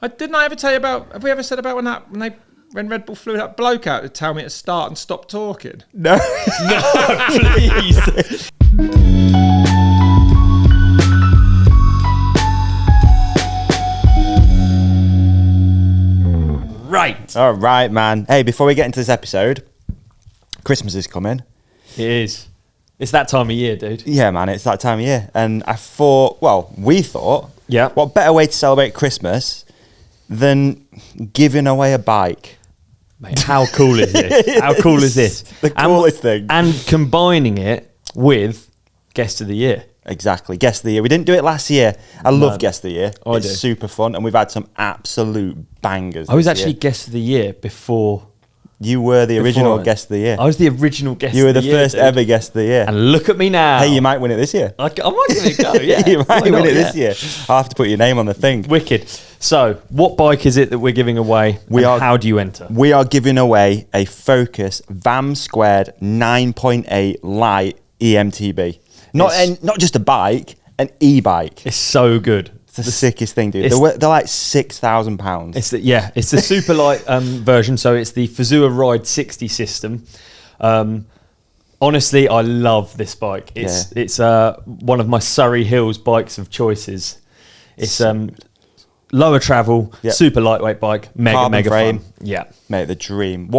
Didn't I ever tell you about? Have we ever said about when Red Bull flew that bloke out to tell me to start and stop talking? No. No, please. Right. All right, man. Hey, before we get into this episode, Christmas is coming. It is. It's that time of year, dude. Yeah, man, it's that time of year. And we thought, Yeah. what better way to celebrate Christmas than giving away a bike? Mate, how cool is this? How cool is this? The coolest thing. And combining it with Guest of the Year. Exactly. Guest of the Year. We didn't do it last year. I love Guest of the Year. I It's do. super fun, and we've had some absolute bangers. I was this actually year. Guest of the Year before. You were the original Beforehand. Guest of the Year. I was the original Guest You were of the the Year. first dude. ever Guest of the Year. And look at me now. Hey, you might win it this year. I might give it a go, yeah. You might Why win not? it this year. I'll have to put your name on the thing. Wicked. So, what bike is it that we're giving away? How do you enter? We are giving away a Focus VAM² 9.8 Lite EMTB. Not just a bike, an e-bike. It's so good. It's the sickest thing, dude. it's- They're like £6,000. It's the super light version. So it's the Fazua Ride 60 system. Honestly, I love this bike. It's one of my Surrey Hills bikes of choices. It's lower travel, Yep. super lightweight bike, Carbon mega frame. fun. Yeah. Mate, the dream.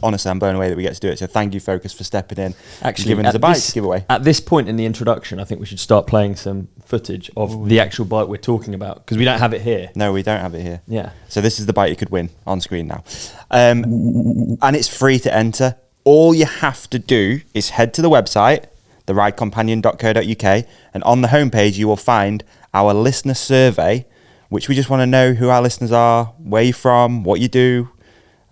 Honestly, I'm blown away that we get to do it. So thank you, Focus, for stepping in and giving us a bike to give away. At this point in the introduction, I think we should start playing some footage of the actual bike we're talking about because we don't have it here. No, we don't have it here. Yeah. So this is the bike you could win on screen now. And it's free to enter. All you have to do is head to the website, theridecompanion.co.uk, and on the homepage you will find our listener survey, which we just want to know who our listeners are, where you're from, what you do.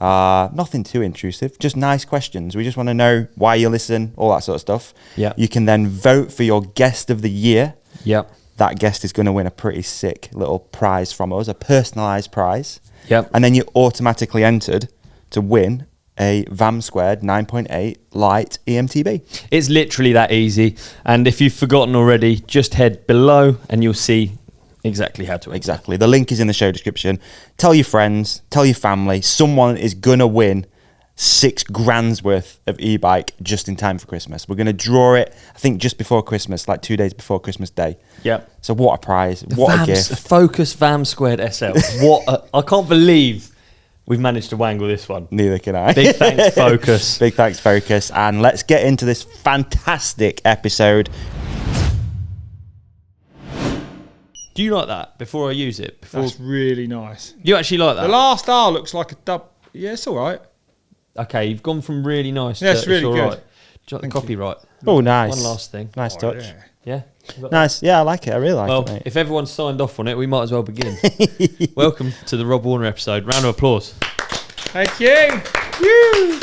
Nothing too intrusive, just nice questions. We just want to know why you listen, all that sort of stuff. Yeah. You can then vote for your guest of the year. Yep. That guest is going to win a pretty sick little prize from us, a personalised prize. Yep. And then you're automatically entered to win a VAM² 9.8 Lite EMTB. It's literally that easy. And if you've forgotten already, just head below and you'll see exactly how to enter. Exactly. The link is in the show description. Tell your friends, tell your family. Someone is going to win £6,000 worth of e-bike just in time for Christmas. We're going to draw it, I think, just before Christmas, like 2 days before Christmas Day. Yep. So what a prize. What a gift. Focus VAM² SL. I can't believe we've managed to wangle this one. Neither can I. Big thanks, Focus. Big thanks, Focus. And let's get into this fantastic episode. Do you like that before I use it? That's really nice. You actually like that? The last R looks like a dub. Yeah, it's all right. Okay, you've gone from really nice Yeah, to it's really all good. right. Do you like the Thank you. copyright? Oh, nice. One last thing. Nice touch. Yeah. Yeah? Nice. Yeah, I like it. I really like Well, it, mate. if everyone's signed off on it, we might as well begin. Welcome to the Rob Warner episode. Round of applause. Thank you. You.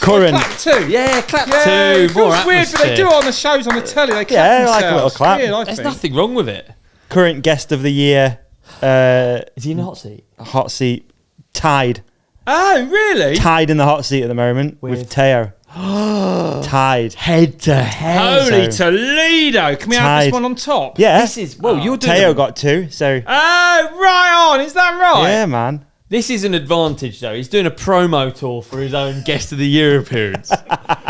Current. Clap too. Yeah, clap Yeah, two. it feels More weird, but they atmosphere. do it on the shows on the telly. They clap Yeah, like a little themselves. clap. Weird, I There's think. nothing wrong with it. Current guest of the year, Is he in the hot seat? hot seat, tied Oh, really? in the hot seat at the moment with Teo. Tied. Head to head. Holy So- Toledo. Can we have Tied. this one on top? Yeah. This is, well, you're doing Teo it. got 2, so Oh, right on. Is that right? yeah, man. This is an advantage, though. He's doing a promo tour for his own Guest of the Year appearance.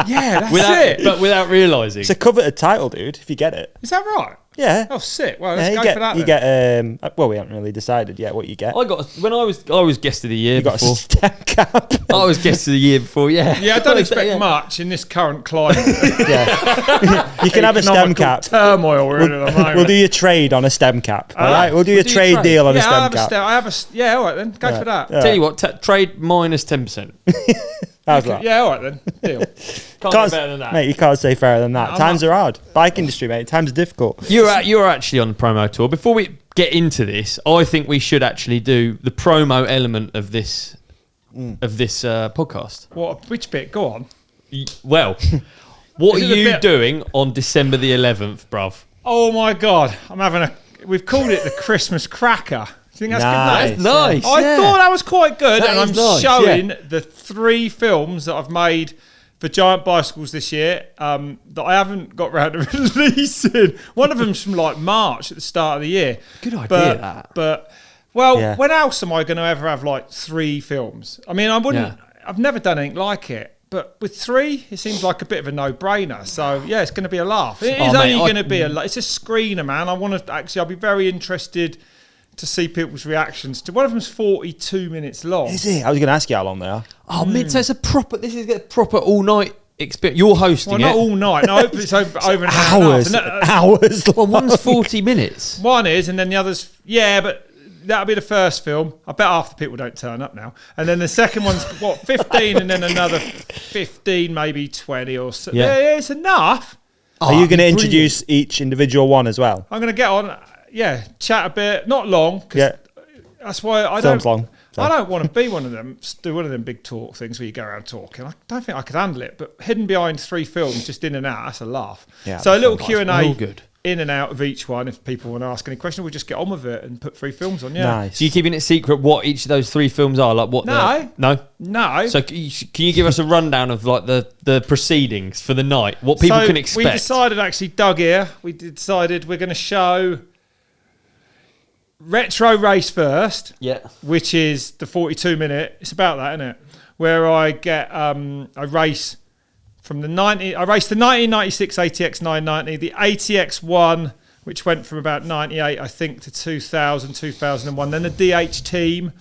Yeah, that's it. But without realising. It's a coveted title, dude, if you get it. Is that right? Yeah. Oh, sick. Well, Yeah, let's you go get, for that you then. get well, we haven't really decided yet what you get. I got, when I was Guest of the Year You got before. a stem cap. I was Guest of the Year before, yeah. Yeah, I don't expect Yeah. much in this current climate. Yeah. You can have a stem Economical cap. turmoil we're in at the moment. We'll do your trade on a stem cap. All right, we'll do your do your trade trade. deal on a Yeah, stem cap. yeah, all right then. Go for that. Yeah. Tell you what, trade minus 10%. How's that? Yeah, all right then. Deal. Can't get better than that. Mate, you can't say fairer than that. Times are hard. Bike industry, mate. Times are difficult. You're actually on the promo tour. Before we get into this, I think we should actually do the promo element of this podcast. Which bit? Go on. Well, what Is are it the you bit- doing on December the 11th, bruv? Oh my God, we've called it the Christmas cracker. Do you think that's Nice. good? Nice. I thought that was quite good, That and I'm is nice, showing the 3 films that I've made for Giant Bicycles this year that I haven't got round to releasing. One of them's from like March at the start of the year. Good idea, that. But Well, Yeah. when else am I going to ever have like 3 films? I mean, I wouldn't. Yeah. I've never done anything like it. But with 3, it seems like a bit of a no-brainer. So yeah, it's going to be a laugh. It is only going to be it's a screener, man. I want to I'll be very interested to see people's reactions to. One of them's 42 minutes long. Is it? I was going to ask you how long they are. Oh, so it's a proper. This is a proper all-night experience. You're hosting Well, it. not all night. No, it's over an Hours. hour and a half. Hours. Well, one's 40 minutes. One is, and then the other's but that'll be the first film. I bet half the people don't turn up now. And then the second one's 15, and then another 15, maybe 20 or so. Yeah, it's enough. Are you going to introduce each individual one as well? I'm going to get on, chat a bit, not long. That's why I Sounds long. So. I don't want to be one of them, do one of them big talk things where you go around talking. I don't think I could handle it. But hidden behind 3 films, just in and out, that's a laugh. Yeah, so a little All Q&A good. in and out of each one. If people want to ask any question, we'll just get on with it and put 3 films on. Yeah. Nice. So you keeping it secret what each of those 3 films are? Like what? No. So can you give us a rundown of like the proceedings for the night? What people can expect? We decided, actually, Doug here, we decided we're going to show Retro Race first. Yeah. Which is the 42-minute. It's about that, isn't it? Where I get I race from the 1996 ATX990, the ATX1, which went from about 98, I think, to 2000, 2001. Then the DH Team,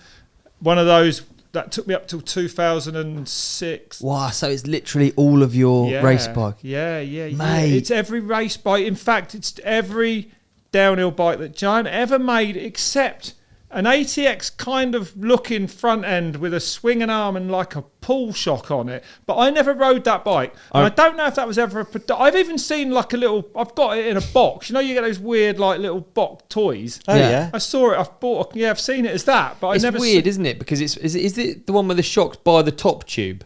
one of those that took me up till 2006. Wow, so it's literally all of your race bike. Yeah. Mate. It's every race bike. In fact, it's every downhill bike that Giant ever made, except an ATX kind of looking front end with a swinging arm and like a pull shock on it. But I never rode that bike. And I don't know if that was ever I've even seen like a little, I've got it in a box. You know, you get those weird like little box toys. Oh, yeah. I saw it, I've seen it as that. But It's I never weird, isn't it? Because is it the one where the shock's by the top tube?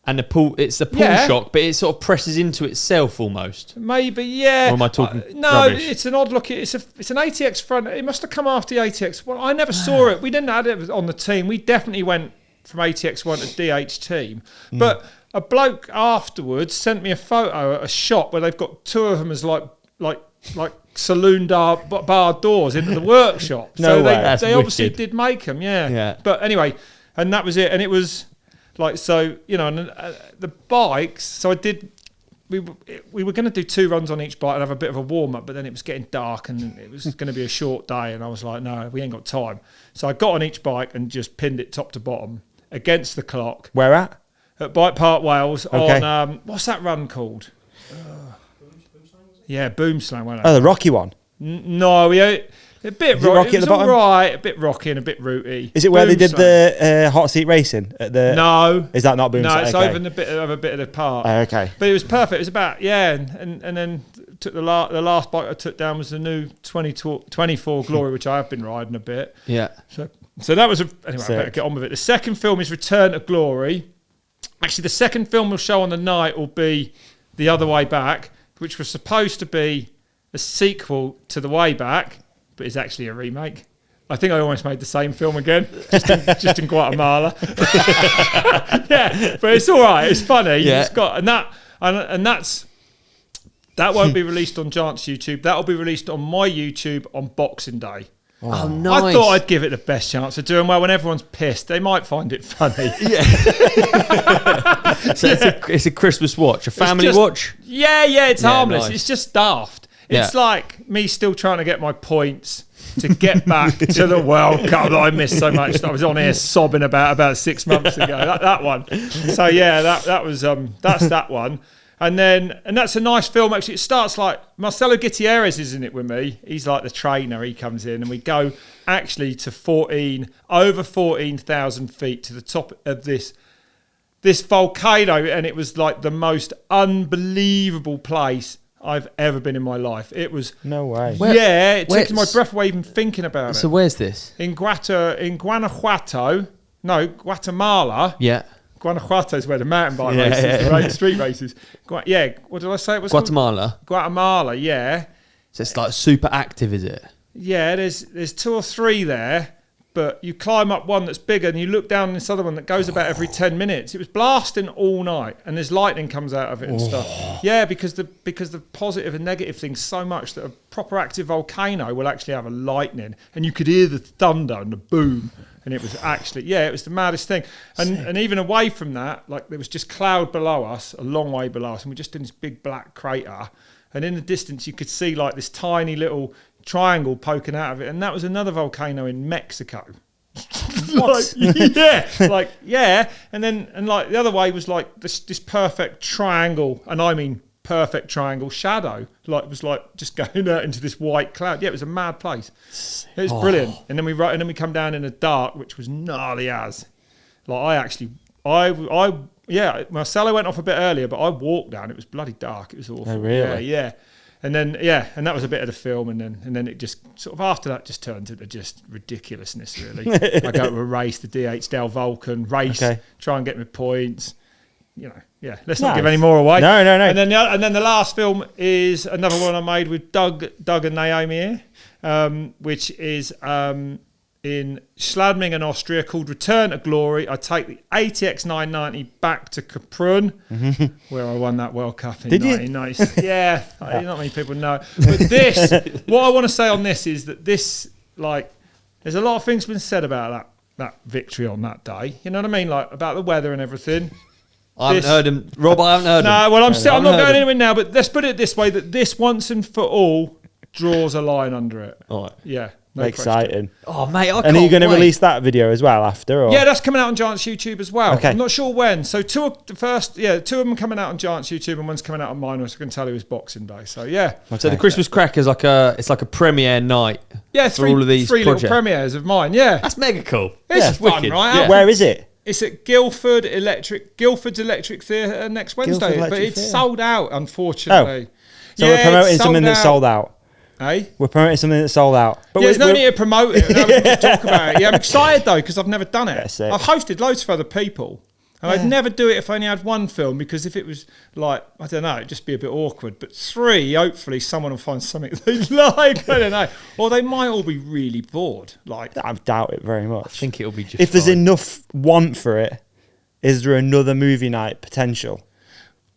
And it's the pull shock, but it sort of presses into itself almost. Maybe, yeah. Or am I talking no, rubbish? it's an odd look. It's an ATX front. It must have come after the ATX. Well, I never saw it. We didn't have it on the team. We definitely went from ATX1 to DH team. But a bloke afterwards sent me a photo at a shop where they've got 2 of them as like saloon bar doors into the workshop. No so way. they obviously did make them, Yeah. But anyway, and that was it. And it was like, so, you know, and the bikes, so we were going to do 2 runs on each bike and have a bit of a warm-up, but then it was getting dark and it was going to be a short day, and I was like, no, we ain't got time. So I got on each bike and just pinned it top to bottom against the clock. Where at? At Bike Park Wales Okay. on, what's that run called? Yeah, Boomslang, wasn't it? Oh, the Rocky one. No, a bit rocky. rocky It at was the bottom? all right, a bit rocky and a bit rooty. Is it where they did Boomslang. the hot seat racing? At the No. Is that not Boomslang? No, it's okay. over in a bit of the park. Okay. But it was perfect. It was about, and then took the last bike I took down was the new 24 Glory, which I have been riding a bit. Yeah. So that was anyway, I Sick. better get on with it. The second film is Return to Glory. Actually, the second film we'll show on the night will be The Other Way Back, which was supposed to be a sequel to The Way Back, but it's actually a remake. I think I almost made the same film again, just in Guatemala. Yeah, but it's all right. It's funny. Yeah. It's got that won't be released on Giant's YouTube. That will be released on my YouTube on Boxing Day. Oh, nice. I thought I'd give it the best chance of doing well. When everyone's pissed, they might find it funny. So it's a Christmas watch, a family watch. Yeah, it's harmless. Nice. It's just daft. It's Yeah. like me still trying to get my points to get back to the World Cup that I missed so much. That I was on here sobbing about 6 months ago. That one. So yeah, that was that's that one. And that's a nice film. Actually, it starts like Marcelo Gutierrez is in it with me. He's like the trainer. He comes in and we go actually to over 14,000 feet to the top of this volcano, and it was like the most unbelievable place I've ever been in my life. It was No way. it took my breath away even thinking about it. So where's this? In Guanajuato, Guatemala. Yeah. Guanajuato is where the mountain bike races, the street races. What did I say it was? Guatemala. Guatemala, yeah. So it's like super active, is it? Yeah, there's 2 or 3 there, but you climb up one that's bigger and you look down this other one that goes about every 10 minutes. It was blasting all night, and there's lightning comes out of it and stuff. Yeah, because the positive and negative things so much that a proper active volcano will actually have a lightning, and you could hear the thunder and the boom. And it was actually, it was the maddest thing. And even away from that, like there was just cloud below us, a long way below us, and we're just in this big black crater. And in the distance, you could see like this tiny little triangle poking out of it, and that was another volcano in Mexico. What? And like the other way was like this perfect triangle, and I mean perfect triangle shadow. Like it was like just going out into this white cloud. Yeah, it was a mad place. It was brilliant. And then we come down in the dark, which was gnarly as. Like Marcelo went off a bit earlier, but I walked down. It was bloody dark. It was awful. Oh, really? Yeah. And then and that was a bit of the film, and then it just sort of after that just turned into just ridiculousness. Really, I go to a race, the DH Del Vulcan race, try and get my points. Let's not give any more away. No. And then the last film is another one I made with Doug and Naomi here, which is in Schladming, Austria, called Return to Glory. I take the ATX990 back to Kaprun, where I won that World Cup in 1990. Yeah, not many people know. But this, what I want to say on this is that this, like, there's a lot of things been said about that victory on that day. You know what I mean? Like, about the weather and everything. I haven't heard him. Rob, I haven't heard him. No, well, I'm not going anywhere now, but let's put it this way, that this once and for all draws a line under it. All right. Yeah. No Exciting. question. Oh, mate, I can't And are you going to wait. release that video as well after? Or? Yeah, that's coming out on Giant's YouTube as well. Okay. I'm not sure when. So two of them are coming out on Giant's YouTube, and one's coming out on mine, which I can tell you is Boxing Day. So yeah. Okay. So the Christmas crack is like a premiere night. Yeah, for all of these three projects. little premieres of mine. Yeah, That's mega cool. it's fun, wicked. right? Yeah. Where Where is it? it's at Guildford's Electric Theatre next Wednesday, Guildford but Electric it's Theatre. sold out, unfortunately. So we're promoting something that's sold out. Eh? We're promoting something that's sold out. But There's no need to promote it. No, we can talk about it. Yeah, I'm excited though because I've never done it. That's it. I've hosted loads for other people, and I'd never do it if I only had one film, because if it was like, I don't know, it'd just be a bit awkward. But three, hopefully someone will find something they like. I don't know, or they might all be really bored. Like, I doubt it very much. I think it'll be just If there's fine. enough want for it, is there another movie night potential?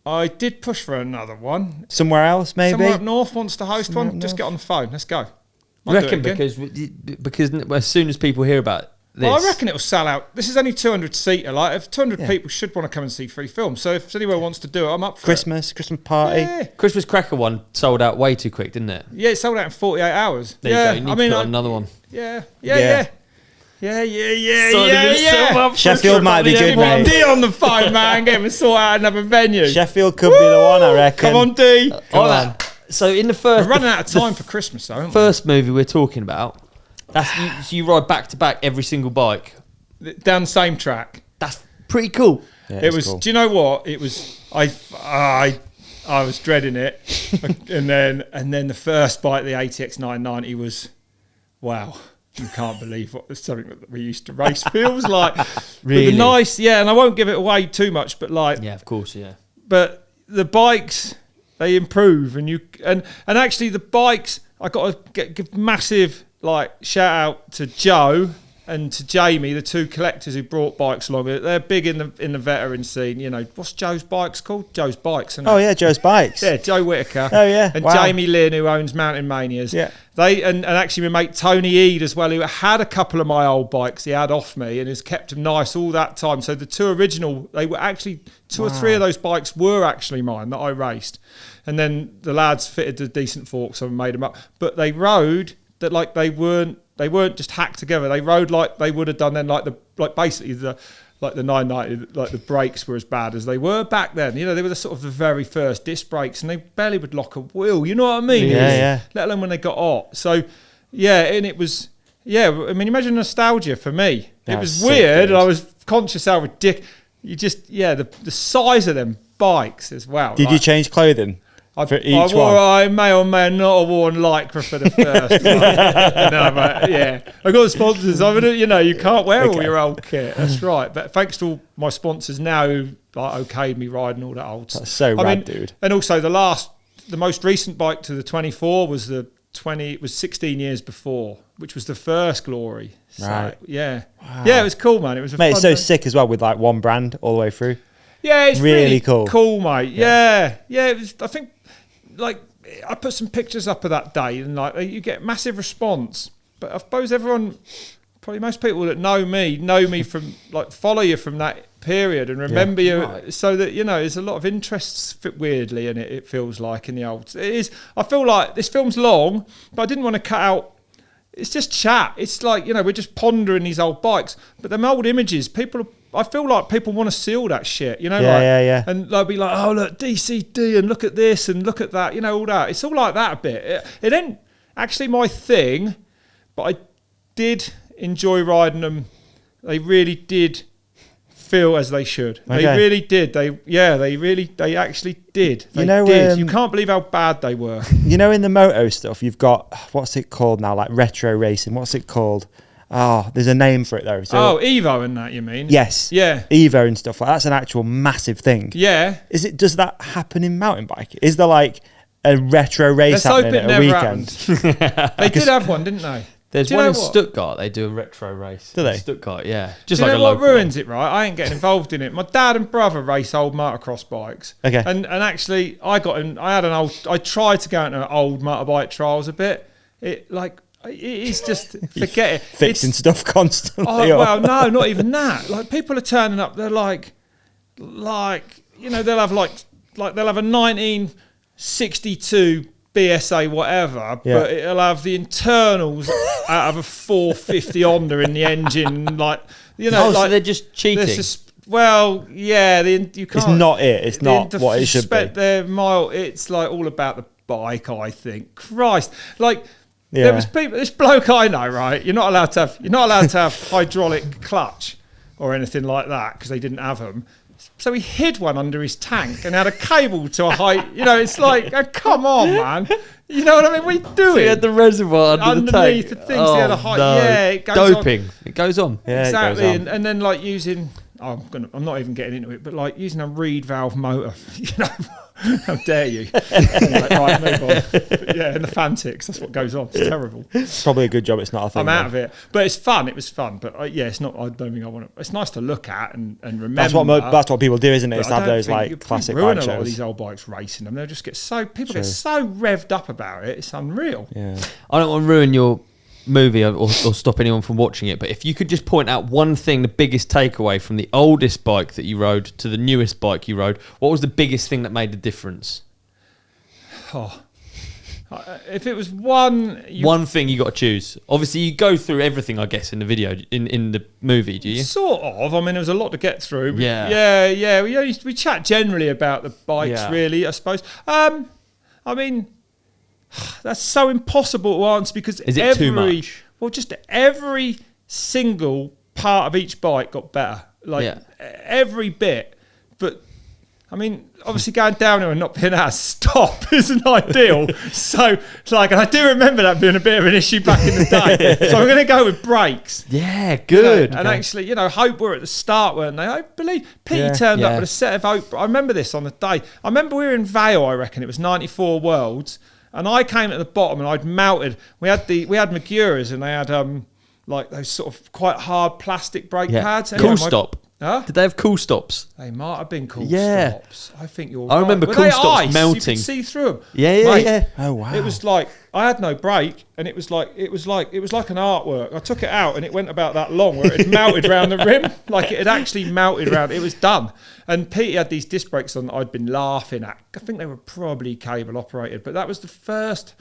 I did push for another one. Somewhere else, maybe? Someone up north wants to host Somewhere one. up Just north. get on the phone. Let's go. I I'll do it reckon again. because as soon as people hear about this, Well, I reckon it'll sell out. This is only 200 seater. Like, if 200 people should want to come and see free films. So if anyone wants to do it, I'm up for Christmas party. it. Christmas cracker one sold out way too quick, didn't it? Yeah, it sold out in 48 hours. There yeah, you go. You need to put on another one. Yeah. Sheffield might be good, mate. D on the phone, man. Get him and sort out another venue. Sheffield could be the one, I reckon. Come on, D. So in the We're first, running out of time for Christmas, though, aren't first movie we're talking about, that's you ride back to back every single bike. we? Down the same track. That's pretty cool. Yeah, It it's was. cool. Do you know what? It was. I was dreading it, and then the first bite of the ATX990 was, wow. You can't believe what something that we used to race feels like. Really? But the nice, yeah. And I won't give it away too much, but like, Yeah, of course, yeah. but the bikes, they improve, and actually the bikes, I got to give massive like shout out to Joe and to Jamie, the two collectors who brought bikes along. They're big in the veteran scene. You know, what's Joe's bikes called? Joe's Bikes. Isn't it? Oh, yeah, Joe's Bikes. Yeah, Joe Whitaker. Oh, yeah. And Wow. Jamie Lynn, who owns Mountain Manias. Yeah. They and actually my mate Tony Eade as well, who had a couple of my old bikes he had off me and has kept them nice all that time. So the two original, they were actually two or three of those bikes were actually mine that I raced. And then the lads fitted the decent forks and made them up. But they rode that like they weren't just hacked together. They rode like they would have done then, basically the 990, like the brakes were as bad as they were back then. You know, they were the sort of the very first disc brakes, and they barely would lock a wheel. You know what I mean? Yeah. Let alone when they got hot. So, yeah, and it was, yeah. I mean, imagine nostalgia for me. That it was was sick, weird, dude. and I was conscious how ridiculous. You just, yeah, the size of them bikes as well. Did you change clothing for each one? I may or may not have worn lycra for the first one. No, but yeah, I got the sponsors. I mean, you know, you can't wear all your old kit. That's right. But thanks to all my sponsors now who like okayed me riding all that old stuff. That's so rad, dude. And also the most recent bike to the 24 was the 16 years before, which was the first Glory. So, Right. yeah. Wow. Yeah, it was cool, man. It was a Mate, fun it's so thing. sick as well with like one brand all the way through. Yeah, it's Really really cool. cool, mate. Yeah. It was, I think, like, I put some pictures up of that day, and like you get massive response. But I suppose probably most people that know me from like follow you from that period and remember you, Right. so that there's a lot of interest weirdly in it. It feels like in the old. It is. I feel like this film's long, but I didn't want to cut out. It's just chat. It's like we're just pondering these old bikes, but them old images. I feel like people want to see all that shit. Yeah. And they'll be like, oh look, DCD, and look at this and look at that. All that. It's all like that a bit. It ain't actually my thing, but I did enjoy riding them. They really did feel as they should. Okay. They really did. They actually did. They did. You can't believe how bad they were. In the moto stuff, you've got, what's it called now? Like retro racing. What's it called? Oh, there's a name for it though. So, Evo and that, you mean? yes. Yeah. Evo and stuff like that's an actual massive thing. Yeah. Does that happen in mountain bike? Is there like a retro race Let's hope happening it at a never weekend? happened. They did have one, didn't they? There's Do you one know in what? Stuttgart. They do a retro race. Do they? In Stuttgart, yeah. Do Just you like know a what local ruins it, right? I ain't getting involved in it. My dad and brother race old motocross bikes. Okay. And actually, I tried to go into old motorbike trials a bit. It is just, forget it. Fixing stuff constantly. Oh, well, no, not even that. Like, people are turning up, they're like, they'll have they'll have a 1962 BSA whatever, Yeah. but it'll have the internals out of a 450 Honda in the engine, so they're just cheating. You can't. It's not it. It's not what it should be. Their mile. It's like all about the bike. I think. Christ, there was people. This bloke I know, right? You're not allowed to have hydraulic clutch or anything like that because they didn't have them. So he hid one under his tank and had a cable to a height. It's like, oh, come on, man. You know what I mean? What are you doing? So he had the reservoir underneath the tank. the things. He had a height. No. Yeah, it goes Doping. on. It goes on. Yeah, Exactly, it goes on. and then using. I'm not even getting into it, but using a reed valve motor. How dare you? Right, move on. But yeah, and the Fantics. That's what goes on. It's terrible. It's probably a good job it's not a thing. I'm out of it, but it's fun. It was fun, but it's not. I don't think I want to. It's nice to look at and remember. That's what people do, isn't it? But It's I have don't those think you like classic ruin bike a lot of shows. these old bikes racing them. They'll just get get True. so revved up about it. It's unreal. Yeah. I don't want to ruin your movie or stop anyone from watching it, but if you could just point out one thing, the biggest takeaway from the oldest bike that you rode to the newest bike you rode, what was the biggest thing that made the difference? Oh, if it was one thing you got to choose. Obviously, you go through everything, I guess, in the video, in the movie. Do you? Sort of. I mean, there was a lot to get through. Yeah. We chat generally about the bikes, really. I suppose. I mean, that's so impossible to answer because Is it too much? Well, just every single part of each bike got better. Every bit. But I mean, obviously going down here and not being able to stop isn't ideal. So, and I do remember that being a bit of an issue back in the day. So I'm going to go with brakes. Yeah, good. And actually, Hope were at the start, weren't they? I believe Pete turned up with a set of Hope. I remember this on the day. I remember we were in Vale, I reckon. It was 94 Worlds. And I came at the bottom and I'd melted. We had Maguras and they had those sort of quite hard plastic brake pads. Cool Stop. Huh? Did they have Cool Stops? They might have been Cool Yeah. Stops. I think you're I right. remember Were Cool they Stops ice? melting. You could see through them. Yeah. Mate, Oh wow. It was like I had no brake, and it was like an artwork. I took it out, and it went about that long, where it had melted around the rim, like it had actually melted around. It was done. And Pete had these disc brakes on that I'd been laughing at. I think they were probably cable operated, but that was the first.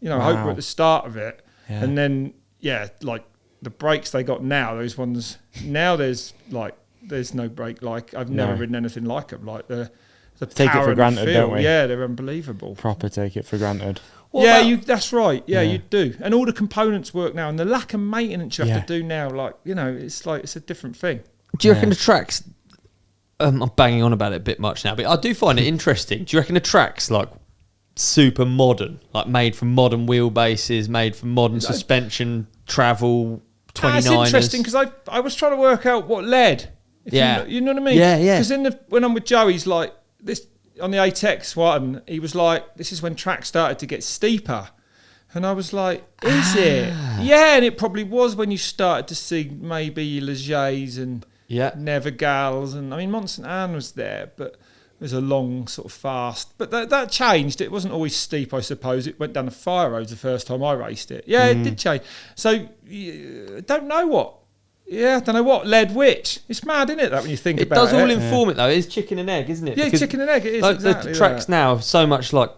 Hope were at the start of it, and then the brakes they got now. Those ones now there's no brake. I've never ridden anything like them. The Take it power for and granted, feel. don't we? Yeah, they're unbelievable. Proper take it for granted. That's right. Yeah, you do. And all the components work now, and the lack of maintenance you have to do now, it's a different thing. Do you reckon the tracks? I'm banging on about it a bit much now, but I do find it interesting. Do you reckon the tracks super modern, made from modern wheelbases, made from modern suspension, travel, 29ers? It's interesting because I was trying to work out what led. You know what I mean? Yeah. Because when I'm with Joe, he's like this on the ATX one. He was like, this is when tracks started to get steeper. And I was like, is it? Yeah, and it probably was when you started to see maybe Legers and Nevagals. And I mean, Mont St. Anne was there, but it was a long sort of fast. But that changed. It wasn't always steep, I suppose. It went down the fire roads the first time I raced it. Yeah, it did change. So I don't know what led which. It's mad, isn't it, that when you think about it? It does all inform it, though. It is chicken and egg, isn't it? Yeah, because chicken and egg, it is. Like exactly the tracks now have so much like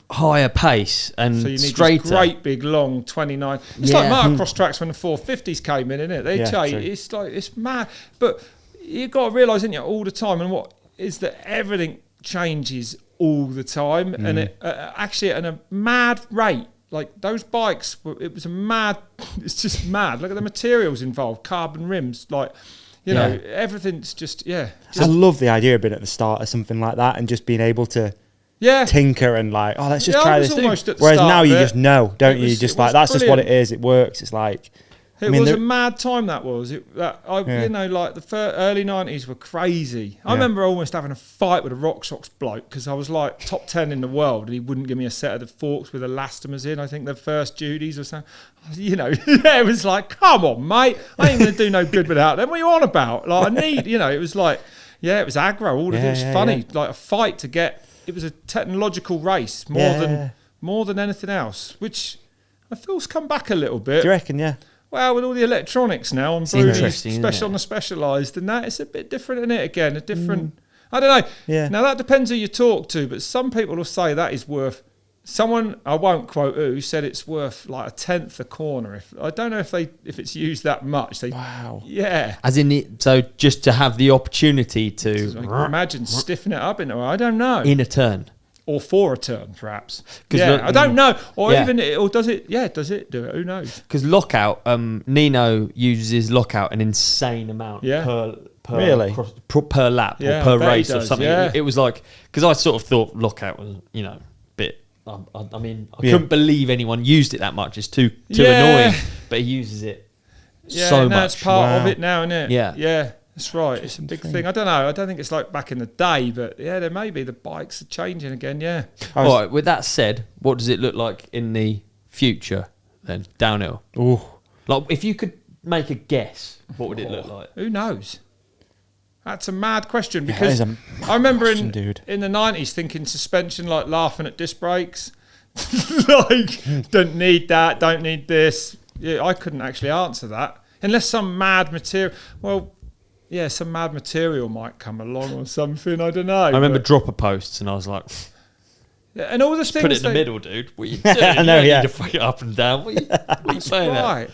higher pace and so you need straighter. This great big long 29. It's like motocross tracks when the 450s came in, isn't it? They change. It's like it's mad. But you've got to realise, isn't you, all the time, and what is that everything changes all the time, and it actually at a mad rate. Like those bikes, it was a mad. It's just mad. Look at the materials involved, carbon rims, like. You know, everything's just I love the idea of being at the start of something like that and just being able to tinker and like, oh, let's just try this. Whereas now you just know, don't you? Just like, that's brilliant. Just what it is. It works. It's like... It was a mad time, that was. You know, like the early 90s were crazy. I remember almost having a fight with a RockShox bloke because I was like top 10 in the world and he wouldn't give me a set of the forks with elastomers in. I think the first duties or something. You know, it was like, come on, mate. I ain't going to do no good without them. What are you on about? Like, I need, you know, it was like, it was aggro. All of it was funny. Like a fight to get, it was a technological race more than anything else, which I feel's come back a little bit. Do you reckon, Well, with all the electronics now on Broodies, especially on the Specialised and that, it's a bit different, isn't it? Again, a different... I don't know. Yeah. Now, that depends who you talk to, but some people will say that is worth... Someone, I won't quote who, said it's worth like a tenth a corner. I don't know if it's used that much. Wow. Yeah. As in, so just to have the opportunity to... Imagine stiffen it up into... I don't know. In a turn. Or for a turn, perhaps. I don't know. Or even, or does it do it? Who knows? Because lockout, Nino uses lockout an insane amount per lap or per race or something. Yeah. It was like, because I sort of thought lockout was, you know, a bit, I mean, I couldn't believe anyone used it that much. It's too annoying, but he uses it so much. That's part of it now, isn't it? Yeah. Yeah. That's right. It's a big thing. I don't know. I don't think it's like back in the day, but there may be. The bikes are changing again. Yeah. All right. With that said, what does it look like in the future then? Downhill. Ooh. Like, if you could make a guess, what would it look like? Who knows? That's a mad question because I remember in the 90s thinking suspension, like laughing at disc brakes. Like, don't need that, don't need this. Yeah, I couldn't actually answer that unless some mad material. Well, yeah, some mad material might come along or something. I don't know. I remember dropper posts, and I was like, and all the things. Put it in the middle, dude. What are you doing? I know, you need to fuck it up and down. What are you saying? Right.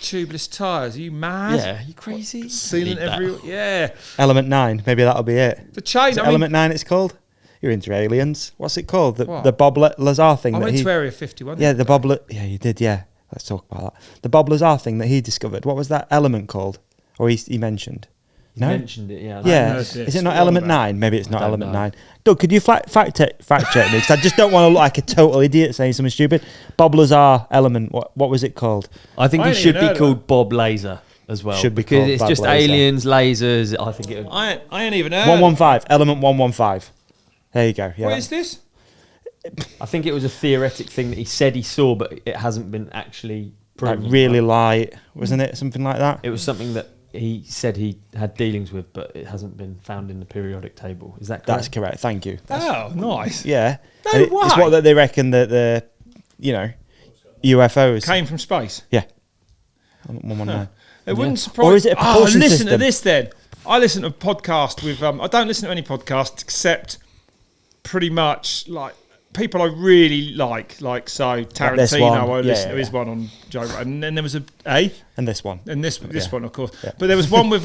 Tubeless tyres. Are you mad? Yeah, you crazy? Sealant everywhere. Yeah. Element 9. Maybe that'll be it. The chain. Element 9. It's called. You're into aliens. What's it called? The Bob Lazar thing. I went to Area 51. Yeah, the Bob. Yeah, you did. Yeah. Let's talk about that. The Bob Lazar thing that he discovered. What was that element called? Or he mentioned. No? Mentioned it, yeah. Yeah. Is it not Element 9? Maybe it's not Element 9. Doug, could you fact check me? Because I just don't want to look like a total idiot saying something stupid. Bob Lazar Element, what was it called? I think it should be called Bob Laser as well. Should be called because it's Bob just Laser. Aliens, lasers. I think it would... I ain't even heard. 115. Element 115. There you go. Yeah. What is this? I think it was a theoretic thing that he said he saw, but it hasn't been actually proven. Like really light, wasn't it? Something like that? It was something that he said he had dealings with, but it hasn't been found in the periodic table. Is that correct? That's correct. Thank you. Nice. Yeah. No it's way. what they reckon that the, UFOs came from space. Yeah. 119. It wouldn't surprise. Or is it a propulsion listen system? to this then. I listen to a podcast with. I don't listen to any podcast except pretty much like people I really like so Tarantino. I listened to his one on Joe, and then there was and this one, one of course. Yeah. But there was one with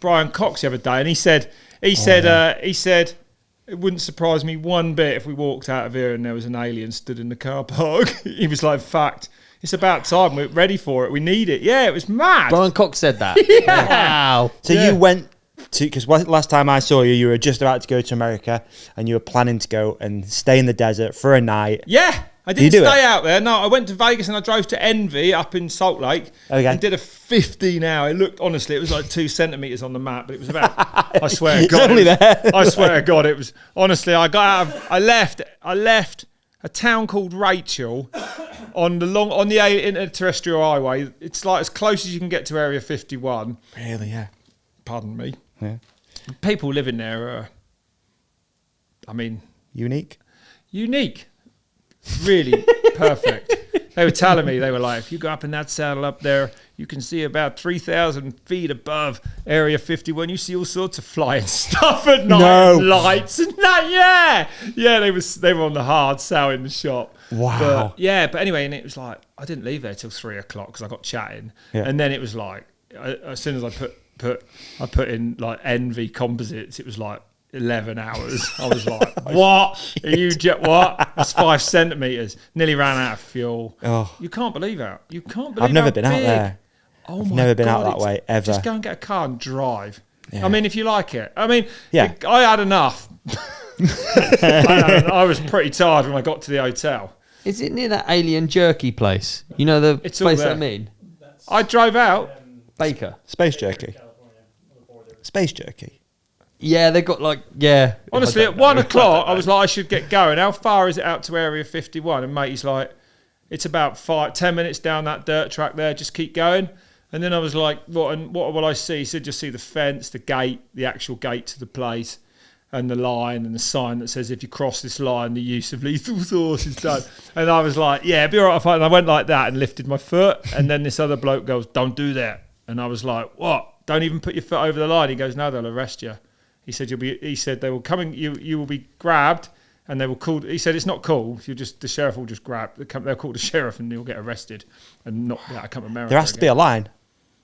Brian Cox the other day, and he said it wouldn't surprise me one bit if we walked out of here and there was an alien stood in the car park. He was like, "Fact, it's about time. We're ready for it. We need it." Yeah, it was mad. Brian Cox said that. Yeah. Wow. So you went to, because last time I saw you, you were just about to go to America and you were planning to go and stay in the desert for a night. Yeah. I didn't stay out there. No, I went to Vegas and I drove to Envy up in Salt Lake and did a 15 hour. It looked, honestly, it was like 2 centimetres on the map, but it was about, I swear to God. I swear to God, it was, honestly, I left a town called Rachel on the interterrestrial highway. It's like as close as you can get to Area 51. Really? Yeah. Pardon me. Yeah. People living there are, Unique. Really perfect. They were telling me, they were like, if you go up in that saddle up there, you can see about 3,000 feet above Area 51. You see all sorts of flying stuff at night, No. and lights and that. Yeah. They were on the hard sell in the shop. Wow. But anyway, and it was like I didn't leave there till 3 o'clock because I got chatting, and then it was like as soon as I put in like Envy composites, it was like 11 hours. I was like, what? Are you what? That's 5 centimeters. Nearly ran out of fuel. Oh. You can't believe that. You can't believe I've never how been out big. there. Oh I've my never been out God, that way ever. Just go and get a car and drive. Yeah. If you like it. Yeah. I had enough. I was pretty tired when I got to the hotel. Is it near that alien jerky place? You know the It's all place there. I mean? I drove out. Baker. Space jerky. Space jerky. Yeah, they got Honestly, at 1 o'clock, I was like, I should get going. How far is it out to Area 51? And mate, he's like, it's about 10 minutes down that dirt track there. Just keep going. And then I was like, what will I see? He said, just see the fence, the gate, the actual gate to the place, and the line and the sign that says, if you cross this line, the use of lethal force is done. And I was like, yeah, it'd be all right if I... And I went like that and lifted my foot. And then this other bloke goes, don't do that. And I was like, what? Don't even put your foot over the line. He goes, no, they'll arrest you. He said they will come. You will be grabbed, and they will call. He said it's not cool. The sheriff will just grab. They'll call the sheriff, and you'll get arrested and not be able to come to America. There has to be a line,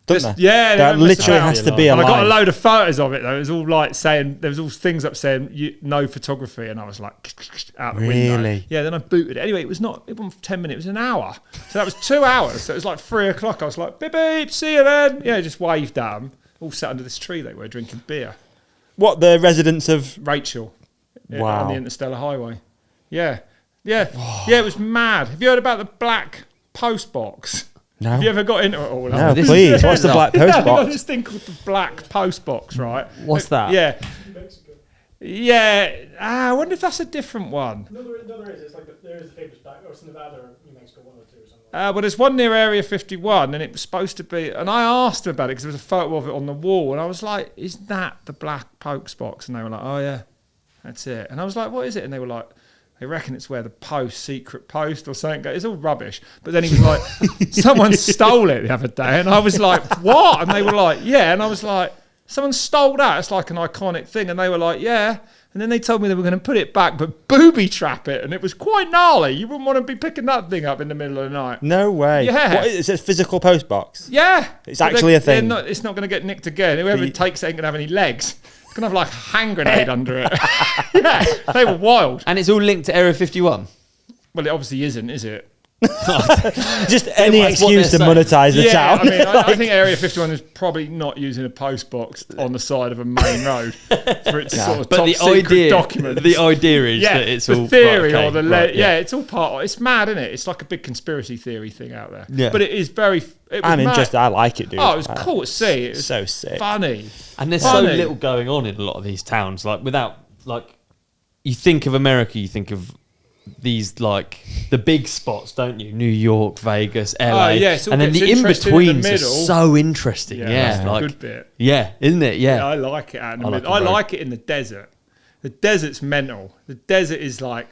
doesn't there? Yeah, there literally has to be a line. line. I got a load of photos of it though. It was all like saying there was all things up saying no photography, and I was like out the window. Really? Yeah. Then I booted it. Anyway, it wasn't 10 minutes. It was an hour. So that was 2 hours. So it was like 3 o'clock. I was like beep beep, see you then. Yeah, just waved at them. All sat under this tree. They were drinking beer. What, the residents of... Rachel. Wow. On the Interstellar Highway. Yeah. Yeah. Yeah, it was mad. Have you heard about the black post box? No. Have you ever got into it all? No, please. What's the black post I've got box? this thing called the black post box, right? What's that? Yeah. Yeah. I wonder if that's a different one. No, there is. It's like there is a famous back, or it's Nevada or New Mexico, one or two or something. Well, there's one near Area 51, and it was supposed to be. And I asked them about it because there was a photo of it on the wall, and I was like, "Is that the black post box?" And they were like, "Oh yeah, that's it." And I was like, "What is it?" And they were like, "They reckon it's where the secret post or something goes." It's all rubbish. But then he was like, "Someone stole it the other day," and I was like, "What?" And they were like, "Yeah," and I was like, "Someone stole that? It's like an iconic thing." And they were like, "Yeah." And then they told me they were going to put it back, but booby trap it, and it was quite gnarly. You wouldn't want to be picking that thing up in the middle of the night. No way. Yeah. What, is it a physical post box? Yeah. It's actually a thing. It's not going to get nicked again. Whoever takes it ain't going to have any legs. It's going to have like a hand grenade under it. Yeah, they were wild. And it's all linked to Area 51. Well, it obviously isn't, is it? Just any That's what excuse to they're monetize the town. I mean, I think Area 51 is probably not using a post box on the side of a main road for its sort of But top the secret idea, documents. the idea is Yeah, that it's the all theory right, or the right, it's all part of it's mad, isn't it? It's like a big conspiracy theory thing out there. Yeah. But it is very. It was I'm mad. interested. I like it, dude. Oh, it was cool to see. It was so sick. funny. And there's Funny. so little going on in a lot of these towns. Like you think of America, you think of these like the big spots, don't you? New York, Vegas, LA. Oh, yeah, it's all and then gets the in interesting in the betweens are middle. so interesting. Yeah, that's the like good bit. yeah, isn't it? Yeah. Yeah, I like it out in the I like middle. I it very- like it in the desert. The desert's mental. The desert is like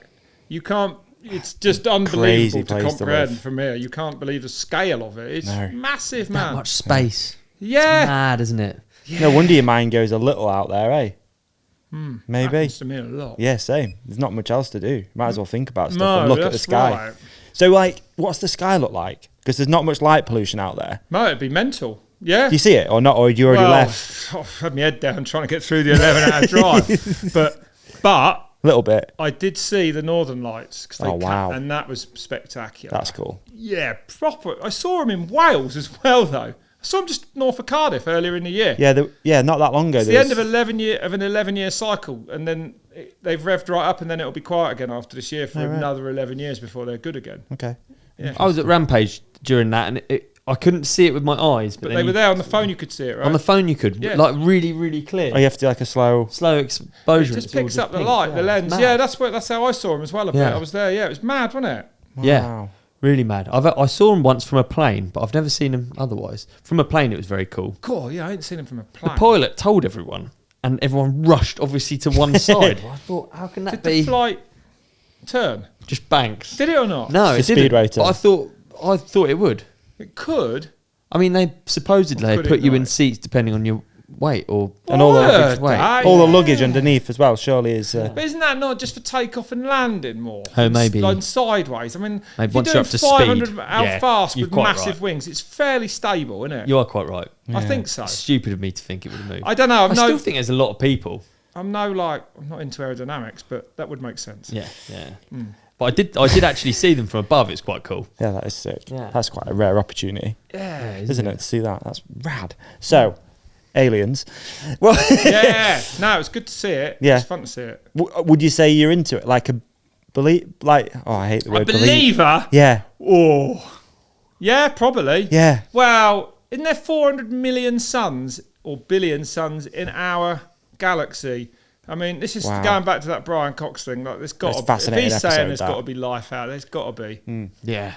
you can't. It's just unbelievable Crazy to place to comprehend live. from here. You can't believe the scale of it. It's No. massive, that man. much space. Yeah. It's mad, isn't it? No wonder your mind goes a little out there, eh? Maybe. Happens to me a lot. Yeah, same. There's not much else to do. Might as well think about stuff No, and look at the that's sky. right. So, like, what's the sky look like? Because there's not much light pollution out there. No, it'd be mental. Yeah. Do you see it or not? Or had you already left? I've had my head down trying to get through the 11-hour drive. But A little bit. I did see the Northern Lights. 'Cause they Oh, wow. and that was spectacular. That's cool. Yeah, proper. I saw them in Wales as well, though. I saw them just north of Cardiff earlier in the year. Yeah, not that long ago. It's the end of an 11-year cycle, and then they've revved right up, and then it'll be quiet again after this year for Oh, right. another 11 years before they're good again. Okay. Yeah. I was at Rampage during that, and I couldn't see it with my eyes, but But then they were you- there on the phone. You could see it, right? on the phone. You could Yeah. like really, really clear. Oh, you have to do like a slow. Slow exposure. it just it's all picks up the pink. light, the Yeah, lens. it's mad. Yeah, that's how I saw them as well. A bit. Yeah. I was there. Yeah, it was mad, wasn't it? Yeah. Wow. Really mad. I saw him once from a plane, but I've never seen him otherwise. From a plane, it was very cool. Cool, yeah, I ain't seen him from a The plane. pilot told everyone, and everyone rushed, obviously, to one side. I thought, how can that Did be? the flight turn? Just banks. Did it or not? No, it It's a didn't. speedway turn. But I thought it would. It could. I mean, they supposedly Or could put it you in not? seats depending on your weight or And all the average weight. all the luggage underneath as well. Surely is. But isn't that not just for takeoff and landing more? Oh, maybe. Like sideways. I mean, Maybe if once you're you're doing up to 500 speed. out Yeah, fast you're with quite massive right. wings, it's fairly stable, isn't it? You are quite right. I think so. It's stupid of me to think it would have moved. I don't know. I still think there's a lot of people. I'm not into aerodynamics, but that would make sense. Yeah. But I did actually see them from above. It's quite cool. Yeah, that is sick. Yeah. That's quite a rare opportunity, Yeah. isn't it? To see that. That's rad. So, aliens. Well, Yeah. No, it's good to see it. Yeah. It's fun to see it. would you say you're into it? Like a believe? Like I hate the word A believer? Yeah. Oh. Yeah, probably. Yeah. Well, isn't there 400 million suns or billion suns in our galaxy? I mean, this is Wow. going back to that Brian Cox thing. Like, there's got It's to. If fascinating he's saying episode, there's that. got to be life out, there's got to be. Yeah.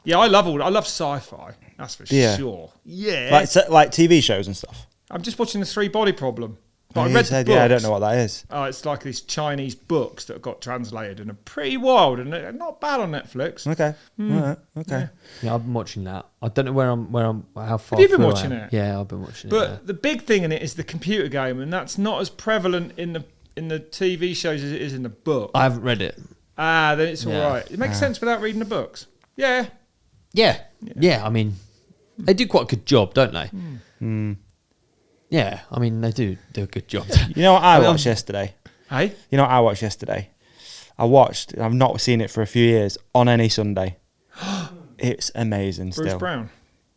Yeah, I love sci-fi. That's for Yeah. sure. Yeah, Like TV shows and stuff. I'm just watching the Three Body Problem. But I You read said, the books. yeah, I don't know what that is. Oh, it's like these Chinese books that got translated and are pretty wild and they're not bad on Netflix. Okay. All right. Okay. Yeah, I've been watching that. I don't know how far. Have you been through I watching am. it? Yeah, I've been watching it. But the big thing in it is the computer game, and that's not as prevalent in the TV shows as it is in the book. I haven't read it. Then it's all Yeah. right. It makes sense without reading the books. Yeah. Yeah. I mean, they do quite a good job, don't they? Yeah, I mean, they do a good job. You know what I watched yesterday? Hey, You know what I watched yesterday? I've not seen it for a few years, On Any Sunday. It's amazing Bruce still. Brown.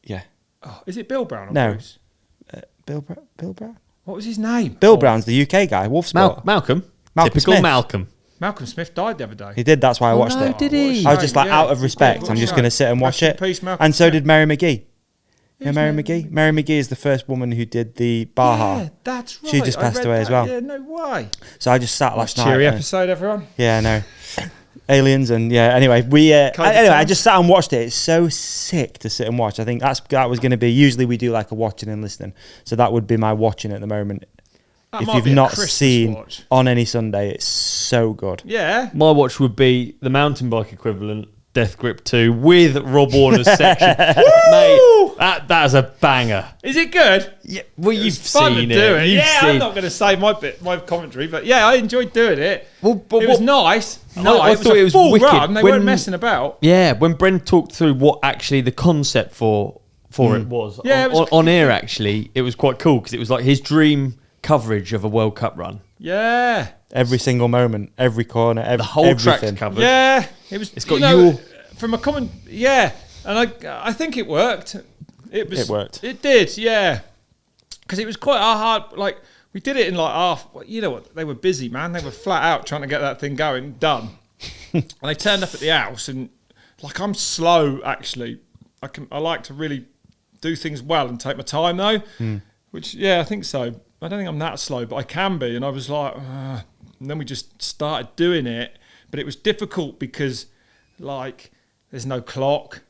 Yeah. Oh, is it Bill Brown or No. Bruce? Bill Brown? What was his name? Bill Brown's the UK guy, Wolfsport. Malcolm. Malcolm Typical Smith. Malcolm. Malcolm Smith died the other day. He did, that's why I watched no, it. did he? I was just like, Yeah. out of respect, Yeah, I'm just shame. going to sit and watch Rest in it. peace, Malcolm And so Smith. did Mary McGee. Yeah, Who's Mary Mary McGee. Mary McGee is the first woman who did the Baja. Yeah, that's right. She just I passed read away as that. well. Yeah, no way. So I just sat last night. Cheery and- episode, everyone. Yeah, I know. Aliens and yeah. Anyway, I just sat and watched it. It's so sick to sit and watch. I think that was going to be. Usually we do like a watching and listening, so that would be my watching at the moment. That If might you've be a not Christmas seen watch. On Any Sunday, it's so good. Yeah. My watch would be the mountain bike equivalent, Death Grip 2, with Rob Warner's section. Mate, that's a banger. Is it good? Yeah, well, you've It's fun seen to do it. it. You've Yeah, seen I'm not going to say my commentary, but yeah, I enjoyed doing it. Well, but It was what- nice. I No, it thought was it a was full wicked. run. They When- weren't messing about. Yeah, when Bren talked through what actually the concept for it was, Yeah, it was on air, actually, it was quite cool because it was like his dream coverage of a World Cup run. Yeah. Every single moment, every corner, The whole everything. track's covered. Yeah. It was. It's got you know, your- from a comment. Yeah, and I think it worked. It worked. It did. Yeah. Because it was quite a hard. Like we did it in like half. You know what? They were busy, man. They were flat out trying to get that thing going done. And they turned up at the house, and like I'm slow actually. I like to really do things well and take my time though. Which yeah, I think so. I don't think I'm that slow, but I can be. And I was like, and then we just started doing it. But it was difficult because, like, there's no clock.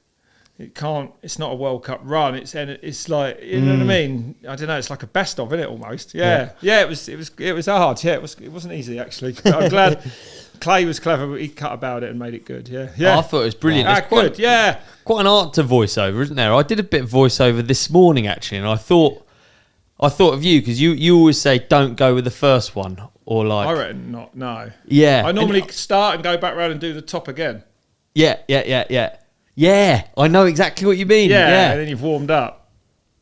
It's not a World Cup run. It's like, you know what I mean? I don't know. It's like a best of, isn't it? Almost. Yeah. It was hard. Yeah, it wasn't easy actually. But I'm glad Clay was clever. But he cut about it and made it good. Yeah. I thought it was brilliant. It's Good. Yeah. quite an art to voiceover, isn't there? I did a bit of voiceover this morning actually, and I thought of you because you always say don't go with the first one or like. I reckon not. No. Yeah. I normally start and go back round and do the top again. Yeah. Yeah, I know exactly what you mean. Yeah. And then you've warmed up.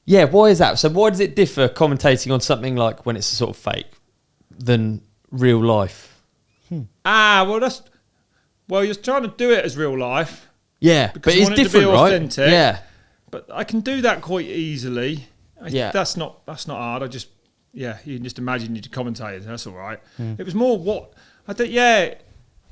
Yeah, why is that? So why does it differ commentating on something like when it's a sort of fake than real life? Well, you're trying to do it as real life, Yeah, Because but you it's want it to be different, right? authentic. Yeah. but I can do that quite easily. Yeah. That's not hard. You can just imagine you're commentating. That's all right. It was more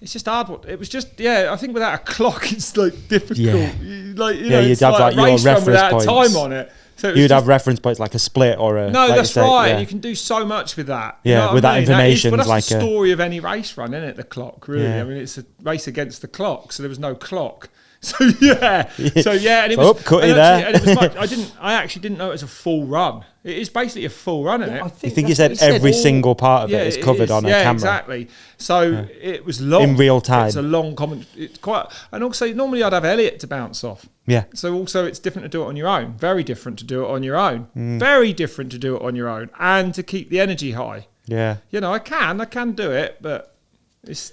it's just hard. It was just, I think without a clock, it's like difficult. Yeah. You'd it's have like like a your race run reference without points. time on it. So it was You'd just- have reference points like a split or a. No, like you that's say, right. yeah. You can do so much with that. Yeah, what with I that mean? information, That's like the a- story of any race run, isn't it? The clock, really. Yeah. I mean, it's a race against the clock, so there was no clock. So yeah, and it was. cutty and there. actually, and it was I actually didn't know it was a full run. It is basically a full run, isn't it? You think you said every single part of it is covered on a camera? Yeah, exactly. So it was long in real time. It's a long comment. It's quite, and also normally I'd have Elliot to bounce off. Yeah. So also it's different to do it on your own. Very different to do it on your own. Very different to do it on your own, and to keep the energy high. Yeah. You know, I can do it, but it's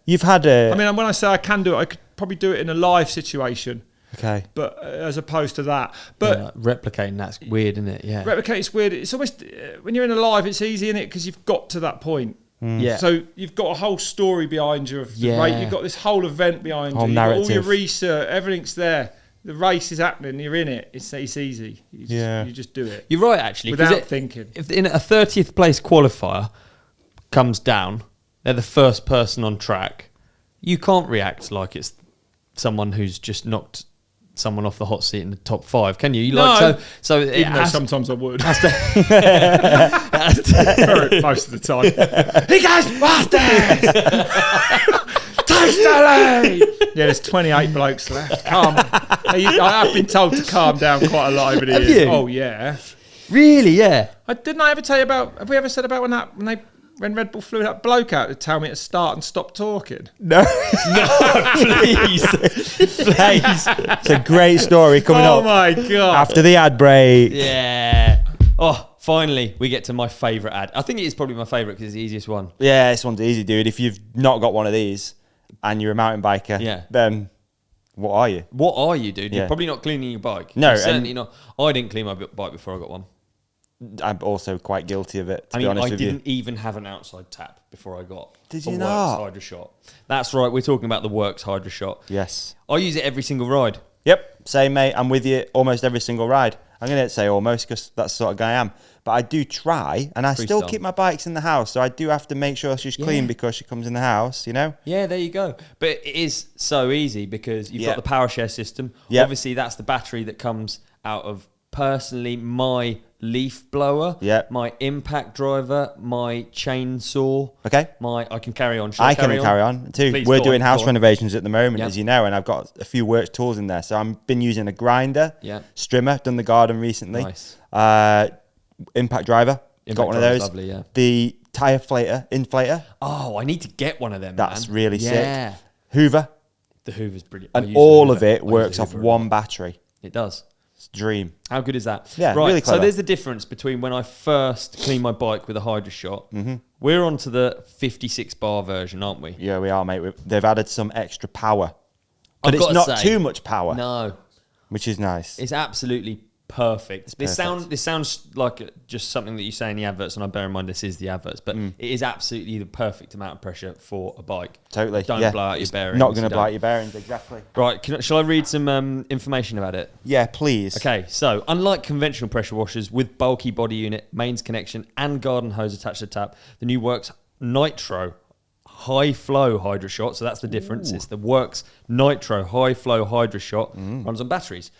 You've had a. I mean, when I say I can do it, I could probably do it in a live situation. Okay. But as opposed to that, but replicating that's weird, isn't it? Yeah. replicate is weird. It's almost when you're in a live, it's easy, isn't it? Because you've got to that point. Yeah. So you've got a whole story behind you of the race. You've got this whole event behind you. You've got all your research, everything's there. The race is happening. You're in it. It's easy. You just do it. You're right, actually. Without thinking. If in a 30th place qualifier comes down, they're the first person on track. You can't react like it's someone who's just knocked someone off the hot seat in the top 5, can you? So even though sometimes I would. Most of the time. He goes, bastards! Takes the lead! Yeah, there's 28 blokes left. Calm. I have been told to calm down quite a lot over the years. You? Oh, yeah. Really? Yeah. Didn't I ever tell you about, have we ever said about when Red Bull flew that bloke out to tell me to start and stop talking? No. Please. It's a great story coming up. Oh my God. After the ad break. Yeah. Oh, finally, we get to my favourite ad. I think it is probably my favourite because it's the easiest one. Yeah, this one's easy, dude. If you've not got one of these and you're a mountain biker, then what are you? What are you, dude? Yeah. You're probably not cleaning your bike. No, You're certainly not. I didn't clean my bike before I got one. I'm also quite guilty of it, to I be mean, honest I with you. didn't even have an outside tap before I got Did a you WORX not? Hydra Shot. That's right, we're talking about the WORX Hydra Shot. Yes. I use it every single ride. Yep, same, mate. I'm with you almost every single ride. I'm going to say almost because that's the sort of guy I am. But I do try, and I still keep my bikes in the house, so I do have to make sure she's clean before she comes in the house, you know? Yeah, there you go. But it is so easy because you've got the power share system. Yep. Obviously, that's the battery that comes out of, personally, my leaf blower, my impact driver, my chainsaw. Okay. I can carry on. I can carry on too. Please, We're doing house renovations at the moment, as you know, and I've got a few WORX tools in there. So I've been using a grinder, strimmer, done the garden recently. Nice. Impact driver, got one of those. Lovely, yeah. The tyre inflator. Oh, I need to get one of them. That's man. really sick. Hoover. The Hoover's brilliant. And all of it works off one battery. It does. It's a dream. How good is that? Yeah, right, really clever. So there's the difference between when I first cleaned my bike with a Hydra Shot. Mm-hmm. We're on to the 56 bar version, aren't we? Yeah, we are, mate. They've added some extra power. But it's not too much power. No. Which is nice. It's absolutely perfect. This sounds like just something that you say in the adverts, and I bear in mind this is the adverts, but it is absolutely the perfect amount of pressure for a bike. Totally. Don't blow out your bearings. Not going to blow out your bearings, exactly. Right, shall I read some information about it? Yeah, please. Okay, so unlike conventional pressure washers with bulky body unit, mains connection, and garden hose attached to the tap, the new WORX Nitro High Flow Hydra Shot, so that's the difference. It's the WORX Nitro High Flow Hydra Shot, runs on batteries.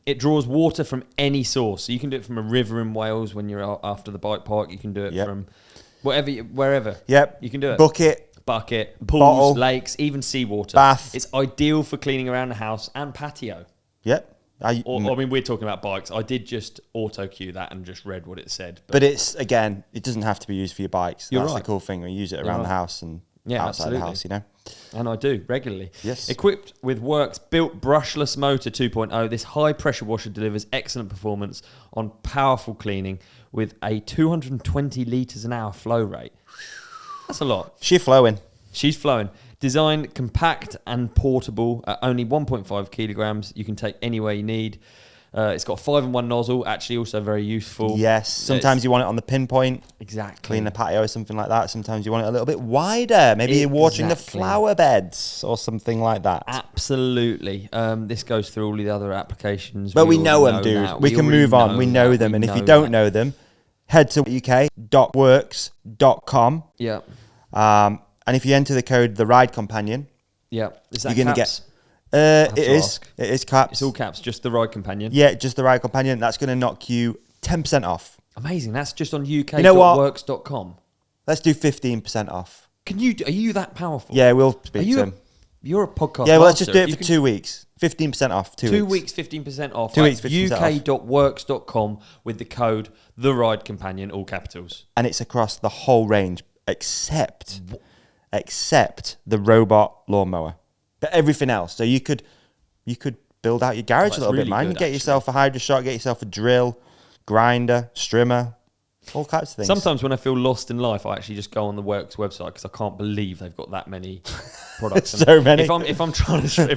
It draws water from any source. So you can do it from a river in Wales when you're after the bike park. You can do it from wherever. Yep. You can do it. Bucket, pools, bottle, lakes, even seawater. bath. It's ideal for cleaning around the house and patio. Yep. I mean, we're talking about bikes. I did just auto cue that and just read what it said. But it's, again, it doesn't have to be used for your bikes. You're That's right. the cool thing. We use it around the house and outside the house, you know? And I do regularly. Yes. Equipped with WORX built brushless motor 2.0, this high pressure washer delivers excellent performance on powerful cleaning with a 220 litres an hour flow rate. That's a lot. She's flowing. She's flowing. Designed compact and portable at only 1.5 kilograms. You can take anywhere you need. It's got a 5-in-1 nozzle, actually also very useful. Yes. Sometimes you want it on the pinpoint. Exactly. Clean the patio or something like that. Sometimes you want it a little bit wider. Maybe you're watering the flower beds or something like that. Absolutely. This goes through all the other applications. But we know them, dude. We can move on. We know them. And if you don't know them, head to uk.worx.com. Yeah. And if you enter the code The Ride Companion, Yeah. Is that you're going to caps? get... It is caps. It's all caps, just the Ride Companion. Yeah, just The Ride Companion. That's going to knock you 10% off. Amazing. That's just on uk.worx.com. You know what? Let's do 15% off. Are you that powerful? Yeah, we'll speak to him. You're a podcast. Yeah, well, let's just do master. it for 2 weeks. 15% off. 2 weeks. 2 weeks, 15% off. 2 weeks, 15% off. uk.works.com with the code The Ride Companion, all capitals. And it's across the whole range except the robot lawnmower. But everything else. So you could build out your garage a little bit, man. Get yourself a hydro shot, get yourself a drill, grinder, strimmer, all types of things. Sometimes when I feel lost in life, I actually just go on the WORX website because I can't believe they've got that many products. So many. If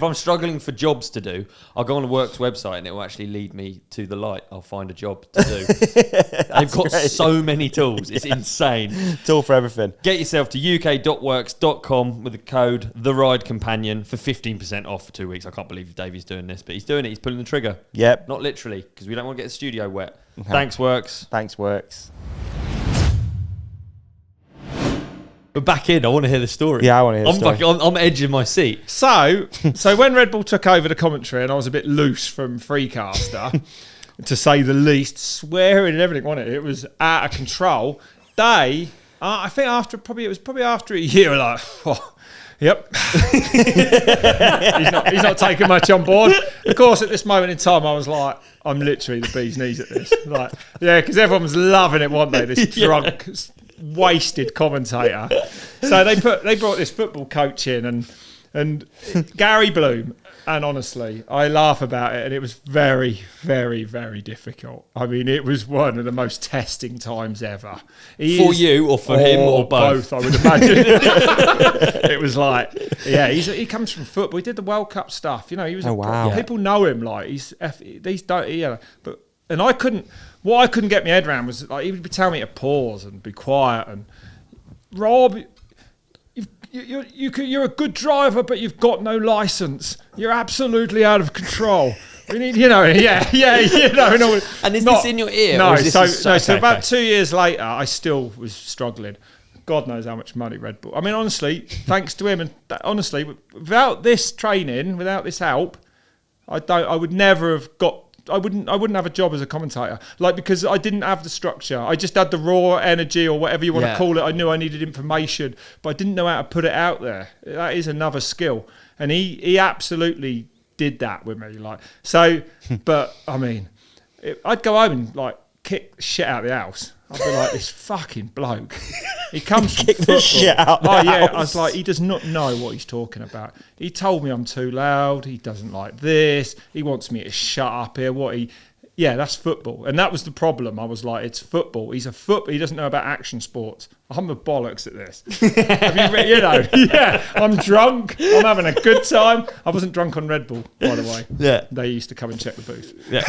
I'm struggling for jobs to do, I'll go on the WORX website and it will actually lead me to the light. I'll find a job to do. They've got so many tools. It's insane. Tool for everything. Get yourself to uk.works.com with the code The Ride Companion for 15% off for 2 weeks. I can't believe Davey's doing this, but he's doing it. He's pulling the trigger. Yep. Not literally, because we don't want to get the studio wet. Okay. Thanks, WORX. Thanks, WORX. We're back in. I want to hear the story. Yeah, I want to hear the story. I'm edging my seat. So when Red Bull took over the commentary and I was a bit loose from Freecaster, to say the least, swearing and everything, wasn't it? It was out of control. I think it was probably after a year, like, oh, yep. he's not taking much on board. Of course, at this moment in time, I was like, I'm literally the bee's knees at this. Like, yeah, because everyone was loving it, weren't they? This drunk, wasted commentator. So they brought this football coach in and Gary Bloom. And honestly, I laugh about it, and it was very, very, very difficult. I mean, it was one of the most testing times ever. For you, or for him, or both? I would imagine. It was like, yeah, he comes from football. He did the World Cup stuff. You know, he was. Oh, wow. People know him. Like these don't. Yeah, but I couldn't. What I couldn't get my head around was like he would tell me to pause and be quiet and Rob. You're a good driver, but you've got no license. You're absolutely out of control. We need, you know. And is this in your ear? No. So About 2 years later, I still was struggling. God knows how much money Red Bull. I mean, honestly, thanks to him, and honestly, without this training, without this help, I would never have got. I wouldn't have a job as a commentator, like, because I didn't have the structure. I just had the raw energy, or whatever you want to call it. I knew I needed information, but I didn't know how to put it out there. That is another skill, and he absolutely did that with me. Like, so, but I mean, I'd go home and like kick the shit out of the house. I'd be like, this fucking bloke. He comes from football. The shit out the house. I was like, he does not know what he's talking about. He told me I'm too loud. He doesn't like this. He wants me to shut up here. Yeah, that's football. And that was the problem. I was like, it's football. He's a football. He doesn't know about action sports. I'm a bollocks at this. Yeah, I'm drunk. I'm having a good time. I wasn't drunk on Red Bull, by the way. Yeah. They used to come and check the booth. Yeah.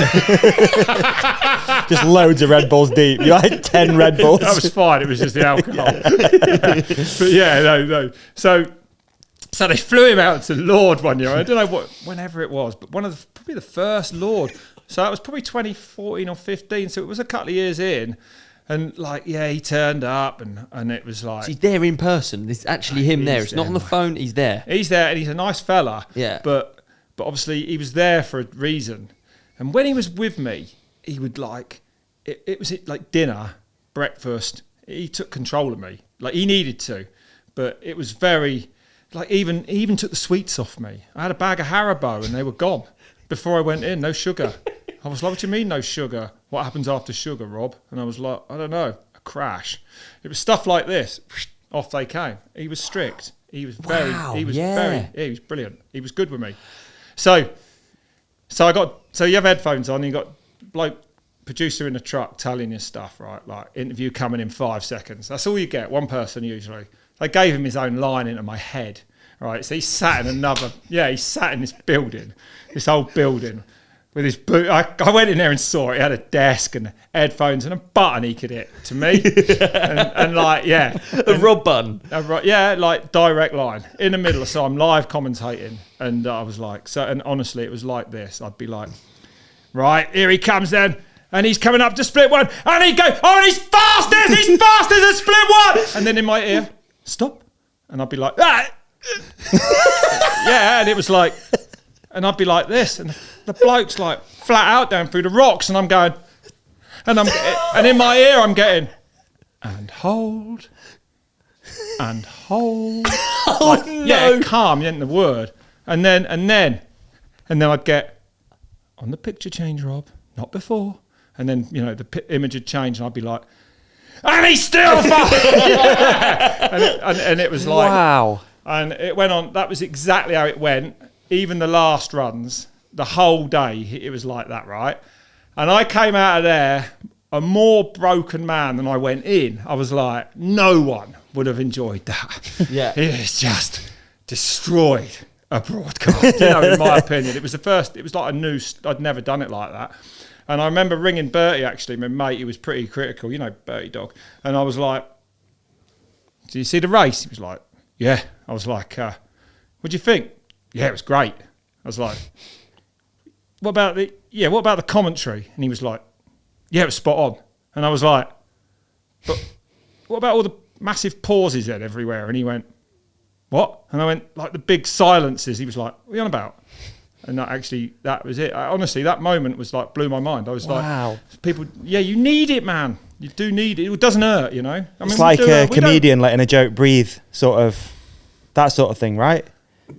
Just loads of Red Bulls deep. You're like 10 Red Bulls. That was fine. It was just the alcohol. But yeah, no. So they flew him out to Lord one year. I don't know whenever it was, but probably the first Lord. So that was probably 2014 or 15. So it was a couple of years in. And like, yeah, he turned up and it was like... So he's there in person. It's actually him there. It's not on the phone. He's there. He's there, and he's a nice fella. Yeah. But obviously he was there for a reason. And when he was with me, he would like... It was like dinner, breakfast. He took control of me. Like, he needed to. But it was very... Like, he even took the sweets off me. I had a bag of Haribo and they were gone before I went in. No sugar. I was like, what do you mean no sugar? What happens after sugar, Rob? And I was like, I don't know, a crash. It was stuff like this. Off they came. He was strict. He was very, he was brilliant. He was good with me. So you have headphones on, you got bloke producer in the truck telling you stuff, right? Like, interview coming in 5 seconds. That's all you get, one person usually. They gave him his own line into my head, right? So he sat in this building, this old building, with his boot. I went in there and saw it. He had a desk and headphones and a button he could hit to me. and like, yeah. The Rob button. Yeah, like direct line in the middle. So I'm live commentating. And I was like, and honestly, it was like this. I'd be like, right, here he comes then. And he's coming up to split one. And he'd go, oh, he's fast as a split one. And then in my ear, stop. And I'd be like, ah. Yeah, and it was like, and I'd be like this, and the bloke's like flat out down through the rocks, and I'm going, and in my ear I'm getting, and hold, and hold. Oh, no. Yeah, calm, you ain't the word. And then I'd get on the picture change, Rob, not before. And then, you know, the image would change and I'd be like, and he's still fine. and it was like, Wow. and it went on. That was exactly how it went. Even the last runs, the whole day, it was like that, right? And I came out of there a more broken man than I went in. I was like, no one would have enjoyed that. Yeah. It's just destroyed a broadcast, you know, in my opinion. It was the first, it was like I'd never done it like that. And I remember ringing Bertie, actually, my mate, he was pretty critical, you know, Bertie dog. And I was like, did you see the race? He was like, yeah. I was like, what'd you think? Yeah, it was great. I was like, what about the commentary? And he was like, yeah, it was spot on. And I was like, but what about all the massive pauses then everywhere? And he went, what? And I went, like the big silences. He was like, what are you on about? And that was it. Honestly, that moment was like, blew my mind. I was Wow. like, people, yeah, you need it, man. You do need it. It doesn't hurt, you know? I mean, It's like a comedian letting a joke breathe, sort of, that sort of thing, right?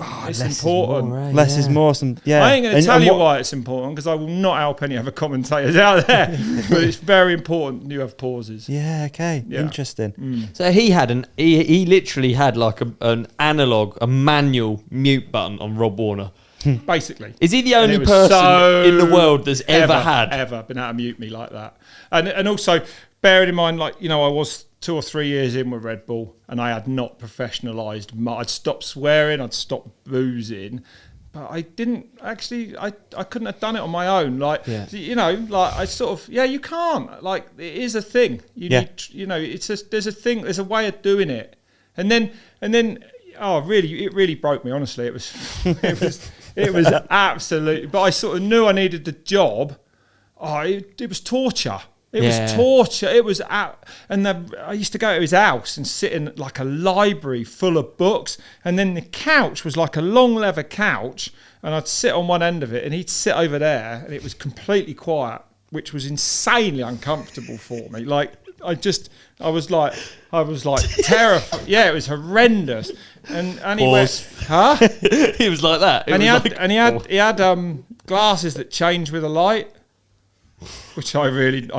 Oh, it's important. Less is more. I ain't going to tell you why it's important because I will not help any other commentators out there. But it's very important you have pauses. Yeah, okay. Yeah. Interesting. So he had he literally had like an analog, a manual mute button on Rob Warner. Basically. Is he the And only it was person so in the world that's ever been able to mute me like that? And also, bearing in mind, like, you know, I was 2 or 3 years in with Red Bull and I had not professionalised much. I'd stopped swearing, I'd stopped boozing, but I didn't actually, I couldn't have done it on my own. Like, you know, like I sort of, you can't. Like, it is a thing. You need, you know, there's a thing, there's a way of doing it. And then, oh, really, it really broke me, honestly. It was absolutely, but I sort of knew I needed the job. Oh, it was torture. It was torture. It was out, and I used to go to his house and sit in like a library full of books, and then the couch was like a long leather couch, and I'd sit on one end of it, and he'd sit over there, and it was completely quiet, which was insanely uncomfortable for me. Like I was like terrified. Yeah, it was horrendous. And he went, huh? He was like that. And he had glasses that change with the light. Which I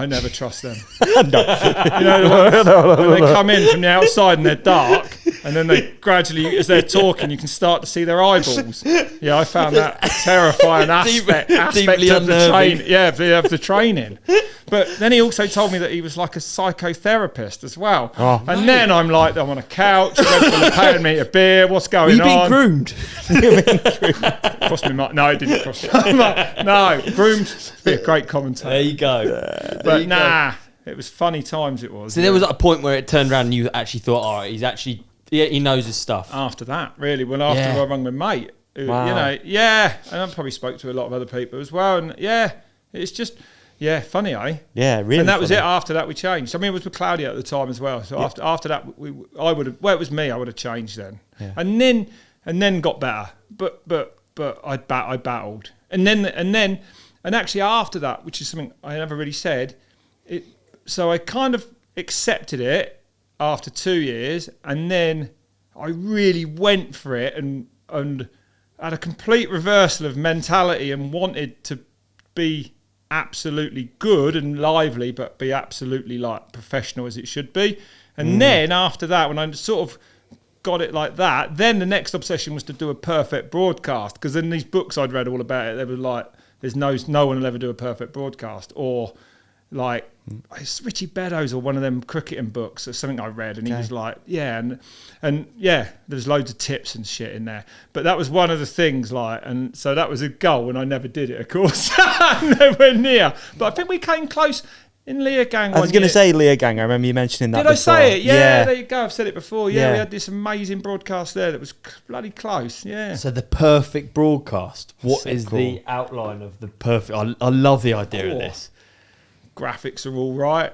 never trust them. You know, when they come in from the outside and they're dark, and then they gradually, as they're talking, you can start to see their eyeballs. Yeah, I found that a terrifying aspect of the training. Yeah, of the training. But then he also told me that he was like a psychotherapist as well. Oh, and then I'm like, I'm on a couch, they're paying me a beer, what's going on? You've been groomed. Cost me money. No, it didn't cost me. No, groomed. Be a great commentator. There you go. But it was funny times. It was. So there was a point where it turned around and you actually thought, all right, he knows his stuff. After that, really, after I rang my mate, who, you know, and I probably spoke to a lot of other people as well, and it's just. Yeah, funny, eh? Yeah, really. And that was it. After that, we changed. I mean, it was with Claudia at the time as well. So after that, I would have. Well, it was me. I would have changed then. Yeah. And then got better. But I battled. And actually after that, which is something I never really said. So I kind of accepted it after 2 years, and then I really went for it and had a complete reversal of mentality and wanted to be absolutely good and lively, but be absolutely like professional as it should be. And then after that, when I sort of got it like that, then the next obsession was to do a perfect broadcast, because in these books I'd read all about it, they were like, there's no one will ever do a perfect broadcast, or like it's Richie Beddoes or one of them cricketing books or something I read, and he was like, there's loads of tips and shit in there, but that was one of the things, like, and so that was a goal, and I never did it, of course. Nowhere near, but I think we came close in Leargang. I was going to say Leargang. I remember you mentioning that. Did before. I say it? Yeah, there you go. I've said it before. Yeah, we had this amazing broadcast there that was bloody close. Yeah. So the perfect broadcast. What is the outline of the perfect? I love the idea of this. Graphics are all right.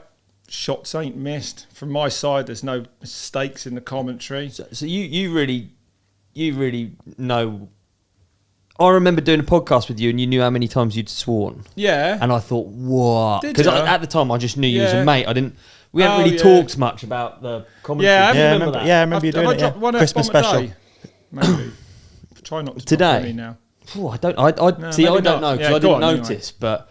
Shots ain't missed. From my side, there's no mistakes in the commentary. So you really know. I remember doing a podcast with you, and you knew how many times you'd sworn. Yeah. And I thought, what? Because at the time, I just knew you as a mate. I didn't. We haven't really talked much about the commentary. Yeah, Do you remember that? I remember you doing it. One Christmas bomb a special. day? Maybe. Try not to Today? drop any now. Oh, I don't. I don't maybe know not. because Yeah, I go didn't on, anyway. notice. But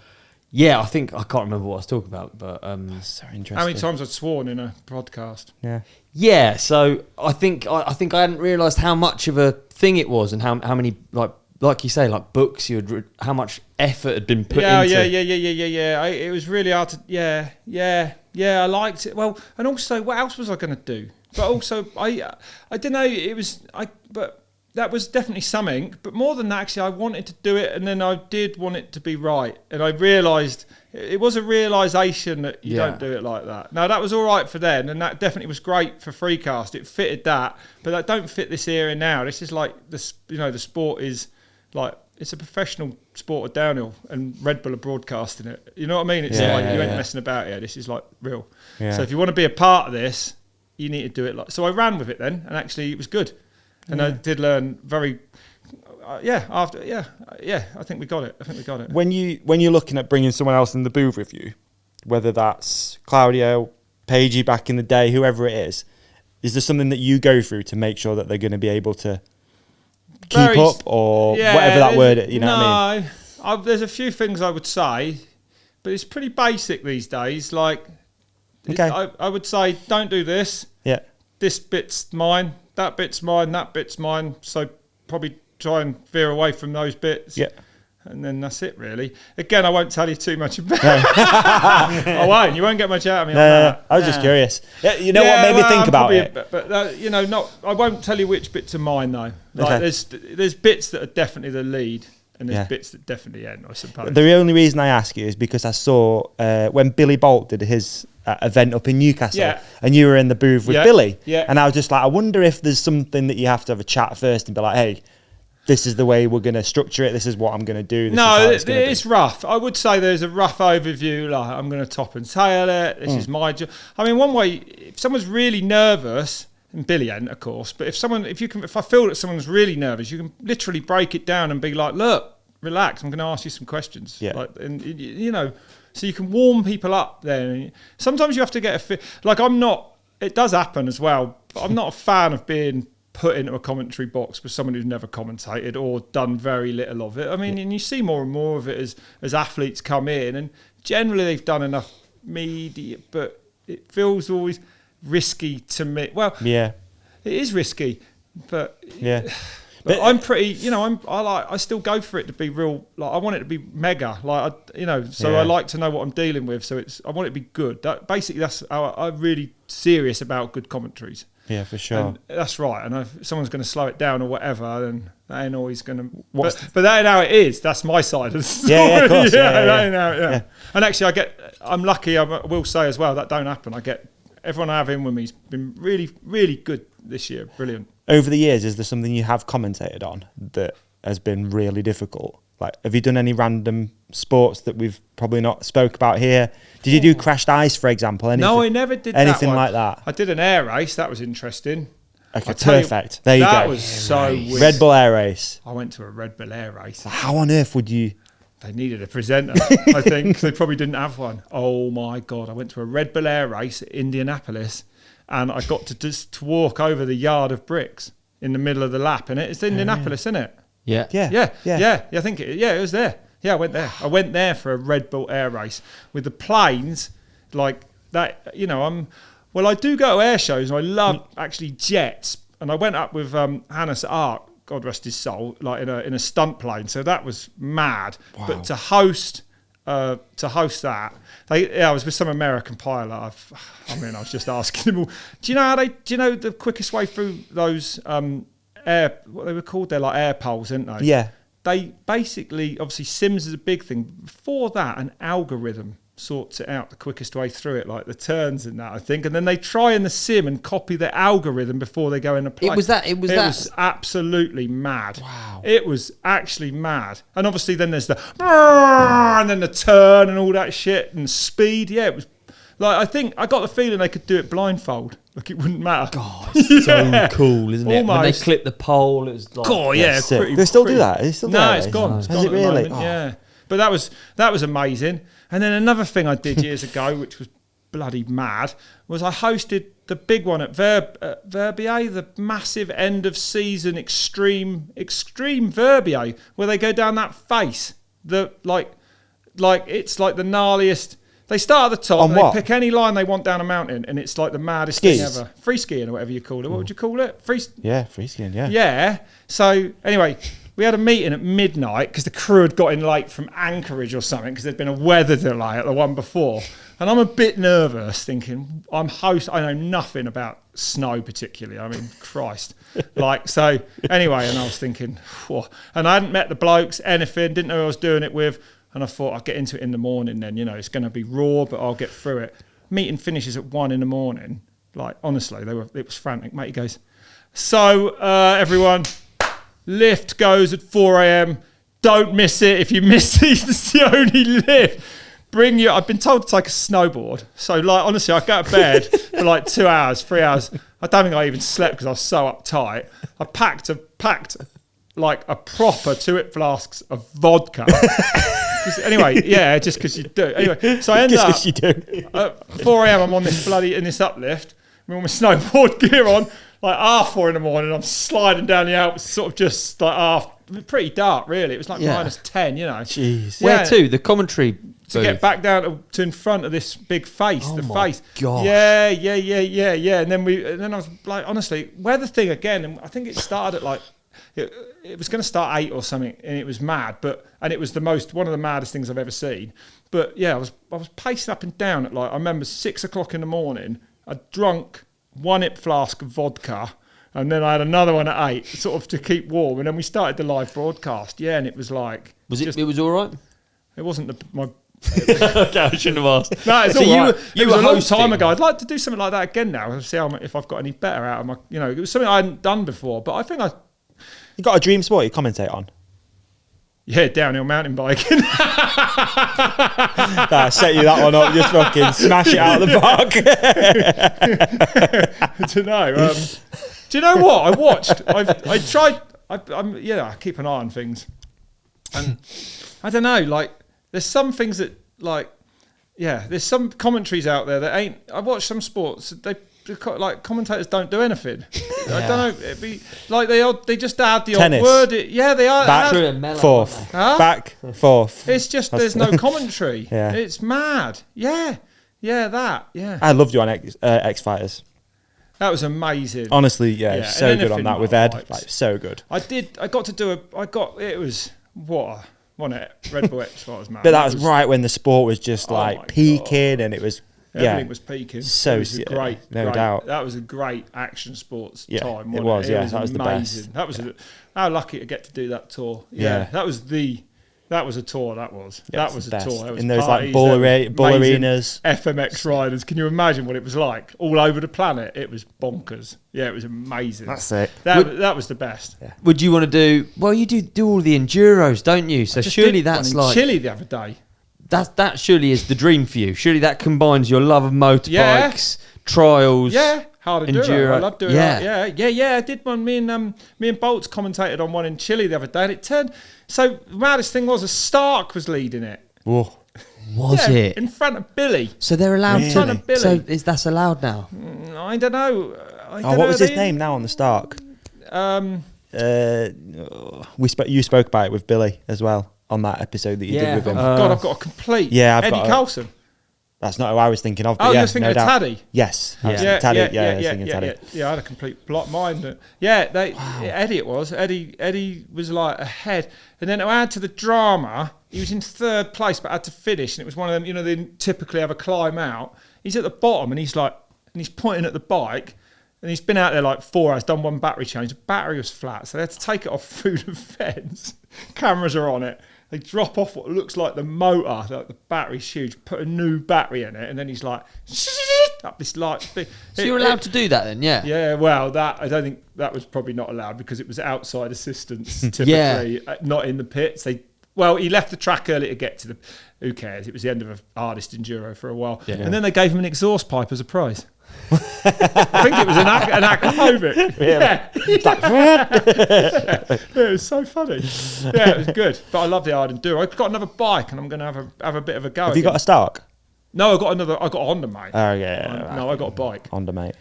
yeah, I think I can't remember what I was talking about. But So interesting. How many times I've sworn in a podcast? Yeah. yeah. So I think I hadn't realised how much of a thing it was, and how many like you say, like books how much effort had been put into. Yeah. It was really hard to. Yeah. I liked it. Well, and also, what else was I going to do? But also, I don't know. It was but that was definitely something. But more than that, actually, I wanted to do it, and then I did want it to be right. And I realised it was a realisation that you don't do it like that. Now that was all right for then, and that definitely was great for Freecast. It fitted that, but that don't fit this era now. This is like the sport is like. It's a professional sport of downhill, and Red Bull are broadcasting it. You know what I mean? It's you ain't messing about here. This is like real. Yeah. So if you want to be a part of this, you need to do it like. So I ran with it then, and actually it was good, and I did learn very. I think we got it. When you're looking at bringing someone else in the booth with you, whether that's Claudio, Pagey back in the day, whoever it is there something that you go through to make sure that they're going to be able to keep up, or whatever that word, you know what I mean? There's a few things I would say, but it's pretty basic these days. Like, Okay. I would say, don't do this. Yeah. This bit's mine. That bit's mine. That bit's mine. So probably try and veer away from those bits. Yeah. And then that's it, really. Again, I won't tell you too much about it. I won't. You won't get much out of me on that. I was just curious. Yeah, you know what made me think about it? I won't tell you which bits are mine, though. Like, there's bits that are definitely the lead, and there's bits that definitely end, I suppose. The only reason I ask you is because I saw when Billy Bolt did his event up in Newcastle, and you were in the booth with Billy, and I was just like, I wonder if there's something that you have to have a chat first and be like, hey, this is the way we're going to structure it. This is what I'm going to do. It's rough. I would say there's a rough overview. Like, I'm going to top and tail it. This is my job. I mean, one way, if someone's really nervous, and Billy ain't, of course, but if I feel that someone's really nervous, you can literally break it down and be like, look, relax. I'm going to ask you some questions. Yeah. Like, and so you can warm people up there. Sometimes you have to get it does happen as well, but I'm not a fan of being put into a commentary box with someone who's never commentated or done very little of it. I mean, and you see more and more of it as athletes come in, and generally they've done enough media, but it feels always risky to me. Well, yeah, it is risky, but yeah. But I'm pretty, I still go for it to be real. Like, I want it to be mega, I like to know what I'm dealing with. So I want it to be good. That's how I'm really serious about good commentaries. Yeah, for sure. And that's right. And if someone's going to slow it down or whatever, then that ain't always going to. But that ain't how it is. That's my side of the story. Yeah, of course. Yeah. And actually, I'm lucky. I will say as well that don't happen. Everyone I have in with me's been really, really good this year. Brilliant. Over the years, is there something you have commentated on that has been really difficult? Like, have you done any random sports that we've probably not spoke about here? Did you do crashed ice, for example? No, I never did anything that like that. I did an air race. That was interesting. Okay, perfect. There you go. That was so weird. Red Bull air race. I went to a Red Bull air race. How on earth would you? They needed a presenter, I think. They probably didn't have one. Oh, my God. I went to a Red Bull air race at Indianapolis, and I got to walk over the yard of bricks in the middle of the lap. And it's Indianapolis, isn't it? Yeah. I think it was there. Yeah, I went there. I went there for a Red Bull air race with the planes like that. I do go to air shows, and I love actually jets. And I went up with Hannes Ark, God rest his soul, like in a stunt plane. So that was mad. Wow. But to host that, I was with some American pilot. I was just asking them all. Do you know the quickest way through those what they were called? They're like air poles, aren't they? Yeah. They basically, obviously, sims is a big thing. Before that, an algorithm sorts it out the quickest way through it, like the turns and that, I think. And then they try in the sim and copy the algorithm before they go in a plane. It was absolutely mad. Wow. It was actually mad. And obviously then there's the and then the turn and all that shit and speed. Yeah, it was like, I think I got the feeling they could do it blindfold. Like, it wouldn't matter. God, it's so cool, isn't it? Almost. When they clip the pole, it was like... God, yeah. They still do that? It's gone. Has it really? Yeah. But that was amazing. And then another thing I did years ago, which was bloody mad was I hosted the big one at Verbier, the massive end of season extreme Verbier, where they go down that face. The like it's like the gnarliest. They start at the top. On They what? pick any line they want down a mountain, and it's like the maddest Skis? thing ever. Free skiing or whatever you call it. What would you call it? Free skiing, yeah. Yeah. So anyway, we had a meeting at midnight because the crew had got in late from Anchorage or something because there'd been a weather delay at the one before. And I'm a bit nervous thinking, I know nothing about snow particularly. I mean, Christ. So anyway, and I was thinking, whoa. And I hadn't met the blokes, anything, didn't know who I was doing it with. And I thought I'll get into it in the morning then, it's going to be raw, but I'll get through it. Meeting finishes at 1 a.m. Like, honestly, it was frantic. Mate, he goes, so everyone, lift goes at 4 a.m. Don't miss it. If you miss it, it's the only lift. I've been told to take a snowboard. So, honestly, I go to bed for 2 hours, 3 hours. I don't think I even slept because I was so uptight. I packed a proper 2-it flasks of vodka. Anyway, yeah, just because you do. Anyway, so I end up. Just because you do. At 4 a.m. I'm on in this uplift. I'm on my snowboard gear on, 4 in the morning. I'm sliding down the Alps, sort of just pretty dark, really. It was minus 10, Jeez. Where to? The commentary to get back down to in front of this big face. Oh the my face. gosh. Yeah. And then I was honestly, weather thing again. And I think it started at it was going to start 8 or something, and it was mad. And it was one of the maddest things I've ever seen. But yeah, I was pacing up and down at I remember 6 o'clock in the morning. I drunk 1-it flask of vodka. And then I had another one at 8, sort of to keep warm. And then we started the live broadcast. Yeah, and it was like... it was all right? It wasn't my... Okay, I shouldn't have asked. No, it's So all right. you It was were a long hosting. time ago. I'd like to do something like that again now and see if I've got any better out of my... it was something I hadn't done before. But I think You got a dream sport you commentate on? Yeah, downhill mountain biking. I set you that one up. Just fucking smash it out of the park. I don't know. Do you know what? I watched. I tried. I keep an eye on things, and I don't know. There's some things that there's some commentaries out there that ain't. I watch some sports. Commentators don't do anything. I don't know. It'd be they just add the Tennis. odd word. Yeah, they are. Back, forth. Huh? Back, forth. It's just there's no commentary. Yeah. It's mad. Yeah, that. Yeah. I loved you on X Fighters. That was amazing. Honestly, Yeah, so and good on anything that with I Ed. liked. So good. I got to do it was wasn't it? Red Bull X was mad. But that was right when the sport was just my peaking, and it was everything was peaking. So it was a great, no doubt. That was a great action sports Yeah, time. it Wasn't was. It Yeah, was that was the amazing. best. That was how lucky to get to do that tour. Yeah, that was a tour. That was the a best. tour. There was In those parties, bull there was amazing arenas. FMX riders. Can you imagine what it was like all over the planet? It was bonkers. Yeah, it was amazing. That's it. That was the best. Yeah. Would you want to do... Well, you do all the enduros, don't you? So surely that's in Chile the other day. That surely is the dream for you. Surely that combines your love of motorbikes, trials... Yeah. Hard enduro. Enduro. I love doing that. Yeah. I did one. Me and Bolts commentated on one in Chile the other day, and it turned. So the maddest thing was, a Stark was leading it. Whoa. Was it? In front of Billy. So they're allowed Really? to... In front of Billy. So that's allowed now? I don't know. What was his name now on the Stark? You spoke about it with Billy as well on that episode that you did with him. God, I've got a complete. Yeah, Eddie Carlson. That's not who I was thinking of. But Oh, yeah, you were thinking no of doubt. Taddy? Yes. I was Yeah, Taddy. yeah, I was thinking Taddy. I had a complete block mind. Eddie it was. Eddie was ahead. And then to add to the drama, he was in third place but had to finish. And it was one of them, they typically have a climb out. He's at the bottom and he's pointing at the bike. And he's been out there 4 hours, done one battery change. The battery was flat, so they had to take it off through the fence. Cameras are on it. They drop off what looks like the motor, the battery's huge, put a new battery in it, and then he's up this thing. So you're allowed to do that then, yeah? Yeah, well, I don't think that was probably not allowed because it was outside assistance, typically, not in the pits. He left the track early to get to who cares? It was the end of a hardest enduro for a while. Yeah. And then they gave him an exhaust pipe as a prize. I think it was an Akahovic. Yeah. It was so funny. Yeah, it was good. But I love the hard enduro. I've got another bike and I'm going to have a bit of a go. Have you got a Stark? No, I got a Honda, mate. Oh yeah. No, I got a bike. Honda, mate.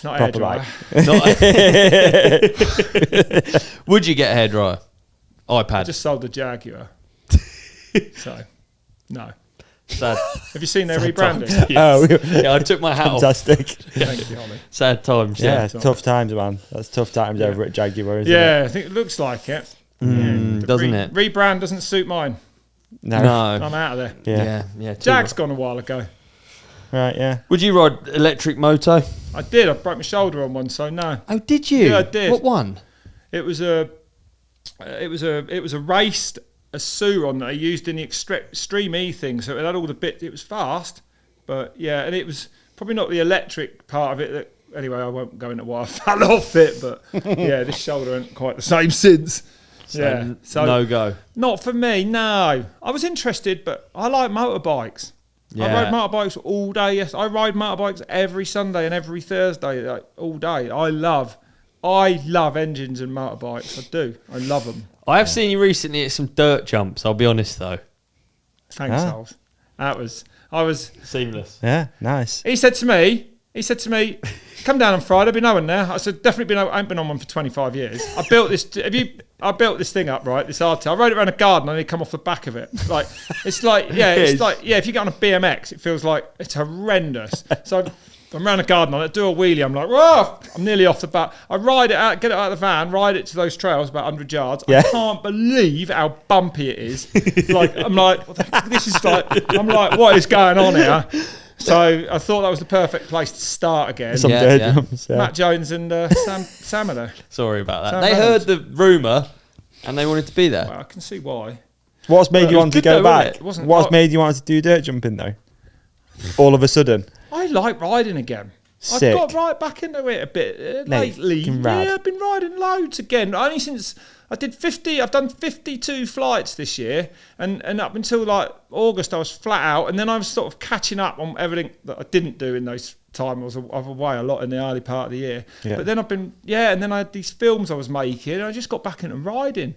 Not a Proper hairdryer. bike. Would you get a hairdryer? I iPad. just sold the Jaguar. So, no. Sad. Have you seen their rebranding? Oh, Yeah, I took my hat off. fantastic. Thank you, Ollie. Sad times. Yeah, Sorry. tough times, man. That's tough times over at Jaguar, isn't it? Yeah, I think it looks like it. The doesn't it? Rebrand doesn't suit mine. No. I'm out of there. Yeah. Jag's gone a while ago. Right, yeah. Would you ride electric moto? I did. I broke my shoulder on one, so no. Oh, did you? Yeah, I did. What one? It was a raced a Suron that I used in the Extreme E thing, so it had all the bits. It was fast, but yeah, and it was probably not the electric part of it. That anyway, I won't go into why I fell off it, but yeah, this shoulder ain't quite the same since. So no go. Not for me. No, I was interested, but I like motorbikes. Yeah. I ride motorbikes all day. Yes, I ride motorbikes every Sunday and every Thursday, like, all day. I love engines and motorbikes. I do. I love them. I have seen you recently at some dirt jumps. I'll be honest though. Thanks, Alf. I was. Seamless. Yeah, nice. He said to me, come down on Friday. There'll be no one there. I said, definitely I ain't been on one for 25 years. I built this. I built this thing up, right? This RT. I rode it around a garden and it come off the back of it. Like, it's like, if you get on a BMX, it feels like it's horrendous. So I'm around a garden on it, do a wheelie. I'm like, whoa! I'm nearly off the back. I ride it out, get it out of the van, ride it to those trails about 100 yards. Yeah. I can't believe how bumpy it is. I'm like, what is going on here? So I thought that was the perfect place to start again. Some Yeah, dirt yeah. jumps. Yeah. Matt Jones and Sam are there. Sorry about that. Sam They Reynolds. heard the rumour and they wanted to be there. Well, I can see why. What's made you it was want to good go though, back? wasn't it? What's made you want to do dirt jumping though? All of a sudden. I like riding again. Sick. I've got right back into it a bit Mate, lately. fucking rad. Yeah, I've been riding loads again. Only since I did 50, I've done 52 flights this year, and up until like August I was flat out, and then I was sort of catching up on everything that I didn't do in those time. I was away a lot in the early part of the year. Yeah. But then and then I had these films I was making, and I just got back into riding.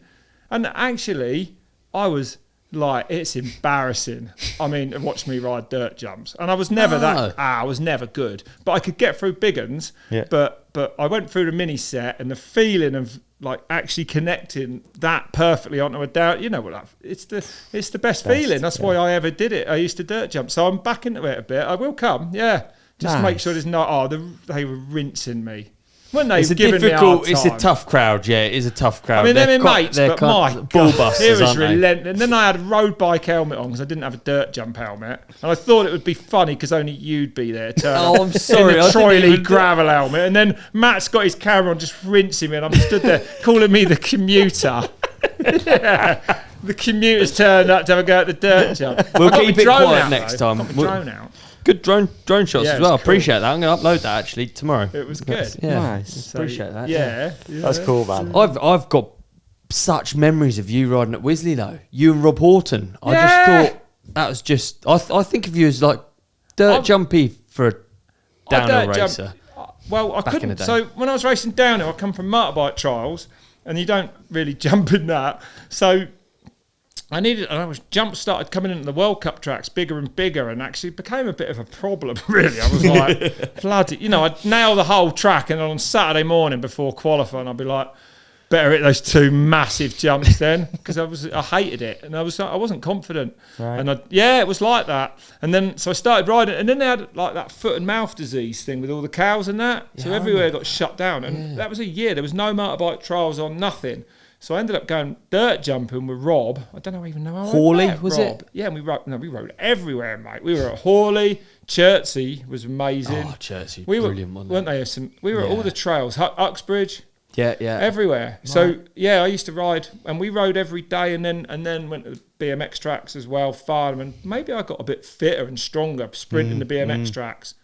And actually, I was like, it's embarrassing. I mean, watch me ride dirt jumps. And I was never I was never good. But I could get through big uns. Yeah. But I went through the mini set, and the feeling of like actually connecting that perfectly onto a down, you know what, it's the best feeling. That's why I ever did it. I used to dirt jump. So I'm back into it a bit. I will come, yeah. Just make sure there's not, they were rinsing me. When they It's a giving me a hard it's a time. tough crowd, yeah. It is a tough crowd. I mean, they're my mates, they're but my ball God, busters, it was aren't they? relentless. And then I had a road bike helmet on because I didn't have a dirt jump helmet, and I thought it would be funny because only you'd be there. Oh, I'm sorry, In I a didn't Troy Lee even- gravel helmet, and then Matt's got his camera on, just rinsing me, and I'm stood there calling me the commuter. Yeah. The commuter's turned up to have a go at the dirt jump. We'll I got keep my it drone quiet out, next though. time. Got my drone out. Good drone shots Yeah, as well. it's cool. Appreciate that. I'm going to upload that actually tomorrow. It was good. Yeah, Nice. So, appreciate that. Yeah, That's cool, man. I've got such memories of you riding at Wisley though. You and Rob Horton. I just Yeah. thought that was just. I think of you as like dirt jumpy for a downhill dirt racer. Well, I in the couldn't. day. So when I was racing downhill, I come from motorbike trials, and you don't really jump in that. So jump started coming into the World Cup tracks bigger and bigger, and actually became a bit of a problem. Really, I was like, bloody, I'd nail the whole track, and on Saturday morning before qualifying, I'd be like, better hit those two massive jumps then, because I hated it, and I wasn't confident, Right. and it was like that, and then so I started riding, and then they had like that foot and mouth disease thing with all the cows and that, so everywhere got shut down, and that was a year. There was no motorbike trials on, nothing. So I ended up going dirt jumping with Rob. I don't even know how Hawley, I met was Rob. it? Yeah, and we rode everywhere, mate. We were at Hawley, Chertsey was amazing. Oh, Chertsey, we brilliant, weren't they? We were at all the trails, Uxbridge, Yeah. everywhere. So yeah, I used to ride, and we rode every day, and then went to the BMX tracks as well, Farnham, and maybe I got a bit fitter and stronger sprinting the BMX tracks.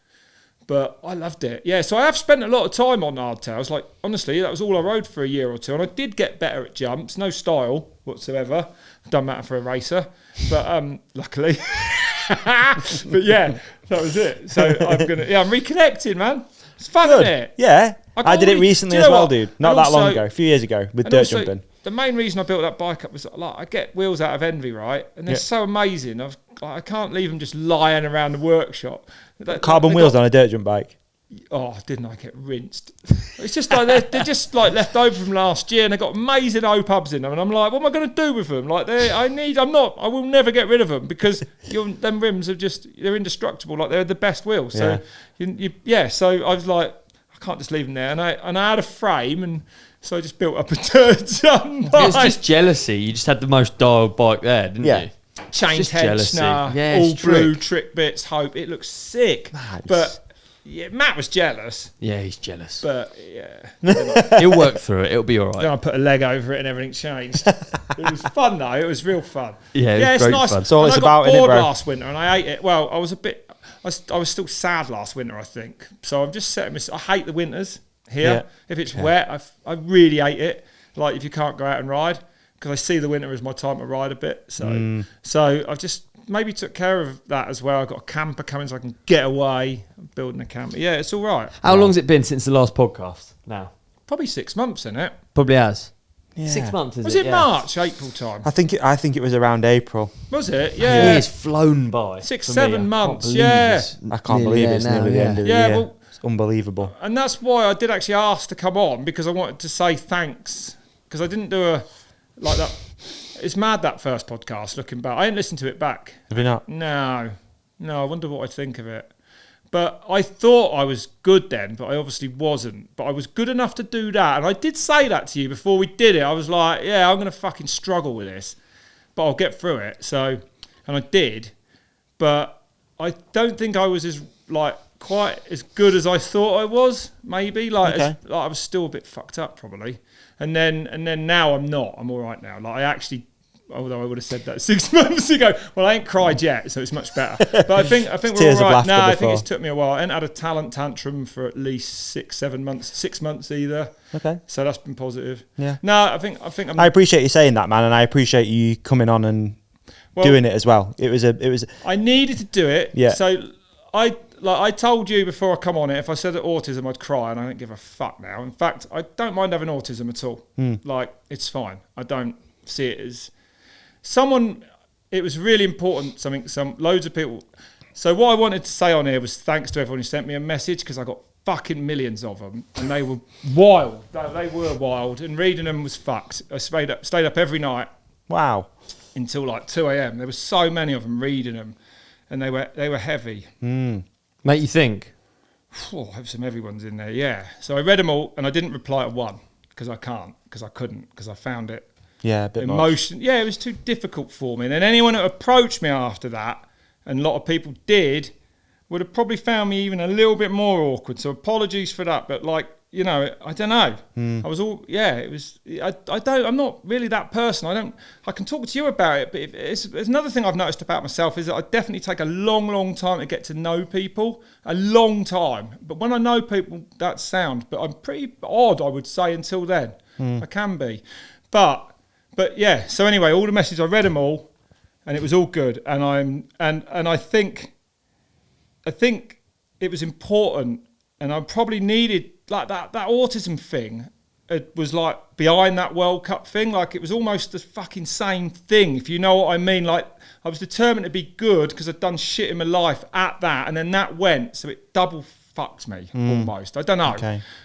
But I loved it. Yeah, so I have spent a lot of time on hardtails. Like, honestly, that was all I rode for a year or two. And I did get better at jumps. No style whatsoever. Don't matter for a racer. But luckily. But yeah, that was it. So I'm reconnecting, man. It's fun, isn't it? Yeah. I did it do recently you as know well, what? dude. Not And that long also- ago. A few years ago with and dirt also, jumping. the main reason I built that bike up was like I get wheels out of envy, right? And they're so amazing. I can't leave them just lying around the workshop. Carbon wheels on a dirt jump bike. Oh, didn't I get rinsed? It's just like they're just like left over from last year, and they got amazing O-pubs in them. And I'm like, what am I going to do with them? Like I will never get rid of them because them rims are they're indestructible. Like they're the best wheels. So so I was like, I can't just leave them there. And I had a frame, and so I just built up a dirt jump bike. It's just jealousy. You just had the most dialed bike there, didn't you? Chained head, snare, all blue trick bits. Hope it looks sick, but. Yeah, Matt was jealous. Yeah, he's jealous. But yeah, he'll work through it. It'll be all right. Then I put a leg over it and everything changed. It was fun though. It was real fun. Yeah, it's great nice. Fun. It's all it's about, I got bored innit, bro? last winter and I ate it. Well, I was still sad last winter, I think. So I'm just setting myself. I hate the winters here. Yeah. If it's wet, I really hate it. Like if you can't go out and ride, because I see the winter as my time to ride a bit. So I've just maybe took care of that as well. I've got a camper coming so I can get away. I'm building a camper. Yeah, it's all right. How long's it been since the last podcast now? Probably 6 months, isn't it? Probably has. Yeah. 6 months, Was it March, April time? I think it was around April. Was it? Yeah. Yeah. It's flown by. 6, for 7 me. months. Yeah. I can't believe it's nearly the end of the year. Well, it's unbelievable. and that's why I did actually ask to come on, because I wanted to say thanks, because I didn't do a like that. It's mad, that first podcast, looking back. I ain't listened to it back. Have you not? No, I wonder what I'd think of it. But I thought I was good then, but I obviously wasn't. But I was good enough to do that. And I did say that to you before we did it. I was like, yeah, I'm going to fucking struggle with this, but I'll get through it. So, and I did. But I don't think I was quite as good as I thought I was, maybe. I was still a bit fucked up, probably. And then now I'm not. I'm all right now. Like I actually, although I would have said that 6 months ago. Well, I ain't cried yet, so it's much better. But I think we're all right. No, I think it's took me a while. I ain't had a talent tantrum for at least 6, 7 months. 6 months either. Okay. So that's been positive. Yeah. No, I think I appreciate you saying that, man, and I appreciate you coming on and doing it as well. It was. I needed to do it. Yeah. So I told you before I come on it, if I said autism, I'd cry, and I don't give a fuck now. In fact, I don't mind having autism at all. Like, it's fine. I don't see it as it was really important, loads of people. So what I wanted to say on here was thanks to everyone who sent me a message, because I got fucking millions of them, and they were wild. They were wild, and reading them was fucked. I stayed up every night. Wow. Until like 2 a.m. There were so many of them reading them, and they were heavy. Make you think? Oh, I have some heavy ones in there, yeah. So I read them all, and I didn't reply to one, because I couldn't, because I found it a bit emotion. much. Yeah, it was too difficult for me. And then anyone that approached me after that, and a lot of people did, would have probably found me even a little bit more awkward. So apologies for that, but I don't know. I was it was. I'm not really that person. I can talk to you about it, but it's another thing I've noticed about myself is that I definitely take a long, long time to get to know people. A long time. But when I know people, that's sound. But I'm pretty odd, I would say, until then. I can be. But yeah. So anyway, all the messages, I read them all, and it was all good. And I think it was important, and I probably needed. Like that autism thing, it was like behind that World Cup thing. Like it was almost the fucking same thing, if you know what I mean. Like I was determined to be good because I'd done shit in my life at that, and then that went, so it double fucked me almost. I don't know,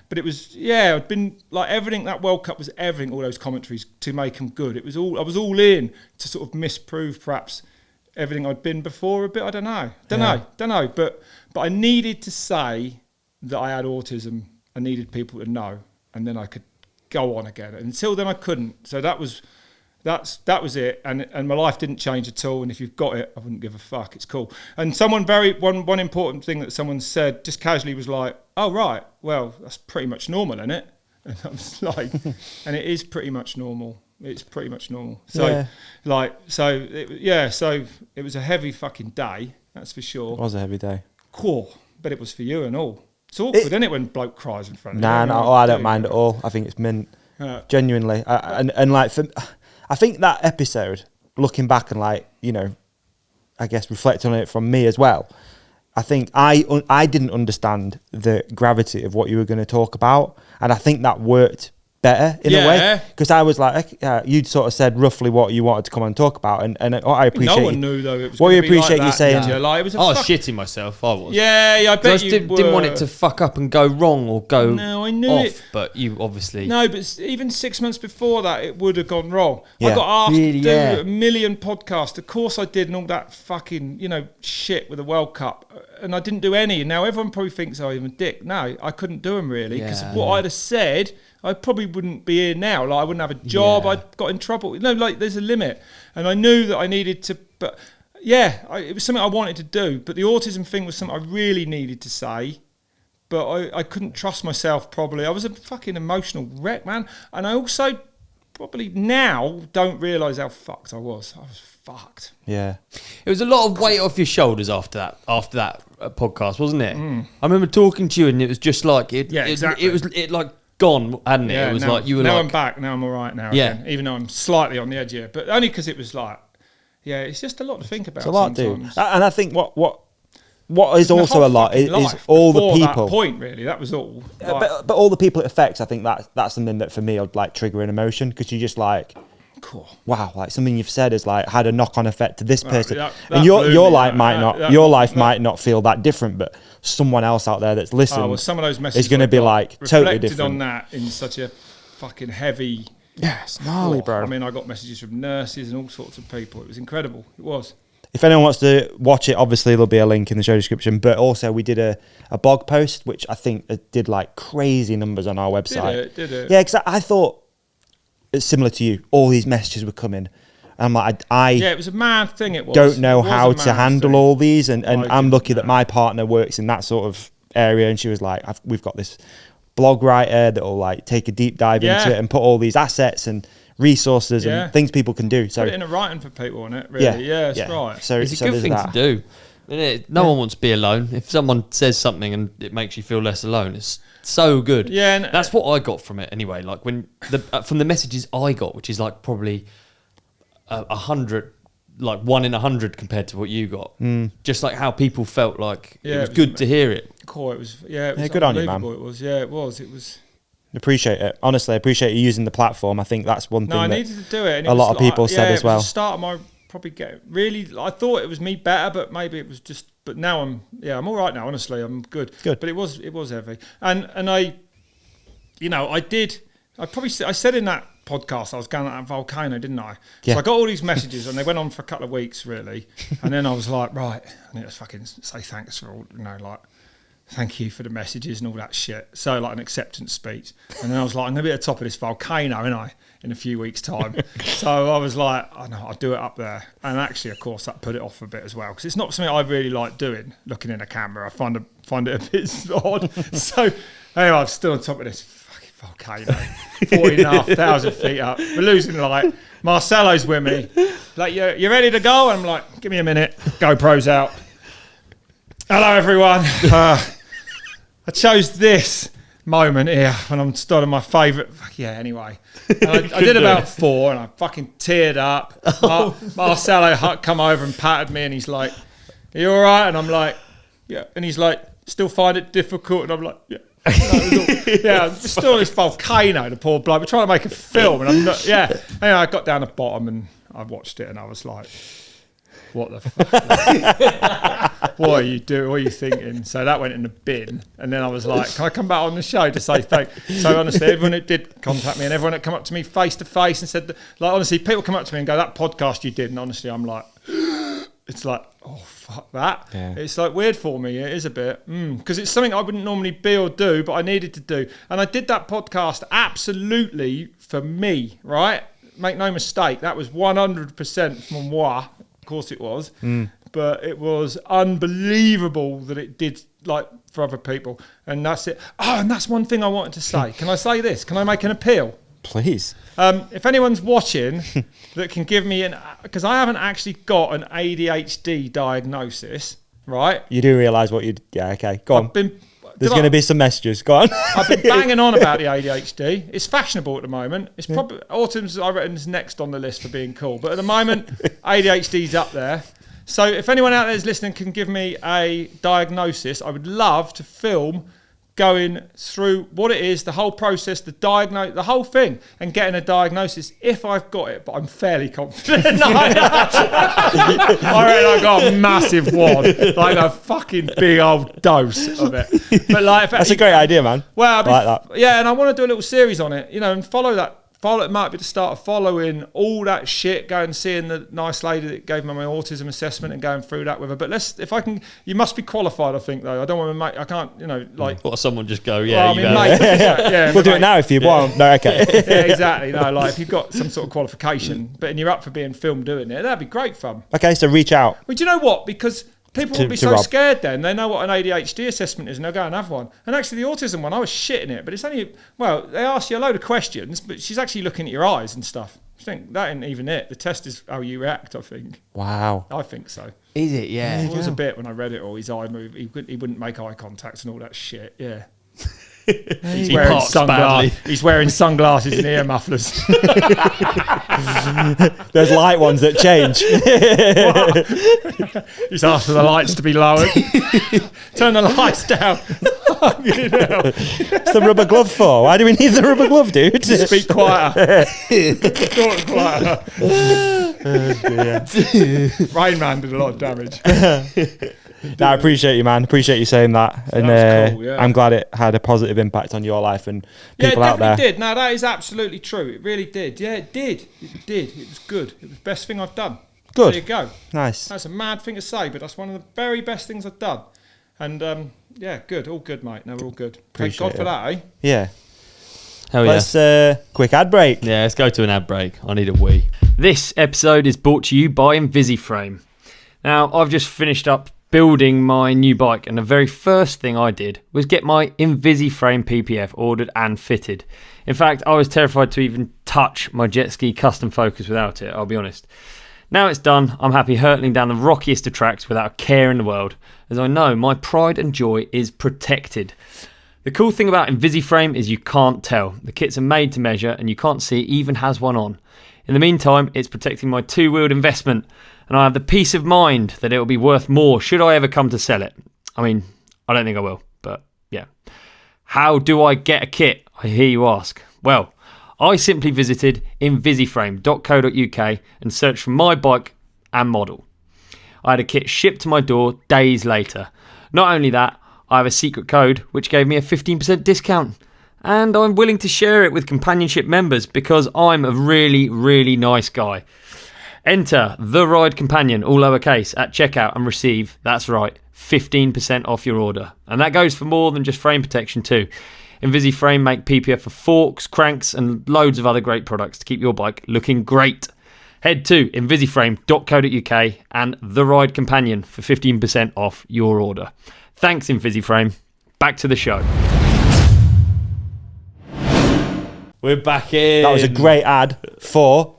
but it was I'd been like everything. That World Cup was everything. All those commentaries to make them good. It was all I was all in to sort of misprove perhaps everything I'd been before a bit. I don't know. But I needed to say that I had autism. I needed people to know, and then I could go on again. Until then, I couldn't. So that was it. And my life didn't change at all. And if you've got it, I wouldn't give a fuck. It's cool. And one important thing that someone said just casually was like, "Oh right, well that's pretty much normal, isn't it?" And I was like, and it is pretty much normal. It's pretty much normal. So so it was a heavy fucking day. That's for sure. It was a heavy day. Cool, but it was for you and all. It's awkward, isn't it, when bloke cries in front of you? I don't mind at all. I think it's mint. Genuinely. I think that episode, looking back and I guess reflecting on it from me as well, I think I didn't understand the gravity of what you were going to talk about. And I think that worked better in a way. Yeah. Because I was like, you'd sort of said roughly what you wanted to come and talk about, and I appreciate. No one knew though. It was What gonna you be appreciate like you that, saying. did you? Like, it was a I was fuck- shitting myself. I was. Yeah, I bet I you didn't want were. it to fuck up and go wrong or go No, I knew off. it. But you obviously. No, but even 6 months before that, it would have gone wrong. Yeah. I got asked Really, to do yeah. a million podcasts. Of course I did, and all that fucking, shit with the World Cup. And I didn't do any. Now everyone probably thinks I'm a dick. No, I couldn't do them really. Because Yeah. what I'd have said, I probably wouldn't be here now. Like, I wouldn't have a job. Yeah. I'd got in trouble. There's a limit. And I knew that I needed to, but yeah, it was something I wanted to do. But the autism thing was something I really needed to say. But I couldn't trust myself probably. I was a fucking emotional wreck, man. And I also probably now don't realise how fucked I was. I was fucked. Yeah. It was a lot of weight off your shoulders after that podcast, wasn't it? I remember talking to you, and it was just like it. Yeah, exactly. It was like gone, hadn't it? Yeah, It was now, like you were now like. I'm back. Now I'm all right now. Yeah. Again, even though I'm slightly on the edge here, but only because it was like, yeah, it's just a lot to think about. It's a lot, dude. sometimes. And I think what is My also whole a lot fucking is life all the before people. That point, really, that was all. Like, But all the people it affects, I think that's something that for me would like trigger an emotion, because you just like, cool. wow, like something you've said has like had a knock-on effect to this person, that and blew your me, life that- might that- not, that- your life that- might not feel that different, but someone else out there that's listened Oh, well, some of those messages is going to I be got like totally reflected different. on that in such a fucking heavy. Yeah, it's gnarly, bro. I mean, I got messages from nurses and all sorts of people. It was incredible. It was. If anyone wants to watch it, obviously there'll be a link in the show description. But also we did a blog post, which I think did like crazy numbers on our website. Did it? Yeah, because I thought it's similar to you. All these messages were coming. And I'm like, Yeah, it was a mad thing. It was. don't know It was how a to mad handle thing. all these. And I I'm didn't lucky that know. my partner works in that sort of area. And she was like, we've got this blog writer that will like take a deep dive Yeah. into it and put all these assets and resources Yeah. and things people can do. So Put it in a writing for people, isn't it? Really? Yeah, it's right. So It's a so good there's thing that. to do. Isn't it? No one wants to be alone. If someone says something and it makes you feel less alone, it's so good. Yeah, and that's what I got from it anyway. Like when from the messages I got, which is like probably 100, like 1 in 100 compared to what you got. Just like how people felt like Yeah, it was it was good to hear it. Cool. It was. Yeah, it was good on you, man. unbelievable. It was. Yeah, it was. It was. Appreciate it. Honestly, I appreciate you using the platform. I think that's one No, thing I that needed to do it. And a it lot was of people like, said yeah, as it was well. the start of my probably get really. I thought it was me better, but maybe it was just. But now I'm all right now. Honestly, I'm good. Good. But it was heavy, and I, I said in that podcast I was going at that volcano, didn't I? Yeah. So I got all these messages, and they went on for a couple of weeks really, and then I was like, right, I need to fucking say thanks for all, like. Thank you for the messages and all that shit. So like an acceptance speech. And then I was like, I'm going to be at the top of this volcano, ain't I, in a few weeks' time. So I was like, I know, I'll do it up there. And actually, of course, that put it off a bit as well. Because it's not something I really like doing, looking in a camera. I find it a bit odd. So anyway, I'm still on top of this fucking volcano. 14,500 feet up. We're losing light. Marcelo's with me. Like, you ready to go? And I'm like, give me a minute. GoPro's out. Hello, everyone. I chose this moment here when I'm stood on my favourite. Yeah, anyway. And I did about 4 and I fucking teared up. Marcelo come over and patted me and he's like, are you all right? And I'm like, yeah. And he's like, still find it difficult? And I'm like, yeah. Yeah, I'm just still on this volcano, the poor bloke. We're trying to make a film and I'm not, yeah. Anyway, I got down the bottom and I watched it and I was like, what the fuck? What are you doing? What are you thinking? So that went in the bin. And then I was like, can I come back on the show to say thank you? So honestly, everyone that did contact me and everyone that come up to me face to face and said, like, honestly, people come up to me and go, that podcast you did. And honestly, I'm like, it's like, oh, fuck that. Yeah. It's like weird for me. It is a bit. Because it's something I wouldn't normally be or do, but I needed to do. And I did that podcast absolutely for me, right? Make no mistake. That was 100% from moi. Of course it was, but it was unbelievable that it did like for other people, and that's it. Oh, and that's one thing I wanted to say. Can I say this? Can I make an appeal? Please. If anyone's watching that can give me because I haven't actually got an ADHD diagnosis, right? You do realise what you... Yeah, okay. Go on. There's going to be some messages. Go on. I've been banging on about the ADHD. It's fashionable at the moment. It's probably autism's, I reckon, is next on the list for being cool. But at the moment, ADHD's up there. So if anyone out there is listening can give me a diagnosis, I would love to film going through what it is, the whole process, the whole thing, and getting a diagnosis if I've got it. But I'm fairly confident. I reckon I got a massive one, like a fucking big old dose of it. But like, That's a great idea, man. Well, I like that. Yeah, and I want to do a little series on it, and follow that. It might be the start of following all that shit, going and seeing the nice lady that gave me my autism assessment and going through that with her. But if I can, you must be qualified, I think, though. I don't want to make, I can't, like. What, someone just go, We'll do it now if you want. No, okay. Yeah, exactly. No, like if you've got some sort of qualification, and you're up for being filmed doing it, that'd be great fun. Okay, so reach out. Well, do you know what? Because people would be so Rob. scared then. They know what an ADHD assessment is and they'll go and have one. And actually the autism one, I was shitting it. But it's only, they ask you a load of questions, but she's actually looking at your eyes and stuff. I think that ain't even it. The test is how you react, I think. Wow. I think so. Is it? Yeah. It was a bit when I read it all. His eye move, he wouldn't make eye contact and all that shit. Yeah. He's wearing sunglasses and ear mufflers. There's light ones that change. He's asked for the lights to be lowered. Turn the lights down. What's the rubber glove for? Why do we need the rubber glove, dude? Speak quieter. Talk quieter. Rain Man did a lot of damage. No, I appreciate you, man. Appreciate you saying that. And That was cool, yeah. I'm glad it had a positive impact on your life and people yeah, it out there. definitely did. No, that is absolutely true. It really did. Yeah, it did. It did. It was good. It was the best thing I've done. Good. There you go. Nice. That's a mad thing to say, but that's one of the very best things I've done. And yeah, good. All good, mate. No, we're all good. Thank God for that, eh? Yeah. Hell yeah. Let's quick ad break. Yeah, let's go to an ad break. I need a wee. This episode is brought to you by INVISIFRAME. Now, I've just finished up building my new bike, and the very first thing I did was get my INVISIFRAME PPF ordered and fitted. In fact, I was terrified to even touch my jet ski custom Focus without it, I'll be honest. Now it's done, I'm happy hurtling down the rockiest of tracks without a care in the world, as I know my pride and joy is protected. The cool thing about INVISIFRAME is you can't tell. The kits are made to measure and you can't see it even has one on. In the meantime, it's protecting my two-wheeled investment, and I have the peace of mind that it will be worth more should I ever come to sell it. I mean, I don't think I will, but yeah. How do I get a kit, I hear you ask? Well, I simply visited invisiframe.co.uk and searched for my bike and model. I had a kit shipped to my door days later. Not only that, I have a secret code which gave me a 15% discount. And I'm willing to share it with companionship members because I'm a really, really nice guy. Enter The Ride Companion, all lowercase, at checkout and receive, that's right, 15% off your order. And that goes for more than just frame protection too. INVISIFRAME make PPF for forks, cranks and loads of other great products to keep your bike looking great. Head to invisiframe.co.uk and The Ride Companion for 15% off your order. Thanks, INVISIFRAME. Back to the show. We're back in. That was a great ad for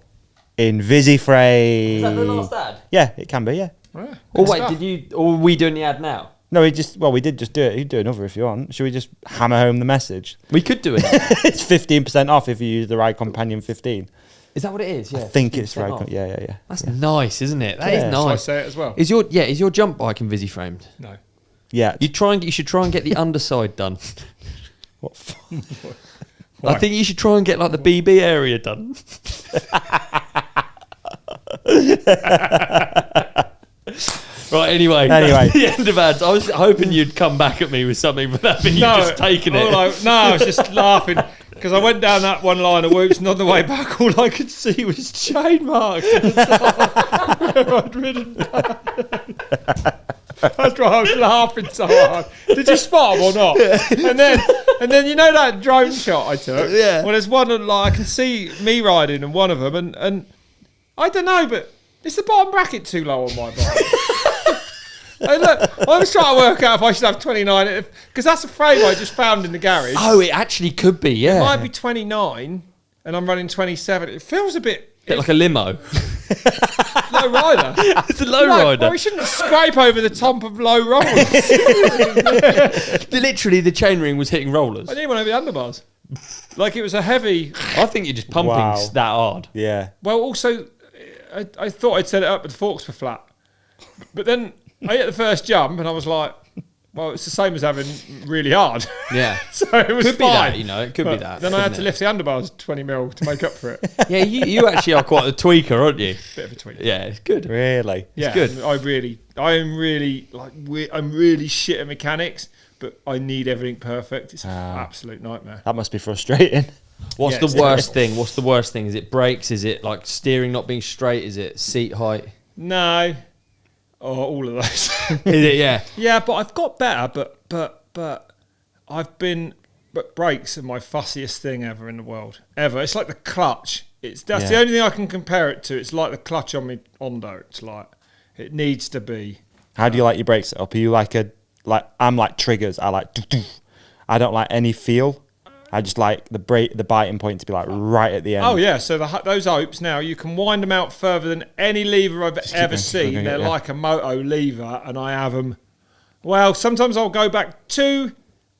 INVISIFRAME. Is that the last ad? Yeah, it can be, yeah. Yeah, Oh good wait, stuff. or are we doing the ad now? No, we did just do it. You can do another if you want. Should we just hammer home the message? We could do it. It's 15% off if you use the Ride Companion 15. Is that what it is? Yeah. I think it's 15% right. off. Yeah. That's nice, isn't it? That is Yeah. Shall I nice. say it as well? Is your jump bike INVISIFRAMEd? No. Yeah. You should try and get the underside done. What? I think you should try and get like the BB area done. Right, anyway. The end of ads. I was hoping you'd come back at me with something, but that you've just taken it. I was just laughing because I went down that one line of whoops, and on the way back, all I could see was chain marks. Where I'd ridden down. That's why I was laughing so hard. Did you spot them or not? And then you know that drone shot I took? Yeah. Well, there's one like I can see me riding in one of them, and I don't know, but is the bottom bracket too low on my bike? Hey, look, I was trying to work out if I should have 29, because that's a frame I just found in the garage. Oh, it actually could be, yeah. It might be 29, and I'm running 27. It feels a bit like a limo. low rider. It's a low rider. Well, we shouldn't scrape over the top of low rollers. Literally, the chainring was hitting rollers. I didn't want over the handlebars. Like it was a heavy. I think you're just pumping that hard. Yeah. Well, also, I thought I'd set it up, but the forks were flat. But then I hit the first jump, and I was like, Well, it's the same as having really hard. Yeah. So it was Could be fine. that, you know, it could be But that. Then I had to couldn't lift the handlebars 20 mil to make up for it. it? Yeah, you actually are quite a tweaker, aren't you? Bit of a tweak. Yeah, it's good. Really? Yeah, good. I'm really shit at mechanics, but I need everything perfect. It's an absolute nightmare. That must be frustrating. What's Yeah, the it's worst thing? What's the worst thing? Is it brakes? Is it like steering not being straight? Is it seat height? No, all of those. Is it? Yeah. Yeah, but I've got better. But brakes are my fussiest thing ever in the world. Ever. It's like the clutch. That's the only thing I can compare it to. It's like the clutch on my Hondo. It's like it needs to be. How do you like your brakes set up? Are you I'm like triggers. I like. I don't like any feel. I just like the biting point to be like right at the end. Oh yeah, so those opes now you can wind them out further than any lever I've ever seen. okay, They're yeah. like a moto lever, and I have them. Well, sometimes I'll go back 2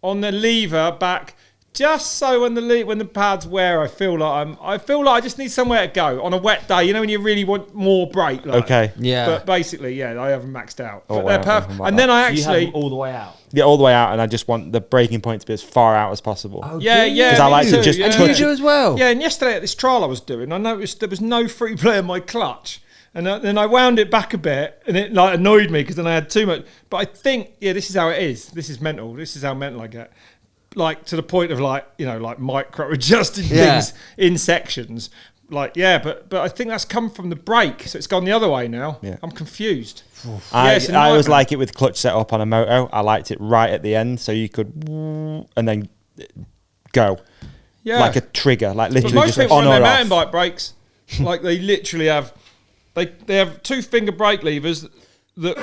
on the lever back, just so when the pads wear, I feel like I just need somewhere to go on a wet day. You know when you really want more brake. Like. Okay. Yeah. But basically, yeah, I have them maxed out. Oh, But wow, they're perfect. nothing like And then I You have actually. them all the way out. Get all the way out, and I just want the braking point to be as far out as possible. Yeah, yeah. 'Cause I me like to too, just yeah. And touch you it. do as well. Yeah, and yesterday at this trial I was doing, I noticed there was no free play in my clutch. And then I wound it back a bit, and it like annoyed me because then I had too much. But I think, yeah, this is how it is. This is mental. This is how mental I get. Like to the point of like micro adjusting things in sections. Like, yeah, but I think that's come from the brake, so it's gone the other way now. Yeah. I'm confused. I it's a always nightmare. like it with clutch set up on a moto. I liked it right at the end, so you could and then go Yeah. like a trigger, like But literally most just people on on their or mountain off. bike brakes, like they literally have, they have 2-finger brake levers that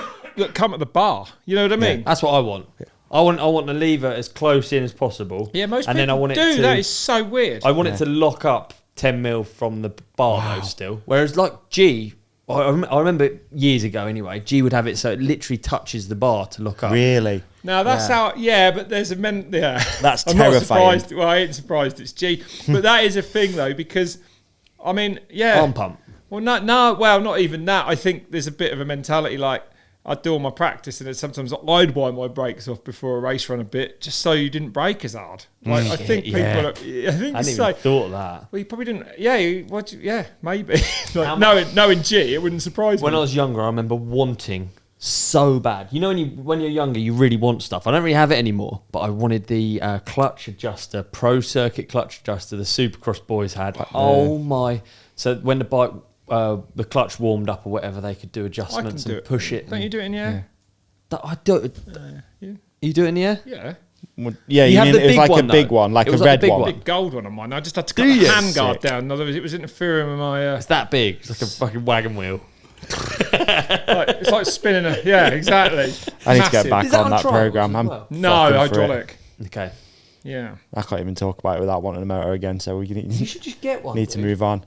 come at the bar. You know what I mean? That's what I want. I want the lever as close in as possible. Yeah, most and people then I want it do. to, That is so weird. I want it to lock up 10 mil from the bar though still. Whereas like G, I remember years ago anyway, G would have it so it literally touches the bar to lock up. Really? Now that's how, but there's That's I'm terrifying. not surprised. Well, I ain't surprised it's G, but that is a thing though because, I mean, Arm pump. Well, well, not even that. I think there's a bit of a mentality like I do all my practice, and then sometimes I'd wind my brakes off before a race run a bit, just so you didn't brake as hard. Like I think people, Yeah. I think I hadn't it's even like, thought of that. well, you probably didn't. Yeah, maybe. Like, knowing G, it wouldn't surprise When me. I was younger, I remember wanting so bad. You know, when you're younger, you really want stuff. I don't really have it anymore, but I wanted the clutch adjuster, pro circuit clutch adjuster, the Supercross boys had. Oh my! So when the bike, the clutch warmed up or whatever, they could do adjustments and push it. Don't you do it in the air? I do. Yeah. You do it in the air? Yeah. Well, yeah, You you have mean the it was big like one, a big though. one, like It a was like a red big one. one. Big gold one on mine. I just had to Do cut the you? hand guard Sick. down. In other words, it was interfering with my. It's that big. It's like a fucking wagon wheel. It's like spinning a. Yeah, exactly. I need to get Massive. back Is that on on that trials program. as I'm well? No, fucking for it. hydraulic. Okay. Yeah. I can't even talk about it without wanting a motor again, so we You need, should just get one. need to dude. move on.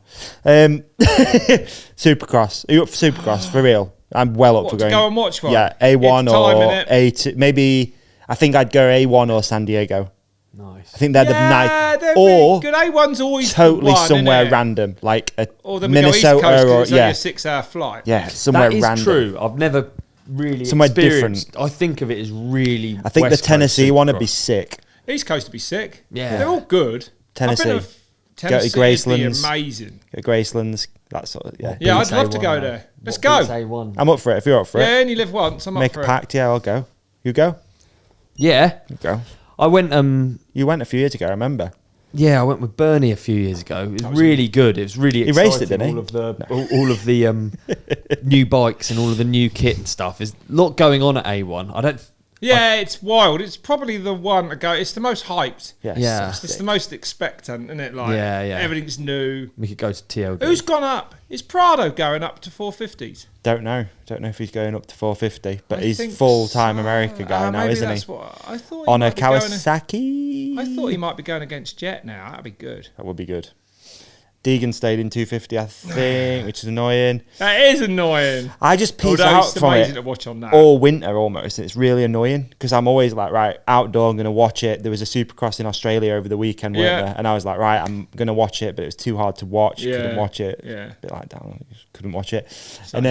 Supercross. Are you up for Supercross for real? I'm well up What, for to going. go and watch one? Yeah, A1 It's time, or innit? A2. Maybe I think I'd go A1 or San Diego. Nice. I think they're the Yeah, night they're or really good. A1's always totally the one, somewhere innit? random, like a Or then we go East Minnesota Coast 'cause or it's only yeah, a 6-hour flight. yeah, somewhere That is random. true. I've never really Somewhere experienced. I think of it as really. I think West the Tennessee Coast one would be Supercross. sick. East Coast would be sick. Yeah. They're all good. Tennessee. I've been to Tennessee would be Graceland's. amazing. Graceland's, that sort of yeah. Yeah, I'd Beats love to A1 go now. there. Let's What go. beats A1? I'm up for it if you're up for Yeah, I it. only live once. I'm Make up a for pact, yeah, I'll go. You go? Yeah, You go. I went. You went a few years ago, I remember. Yeah, I went with Bernie a few years ago. It was really good. It was really He exciting. raced it, didn't he? All of the new bikes and all of the new kit and stuff. There's a lot going on at A1. I don't. Yeah, it's wild. It's probably the one to go. It's the most hyped. Yeah. Yeah. so It's sick. the most expectant, isn't it? Like, Yeah, yeah. everything's new. We could go to TLD. Who's gone up? Is Prado going up to 450s? Don't know if he's going up to 450, but I he's think full-time so. America guy now, Maybe isn't that's he? What I thought. On a might be going- Kawasaki. I thought he might be going against Jet now. That'd be good. That would be good. Deegan stayed in 250, I think, which is annoying. That is annoying. I just piece Although out it's from amazing it to watch on that. all winter almost. It's really annoying because I'm always like, right, outdoor, I'm going to watch it. There was a Supercross in Australia over the weekend, weren't Yeah. there? And I was like, right, I'm going to watch it, but it was too hard to watch. Yeah. Couldn't watch it. Yeah. A bit like, damn, I just couldn't watch it. And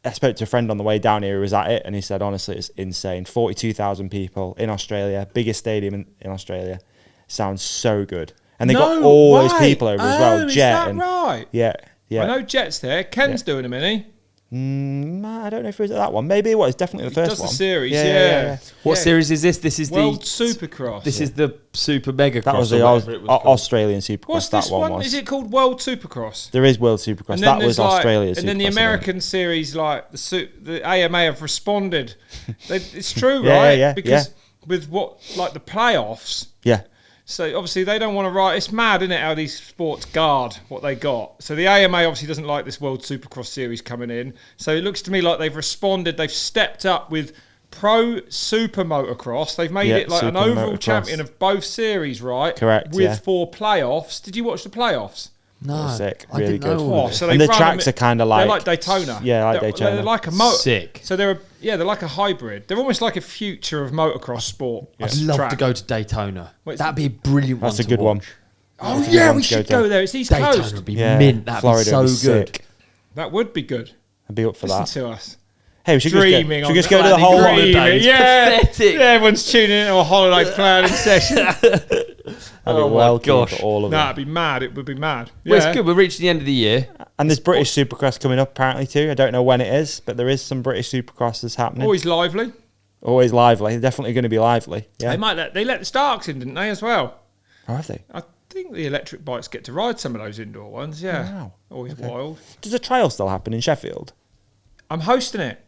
I spoke to a friend on the way down here who was at it, and he said, honestly, it's insane. 42,000 people in Australia, biggest stadium in Australia. Sounds so good. And they got all those people over as well. Is Jet that and right? yeah. I know Jet's there. Ken's doing them, isn't he? I don't know if it was that one. Maybe it was definitely the first does one. the series, yeah. What series is this? This is World the Supercross. This is the Super Mega That Cross. was the or whatever it was called. Australian Supercross. What's this that one one? was. Is it called World Supercross? There is World Supercross. And That then was there's Australia's and then the Supercross, I think. American series, like the AMA have responded. It's true, Yeah, right? yeah, Because with what, like the playoffs. Yeah. So obviously they don't want to write. It's mad, isn't it, how these sports guard what they got. So the AMA obviously doesn't like this World Supercross series coming in. So it looks to me like they've responded. They've stepped up with Pro Super Motocross. They've made it like an Super overall Motocross. champion of both series, right? Correct, With yeah. 4 playoffs. Did you watch the playoffs? No, Sick, I really didn't know good. all Oh, this. so And they the run tracks them- are kinda they're like- like Daytona. Yeah, like They're Daytona. like a Sick. So they're like a hybrid. They're almost like a future of motocross sport. I'd This love track. to go to Daytona. Wait, That'd be a brilliant one. That's a to good one. watch. Oh That's a yeah, good one we to go should to. go there. It's East Daytona Coast. would be Yeah. mint. That'd Florida be would so be good. sick. That would be good. I'd be up for Listen that. to us. Hey, we should Dreaming just on go, should we just go to the planning whole holiday. Dreaming. It's Yeah. pathetic. Yeah, everyone's tuning in to a holiday planning session. I'd be Oh my well keen gosh. for all of them. That'd be mad. It would be mad. Well, Yeah. it's good. We're reaching the end of the year. And there's British Supercross coming up apparently too. I don't know when it is, but there is some British Supercross that's happening. Always lively. Always lively. They're definitely going to be lively. Yeah. They let the Starks in, didn't they, as well? Oh, have they? I think the electric bikes get to ride some of those indoor ones. Yeah. Wow. Always wild. Does a trial still happen in Sheffield? I'm hosting it.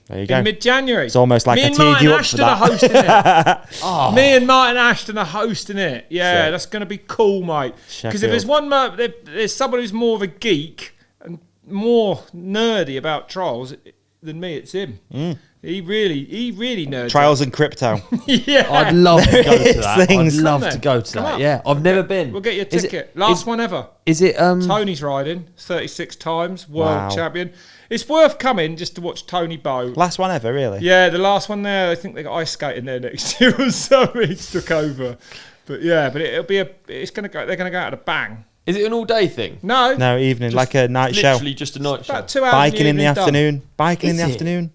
There you go. In mid-January. It's almost like Me I and teed Martin you up for Ashton that. are hosting it. Oh, Me and Martin Ashton are hosting it. Yeah, Sick. that's going to be cool, mate. Because if Sheffield. there's one, there's someone who's more of a geek and more nerdy about trials than me. It's him. He really nerds. Trials and crypto. Yeah. I'd love to go to that. I'd things. love Come to then. go to Come that. up. Yeah, I've never been. We'll get you a Is it- ticket. Last one ever. Is it? Tony's riding 36 times, world Wow. champion. It's worth coming just to watch Tony Bow. Last one ever, really. Yeah, the last one there, I think they got ice skating there next year or something. He took over. But yeah, but it'll be it's gonna go. They're gonna go out at a bang. Is it an all-day thing? No, No, evening, Just like a night show. Literally just a night show. about 2 hours. Biking in the evening done. afternoon. Biking in Is the it? afternoon.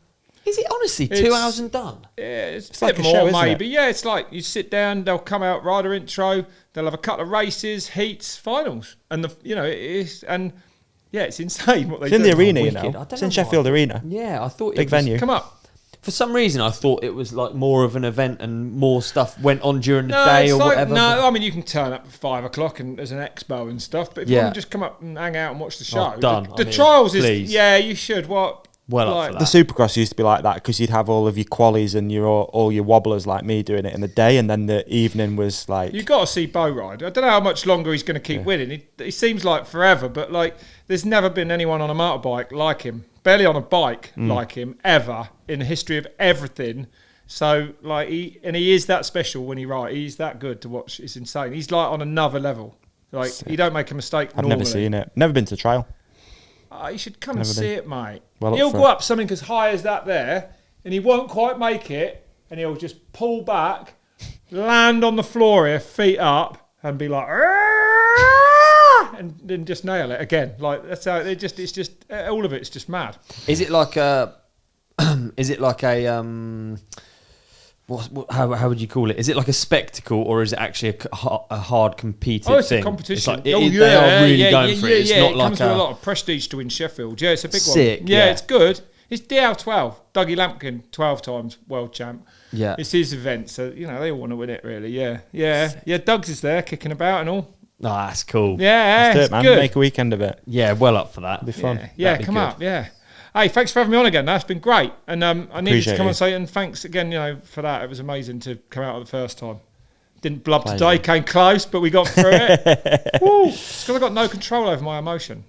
Is it honestly 2 It's- hours and done? Yeah, it's a like bit a show, more isn't it? maybe. Yeah, it's like you sit down. They'll come out, rider intro. They'll have a couple of races, heats, finals, and it's insane what they It's in do. the arena, you wicked. know. I don't It's in know Sheffield why. Arena. Yeah, I thought Big it was, venue. Come up. For some reason, I thought it was like more of an event and more stuff went on during the No, day it's or like, whatever. no, I mean you can turn up at 5 o'clock and there's an expo and stuff. But if you Yeah. want to just come up and hang out and watch the show, done. The I mean, trials is please. yeah, you should. What? Well up like, for The that. Supercross used to be like that because you'd have all of your qualies and all your wobblers like me doing it in the day, and then the evening was like You got to see Bo ride. I don't know how much longer he's going to keep winning. He seems like forever, but like there's never been anyone on a motorbike like him. Barely on a bike like him ever in the history of everything. So like he is that special when he rides. He's that good to watch. It's insane. He's like on another level. Like he don't make a mistake. I've normally. never seen it. Never been to trial. You should come and Never see been. it, mate. Well up He'll for go it. up something as high as that there, and he won't quite make it, and he'll just pull back, land on the floor here, feet up, and be like, "Arrgh!" and then just nail it again. Like that's how it's just all of it's just mad. Is it like a? Is it like a? How would you call it? Is it like a spectacle or is it actually a hard competitive Oh, it's thing? a competition. It's like, they are really going for it. It's not it like comes with a lot of prestige to win Sheffield. Yeah, it's a big Sick, one. Yeah, yeah. it's good. It's DL12. Dougie Lampkin, 12 times world champ. Yeah. It's his event, so they all want to win it, really. Yeah. Doug's is there, kicking about and all. Oh, that's cool. Yeah, Let's do it's it, man. good. Make a weekend of it. Yeah, well up for that. It'll be fun. Yeah, That'd be come good. up. Yeah. Hey, thanks for having me on again. That's been great, and I needed to Appreciate come you. and say and thanks again. For that, it was amazing to come out the first time. Didn't blub Pleasure. today, came close, but we got through it. Woo! It's because I got no control over my emotion.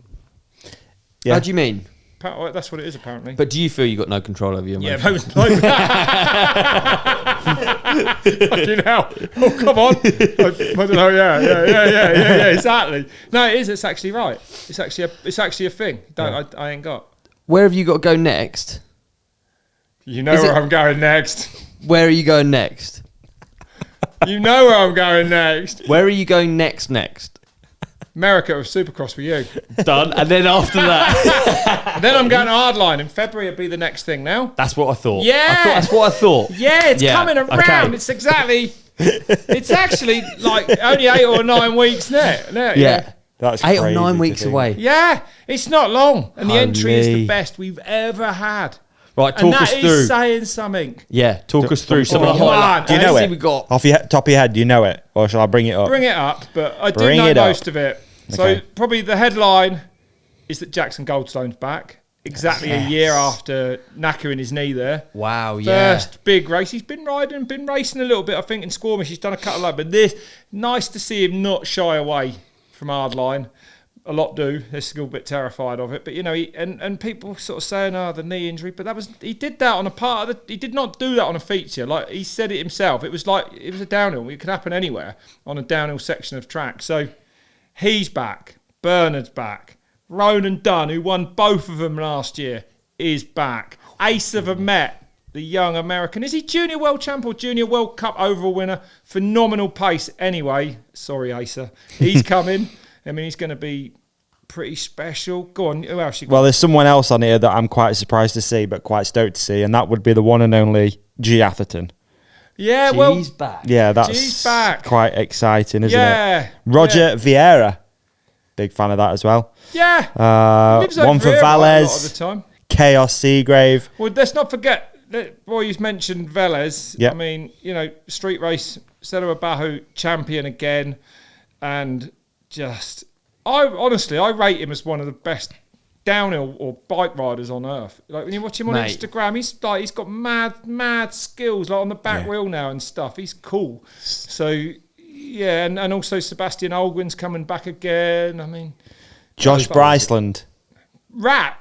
Yeah. How do you mean? That's what it is, apparently. But do you feel you got no control over your Yeah, emotions? Fucking hell. Oh, come on. I don't know. Yeah, exactly. No, it is. It's actually right. It's actually a thing. I ain't got. Where have you got to go next? You know Is where it- I'm going next. Where are you going next? You know where I'm going next. Where are you going next? America with Supercross with you. Done. And then after that, And then I'm going to Hardline in February. Will be the next thing now. that's what I thought. Yeah. That's what I thought. Yeah, it's coming around. okay. It's exactly. It's actually like only 8 or 9 weeks now. Yeah. That's 8 or crazy 9 to weeks think. away. Yeah, it's not long, and the entry is the Holy. best we've ever had. Right, And talk that us is through. saying something. Yeah, talk us through some of the come on. highlights. Do you know Let's see it? we got. Off your top of your head, do you know it? Or shall I bring it up? Bring it up, but I do Bring know it up. most of it. So Okay. probably the headline is that Jackson Goldstone's back. Exactly a year after knackering his knee there. Wow, yeah. First big race. He's been racing a little bit, I think, in Squamish. He's done a couple of, but this, nice to see him not shy away from Hardline. A lot do. They're still a bit terrified of it. But, you know, and people sort of saying, the knee injury. But he did that on a part of he did not do that on a feature. Like, he said it himself. It was a downhill. It could happen anywhere on a downhill section of track. So, he's back. Bernard's back. Ronan Dunn, who won both of them last year, is back. Asa Vermette, the young American. Is he junior world champ or junior World Cup overall winner? Phenomenal pace anyway. Sorry, Asa. He's coming. I mean, he's going to be pretty special. Go on, who else you got? Well, there's someone else on here that I'm quite surprised to see, but quite stoked to see, and that would be the one and only G. Atherton. Yeah, well, G's back. Yeah, that's G's back. quite exciting, isn't Yeah, it? Roger yeah. Vieira, big fan of that as well. yeah. Lives over One for here quite a lot of Valles, the time. Chaos Seagrave. Well, let's not forget that boy you mentioned Velez. Yep. I mean, you know, street race, Sedua Bahu champion again, and just I rate him as one of the best downhill or bike riders on earth. Like when you watch him on Mate. Instagram, he's got mad skills, like on the back wheel now and stuff. He's cool. So yeah, and also Sebastian Olgwin's coming back again. I mean, Josh Bryceland. Rat.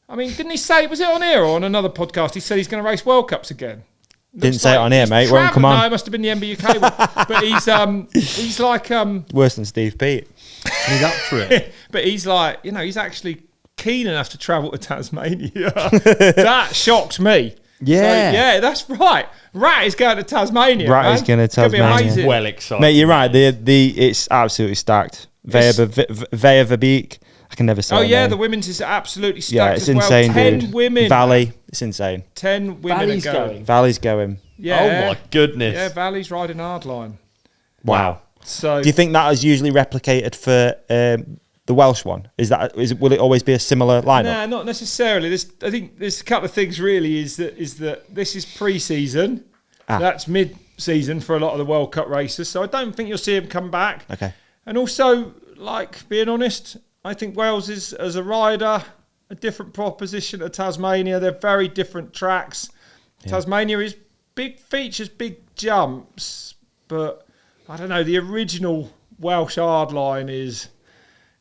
I mean, didn't he say, was it on here or on another podcast? He said he's going to race World Cups again. Didn't say it on here, he's mate. Won't come on. No, it must have been the NBUK one. But he's like, Worse than Steve Pete. He's up for it. but he's like, you know, he's actually keen enough to travel to Tasmania. That shocks me. Yeah. So, yeah, that's right. Rat is going to Tasmania. Rat man. is going to It's gonna be Tasmania. amazing. Well excited. Mate, you're right. It's absolutely stacked. Vea Verbeek. I can never say Oh her yeah, name. the women's is absolutely stacked Yeah, it's as well. insane, 10 dude. women. Valley, it's insane. 10 women Valley's are going. going. Valley's going. Yeah. Oh my goodness. Yeah, Valley's riding Hardline. Wow. So Do you think that is usually replicated for the Welsh one? Will it always be a similar lineup? No, not necessarily. I think there's a couple of things really. Is that this is pre-season. That's mid-season for a lot of the World Cup races. So I don't think you'll see him come back. Okay. And also, like being honest, I think Wales is as a rider a different proposition to Tasmania. They're very different tracks. Yeah. Tasmania is big features, big jumps, but I don't know. The original Welsh Hardline is.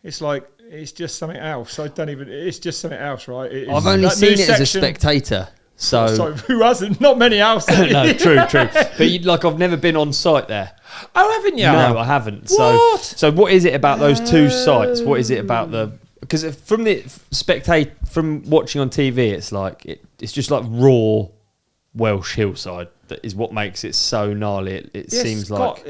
It's just something else. It's just something else, right? I've only seen it as a spectator. So Sorry, who hasn't? Not many else. no, true. But I've never been on site there. Oh, haven't you? No, I haven't. What? So what is it about those two sites? What is it about because from the from watching on TV, it's like it's just like raw Welsh hillside. That is what makes it so gnarly. It Yes, seems like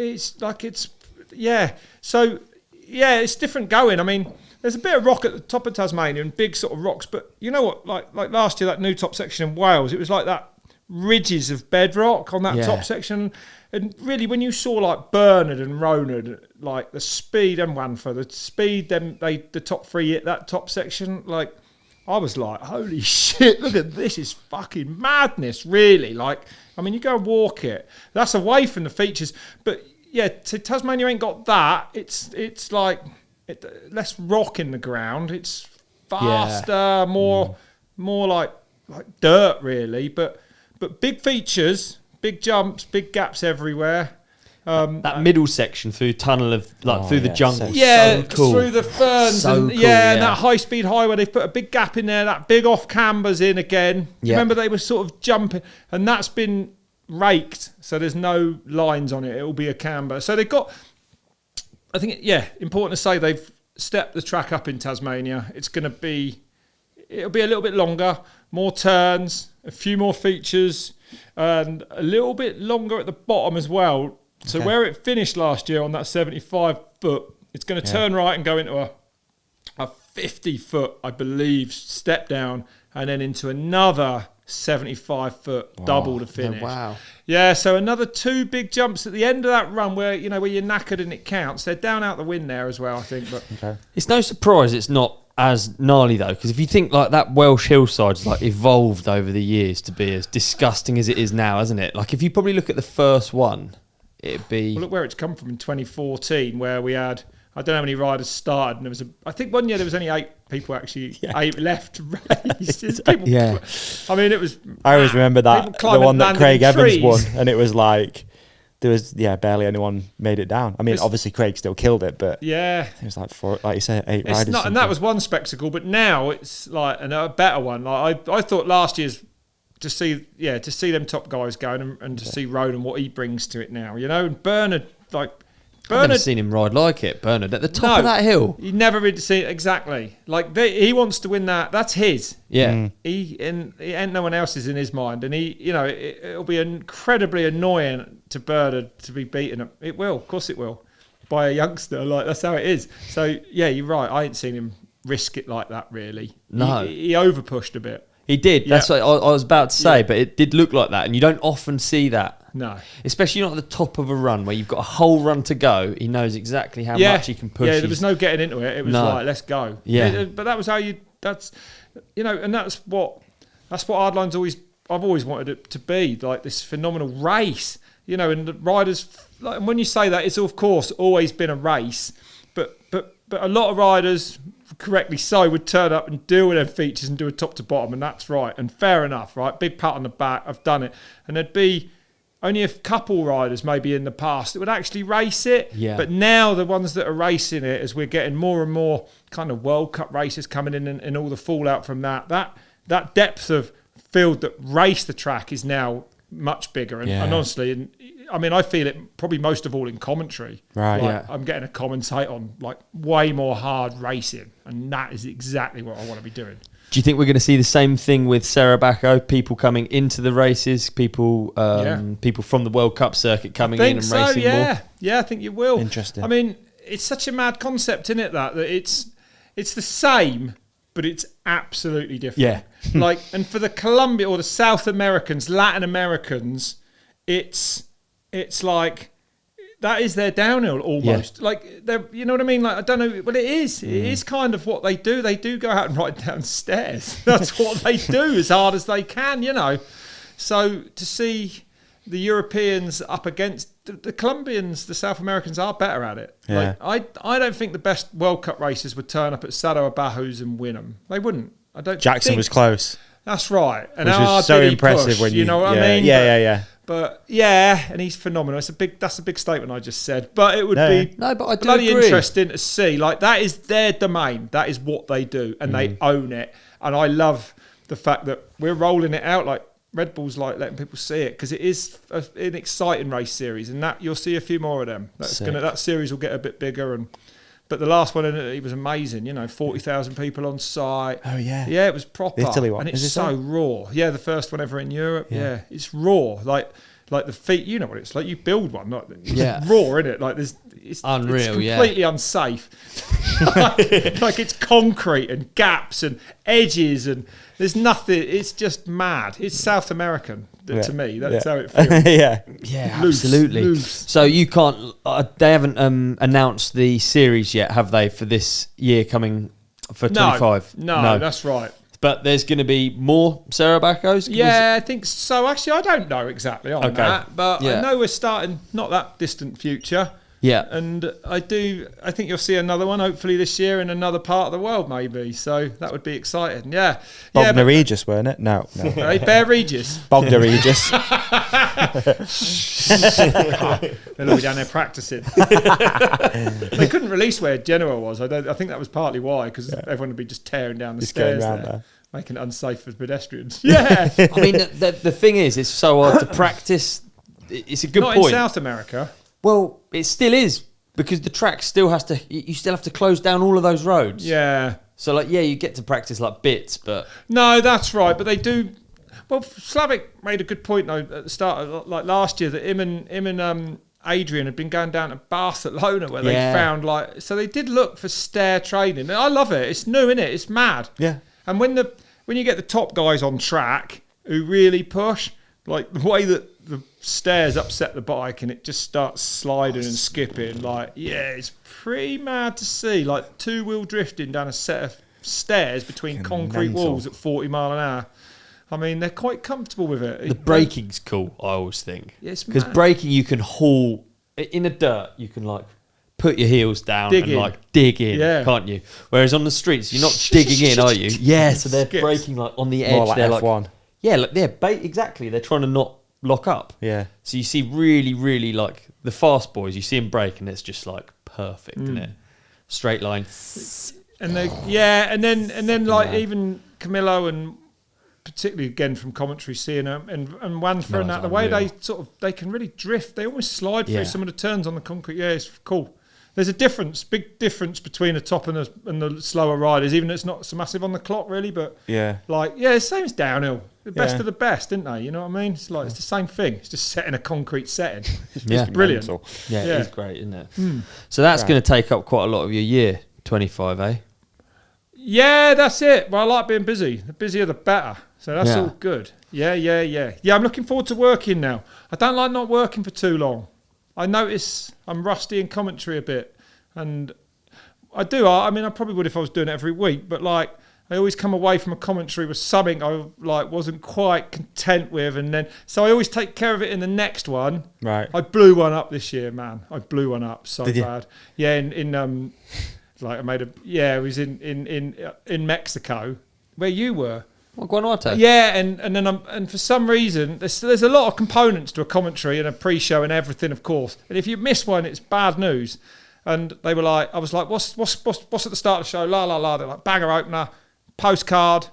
So yeah, it's different going. I mean, there's a bit of rock at the top of Tasmania and big sort of rocks, but you know what? Like last year, that new top section in Wales, it was like that ridges of bedrock on that top section. And really, when you saw like Bernard and Ronan, like the speed and Wanfer, the speed, the top three hit that top section, like I was like, holy shit, look at this, is fucking madness, really. Like, I mean, you go and walk it. That's away from the features, but yeah, Tasmania ain't got that. It's like less rock in the ground. It's faster, more like dirt, really. But big features, big jumps, big gaps everywhere. that middle section through tunnel of through the jungle. Yeah, so cool. through the ferns. So and, cool, and that high-speed highway, they've put a big gap in there, that big off-cambers in again. Yeah. Remember, they were sort of jumping, and that's been raked, so there's no lines on it. It will be a camber. So they've got, I think, important to say they've stepped the track up in Tasmania. It'll be a little bit longer, more turns, a few more features, and a little bit longer at the bottom as well. So where it finished last year on that 75 foot, It's going to turn right and go into a 50-foot, I believe, step down, and then into another 75-foot double to finish. Oh, wow. Yeah, so another 2 big jumps at the end of that run where you're knackered and it counts. They're down out the wind there as well, I think. But It's no surprise it's not as gnarly though, because if you think like that Welsh hillside's like evolved over the years to be as disgusting as it is now, hasn't it? Like if you probably look at the first one, it'd be... Well, look where it's come from in 2014, where we had... I don't know how many riders started, and there was I think one year there was only 8 people actually 8 left race. People, I mean, it was. I always remember that the one that Craig Evans won, and it was like there was barely anyone made it down. I mean, obviously Craig still killed it, but it was like 4, like you said, 8 riders. Not, and that was one spectacle, but now it's like a better one. Like I thought last year's to see them top guys going and to see Ronan what he brings to it now, and Bernard I've never seen him ride like it, Bernard, at the top of that hill. You never really see it, exactly. Like he wants to win that. That's his. Yeah. He ain't no one else's in his mind, and it'll be incredibly annoying to Bernard to be beaten up. It will, of course, it will, by a youngster. Like that's how it is. So yeah, you're right. I ain't seen him risk it like that. Really, no. He overpushed a bit. He did. That's what I was about to say, but it did look like that, and you don't often see that. No. Especially not at the top of a run where you've got a whole run to go. He knows exactly how much he can push. Yeah, there was no getting into it. It was like, let's go. Yeah. But that was how and that's what Hardline's I've always wanted it to be, like this phenomenal race, and the riders, like, and when you say that, it's of course always been a race, but a lot of riders, correctly so, would turn up and do their features and do a top to bottom, and that's right, and fair enough, right? Big pat on the back, I've done it. And there'd be only a couple riders maybe in the past that would actually race it. Yeah. But now the ones that are racing it, as we're getting more and more kind of World Cup races coming in and all the fallout from that depth of field that race the track is now much bigger. And honestly, I mean, I feel it probably most of all in commentary. Right. Like, I'm getting a commentate on like way more hard racing, and that is exactly what I want to be doing. Do you think we're going to see the same thing with Sarabacco? People coming into the races, people from the World Cup circuit coming in and racing more? Yeah, I think you will. Interesting. I mean, it's such a mad concept, isn't it? That it's the same, but it's absolutely different. Yeah. Like, and for the Colombia or the South Americans, Latin Americans, it's like that is their downhill almost. Yeah. Like, you know what I mean? Like, I don't know. Well, it is. It is kind of what they do. They do go out and ride down stairs. That's what they do as hard as they can, So to see the Europeans up against the Colombians, the South Americans are better at it. Yeah. Like, I don't think the best World Cup racers would turn up at Sado Abaju's and win them. They wouldn't. I don't. Jackson was close. That's right. And which how was so did he impressive push, when you know what I mean? Yeah. But and he's phenomenal. That's a big statement I just said. But it would be but I do bloody agree. interesting to see. Like, that is their domain. That is what they do, and they own it. And I love the fact that we're rolling it out. Like, Red Bull's like letting people see it, because it is an exciting race series, and that you'll see a few more of them. That series will get a bit bigger. But the last one, it was amazing. 40,000 people on site. Oh yeah, yeah, it was proper. The Italy one, and it's so raw. Yeah, the first one ever in Europe. Yeah, it's raw. Like the feet. You know what it's like. You build one. It's raw, isn't it? Like it's unreal. It's completely unsafe. like it's concrete and gaps and edges and there's nothing. It's just mad. It's South American to me. That's how it feels. Yeah, absolutely. Loose. So you can't. They haven't announced the series yet, have they, for this year coming for 25? No, that's right. But there's going to be more Sarabaccos? Yeah, I think so. Actually, I don't know exactly on that, but I know we're starting not that distant future. Yeah. And I think you'll see another one hopefully this year in another part of the world maybe. So that would be exciting. Yeah. Bognor Regis, weren't it? No. Hey, Bear Regis. Bognor Regis. They'll be down there practicing. They couldn't release where Genoa was. I think that was partly why, because everyone would be just tearing down the stairs there. Making it unsafe for pedestrians. Yeah. I mean, the thing is, it's so hard to practice. It's a good point. Not in South America. Well, it still is, because the track still has to. You still have to close down all of those roads. Yeah. So you get to practice like bits, but no, that's right. But they do. Well, Slavic made a good point though at the start of like last year, that him and Adrian had been going down to Barcelona where they Yeah. found like, so they did look for stair training. And I love it. It's new, innit? It's mad. Yeah. And when you get the top guys on track who really push, like the way that the stairs upset the bike and it just starts sliding and skipping, like, yeah, it's pretty mad to see. Like 2-wheel drifting down a set of stairs between concrete mental. walls at 40 mile an hour. I mean, they're quite comfortable with it. The braking's cool, I always think. Yeah, it's Because mad. braking, you can haul in the dirt. You can like put your heels down Dig and in. like dig in, Yeah. can't you? Whereas on the streets, you're not digging in, are you? Yeah, so they're Skips. braking like on the edge. More like they're F1. like, yeah, like exactly. They're trying to not lock up. Yeah. So you see really, really like the fast boys. You see them brake, and it's just like perfect, isn't it? Straight line. And and then like even Camillo and particularly again from commentary seeing them and Wanfer No, and that, it's the way unreal. they can really drift. They almost slide Yeah. through some of the turns on the concrete. Yeah, it's cool. There's a big difference between the top and the slower riders, even though it's not so massive on the clock really, but Yeah. like, yeah, same as downhill. The best Yeah. of the best, didn't they? You know what I mean? It's like, it's the same thing. It's just set in a concrete setting. Yeah. It's brilliant. Mental. Yeah, Yeah. it is great, isn't it? So that's Right. going to take up quite a lot of your year, 25, eh? Yeah, that's it. Well, I like being busy. The busier, the better. So that's Yeah. all good. Yeah. Yeah, I'm looking forward to working now. I don't like not working for too long. I notice I'm rusty in commentary a bit. And I do. I mean, I probably would if I was doing it every week. But, like, I always come away from a commentary with something I, like, wasn't quite content with. And then, so I always take care of it in the next one. Right. I blew one up this year, man. I blew one up so Did you? bad. Yeah, like I made a, yeah, it was in Mexico where you were. Well, Guanajuato. Yeah, and then and for some reason there's a lot of components to a commentary and a pre-show and everything, of course. And if you miss one, it's bad news. And they were like, I was like, what's at the start of the show? La la la. They're like banger opener, postcard,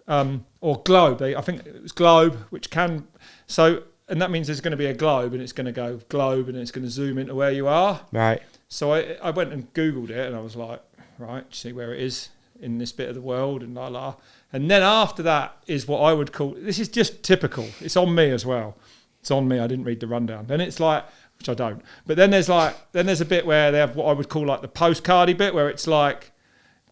or globe. I think it was globe, which can so, and that means there's going to be a globe, and it's going to go globe, and it's going to zoom into where you are. Right. So I went and Googled it, and I was like, right, see where it is in this bit of the world, and la la. And then after that is what I would call, this is just typical. It's on me as well. It's on me. I didn't read the rundown. Then it's like, which I don't. But then there's a bit where they have what I would call like the postcardy bit, where it's like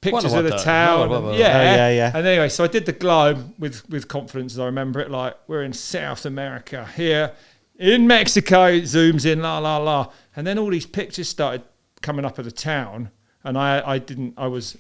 pictures of the town. Yeah. And anyway, so I did the globe with confidence as I remember it. Like, we're in South America here. In Mexico, it zooms in, la, la, la. And then all these pictures started coming up of the town. And I was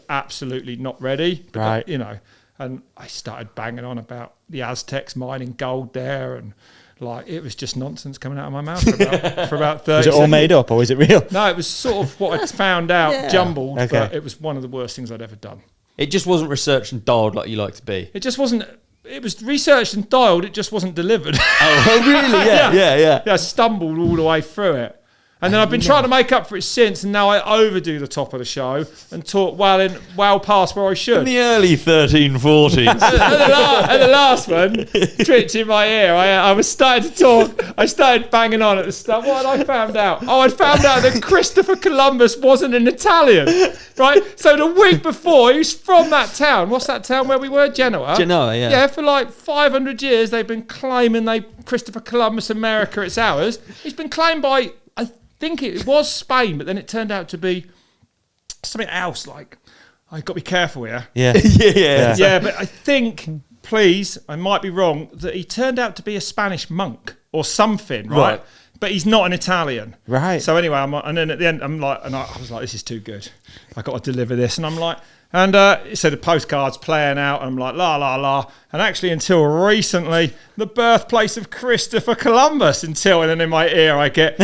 absolutely not ready. But Right. you know, and I started banging on about the Aztecs mining gold there. And like, it was just nonsense coming out of my mouth for about 30 Was it all seconds. made up or was it real? No, it was sort of what I'd found out, jumbled, Okay. but it was one of the worst things I'd ever done. It just wasn't researched and dialed like you like to be. It just wasn't. It was researched and dialed. It just wasn't delivered. Oh, really? Yeah. Yeah, I stumbled all the way through it. And then I've been trying to make up for it since, and now I overdo the top of the show and talk well past where I In should. the early 1340s. And the last one, tripped in my ear. I was starting to talk. I started banging on at the start. What had I found out? Oh, I'd found out that Christopher Columbus wasn't an Italian, right? So the week before, he was from that town. What's that town where we were? Genoa. Genoa, yeah. Yeah, for like 500 years, they've been claiming Christopher Columbus, America, it's ours. He's been claimed by, I think it was Spain, but then it turned out to be something else. Like, I've got to be careful here. Yeah. yeah. Yeah, but I think, please, I might be wrong, that he turned out to be a Spanish monk or something, right? Right. But he's not an Italian. Right. So anyway, and then at the end, I'm like, and I was like, this is too good. I got to deliver this. And I'm like, and so the postcard's playing out, and I'm like, la, la, la. And actually, until recently, the birthplace of Christopher Columbus, and then in my ear, I get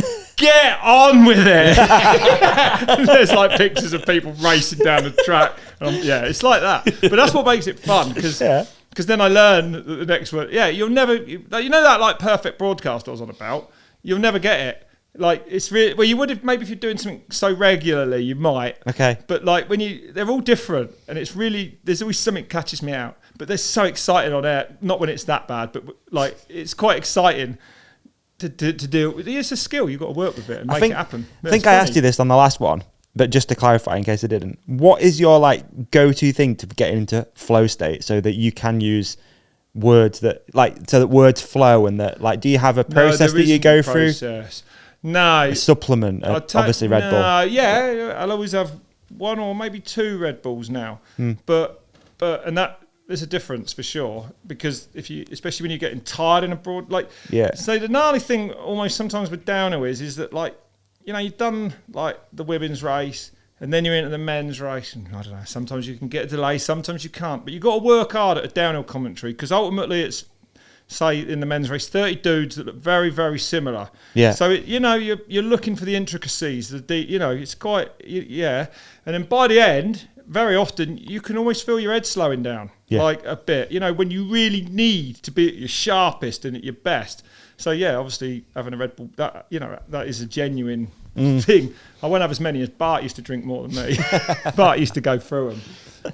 on with it. And there's like pictures of people racing down the track. Yeah, it's like that. But that's what makes it fun, because then I learn that the next word, you'll never, you know that like perfect broadcast I was on about? You'll never get it. Like, it's really, well, you would have, maybe if you're doing something so regularly, you might. Okay. But like they're all different, and it's really, there's always something catches me out. But they're so exciting on air, not when it's that bad, but like, it's quite exciting to do. It's a skill, you've got to work with it and make it happen. I think I asked you this on the last one, but just to clarify in case I didn't, what is your like go-to thing to get into flow state so that you can use words that like, so that words flow, and that like, do you have a process that you go through? No. a supplement? Obviously, Red Bull. Yeah, I'll always have one or maybe two Red Bulls now. But there's a difference for sure, because especially when you're getting tired in a broad, like, so the gnarly thing almost sometimes with downhill is that, like, you know, you've done like the women's race and then you're into the men's race, and I don't know, sometimes you can get a delay, sometimes you can't, but you've got to work hard at a downhill commentary, because ultimately it's, say in the men's race, 30 dudes that look very, very similar. Yeah. So you're looking for the intricacies. It's quite and then by the end, very often you can almost feel your head slowing down, like a bit. You know, when you really need to be at your sharpest and at your best. So yeah, obviously having a Red Bull, that is a genuine thing. I won't have as many as Bart used to drink more than me. Bart used to go through them.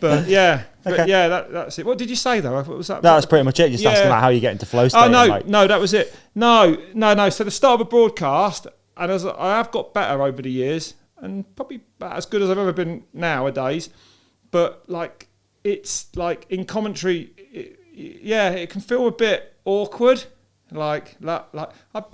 But that's it. What did you say though? What was that? That was pretty much it. Just asking like how you get into flow state. Oh no, that was it. No. So the start of a broadcast, and as I have got better over the years, and probably about as good as I've ever been nowadays. But like, it's like in commentary, it can feel a bit awkward. Like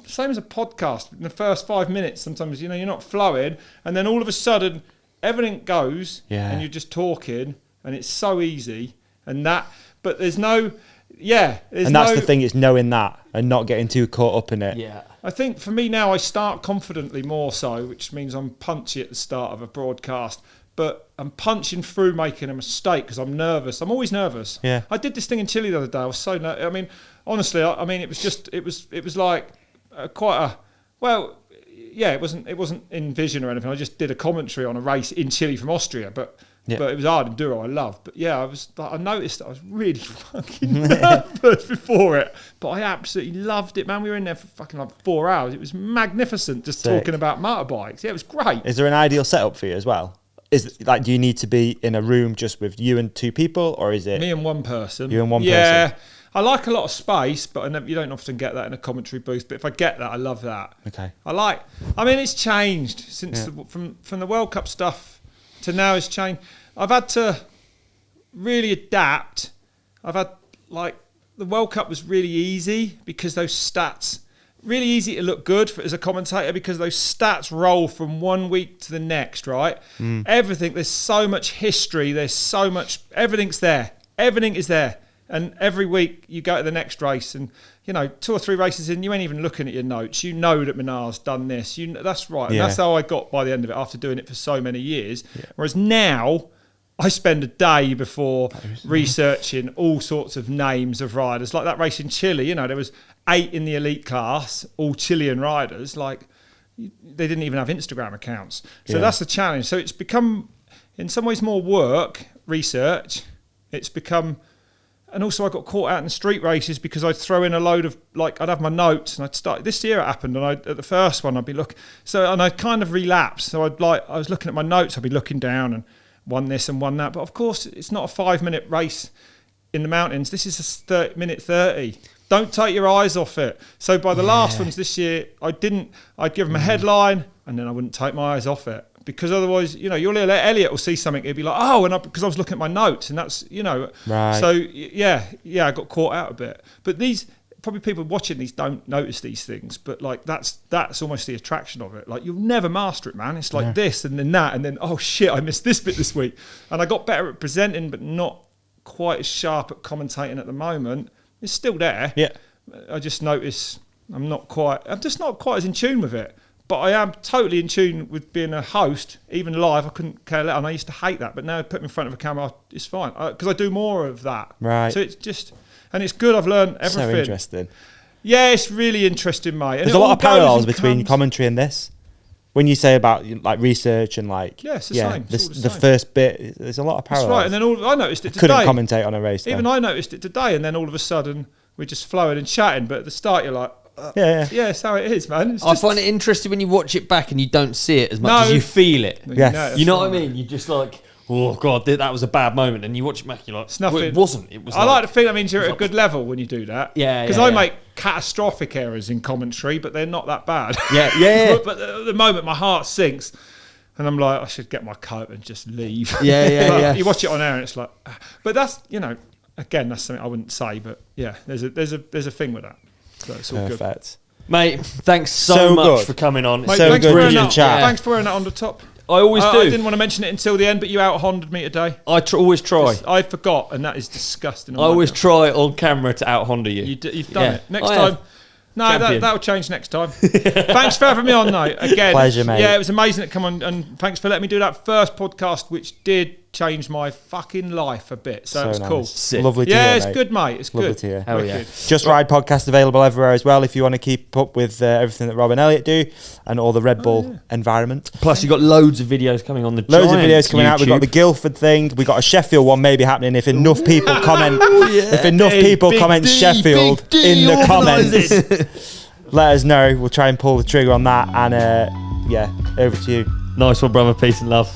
same as a podcast. In the first 5 minutes, sometimes you're not flowing, and then all of a sudden everything goes, and you're just talking. And it's so easy, but there's no, and that's the thing, it's knowing that and not getting too caught up in it. Yeah. I think for me now, I start confidently more so, which means I'm punchy at the start of a broadcast, but I'm punching through making a mistake because I'm nervous. I'm always nervous. Yeah. I did this thing in Chile the other day. I was so nervous. I mean, honestly, it was like quite a, well, yeah, it wasn't in vision or anything. I just did a commentary on a race in Chile from Austria, but it was hard enduro I love. But yeah, I noticed that I was really fucking nervous before it, but I absolutely loved it, man. We were in there for fucking like 4 hours. It was magnificent, just talking about motorbikes. Yeah, it was great. Is there an ideal setup for you as well? Is like, do you need to be in a room just with you and two people, or is it me and one person? You and one person. Yeah, I like a lot of space, but you don't often get that in a commentary booth. But if I get that, I love that. Okay. I mean, it's changed since from the World Cup stuff to now. It's changed. I've had to really adapt. I've had, like, the World Cup was really easy because those stats, really easy to look good as a commentator, because those stats roll from one week to the next, right? Everything, there's so much history, there's so much, everything's there. Everything is there. And every week you go to the next race, and 2 or 3 races in, you ain't even looking at your notes. You know that Minar's done this. That's right. And that's how I got by the end of it, after doing it for so many years. Yeah. Whereas now, I spend a day before researching all sorts of names of riders. Like that race in Chile, there was 8 in the elite class, all Chilean riders. Like, they didn't even have Instagram accounts. So that's the challenge. So it's become, in some ways, more work, research. It's become... And also I got caught out in the street races because I'd throw in a load of, like, I'd have my notes, and I'd start, this year it happened, and at the first one I'd be looking, and I'd kind of relapse. So I was looking at my notes, I'd be looking down and won this and won that. But of course it's not a 5-minute race in the mountains. This is a minute 30. Don't take your eyes off it. So by the last ones this year, I'd give them a headline, and then I wouldn't take my eyes off it. Because otherwise, your little Elliot will see something, he'll be like, oh, because I was looking at my notes, and that's, Right. So, I got caught out a bit. But probably people watching these don't notice these things, but like that's almost the attraction of it. Like, you'll never master it, man. It's like this and then that, and then, oh shit, I missed this bit this week. And I got better at presenting, but not quite as sharp at commentating at the moment. It's still there. Yeah. I just notice I'm just not quite as in tune with it. But I am totally in tune with being a host, even live. I couldn't care less, and I used to hate that. But now, put me in front of a camera, it's fine, because I do more of that. Right. So it's just, and it's good. I've learned everything. So interesting. Yeah, it's really interesting, mate. And there's a lot of parallels between commentary and this. When you say about like research and like, it's the same. The first bit, there's a lot of parallels. That's right. And then I noticed it today. Couldn't commentate on a race. Even I noticed it today, and then all of a sudden we're just flowing and chatting. But at the start, you're like. Yeah, that's how it is, man. I find it interesting when you watch it back and you don't see it as much as you feel it. Yes. You know what I mean? You're just like, oh God, that was a bad moment. And you watch it back and you're like, well, it wasn't. It was. I like to think that means you're at a good level when you do that. Yeah. Because I make catastrophic errors in commentary, but they're not that bad. Yeah. But at the moment, my heart sinks. And I'm like, I should get my coat and just leave. Yeah. You watch it on air and it's like, but that's, again, that's something I wouldn't say, but yeah, there's a thing with that. So it's all perfect. Good. Mate, thanks so So much good. for coming on. Mate, So thanks good for wearing to that- chat. Thanks for wearing that on the top. I always do. I didn't want to mention it until the end, but you out-Honda'd me today. I always try. I forgot, and that is disgusting. I always try on camera to out Honda you. You've done Yeah. it. Next I time. have. No, Champion. that'll change next time. Thanks for having me on, though. Again, Pleasure, mate. Yeah, it was amazing to come on, and thanks for letting me do that first podcast, which did change my fucking life a bit. So it was nice. cool. Sick. Lovely to Yeah, hear, it's mate. good, mate. It's Lovely good. to hear. Hell yeah. Wicked. Just Ride podcast available everywhere as well if you want to keep up with everything that Rob and Elliot do and all the Red Bull environment. Plus, you've got loads of videos coming on the Loads of Giants videos coming out. We've got the YouTube. Guildford thing. We've got a Sheffield one maybe happening if enough people comment. If enough Big, people big comment D, Sheffield big D in the organises. comments, let us know. We'll try and pull the trigger on that. And yeah, over to you. Nice one, brother. Peace and love.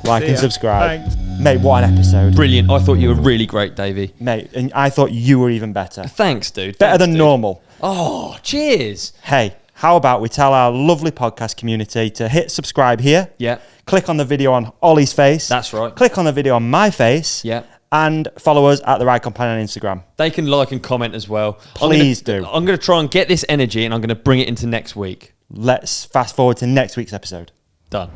Like See and ya. subscribe. Thanks. Mate, what an episode. Brilliant. I thought you were really great, Davey. Mate, and I thought you were even better. Thanks, dude. Better Thanks, than dude. normal. Oh, cheers. Hey, how about we tell our lovely podcast community to hit subscribe here. Yeah. Click on the video on Ollie's face. That's right. Click on the video on my face. Yeah. And follow us at The Ride Companion on Instagram. They can like and comment as well. Please do. I'm going to try and get this energy and I'm going to bring it into next week. Let's fast forward to next week's episode. Done.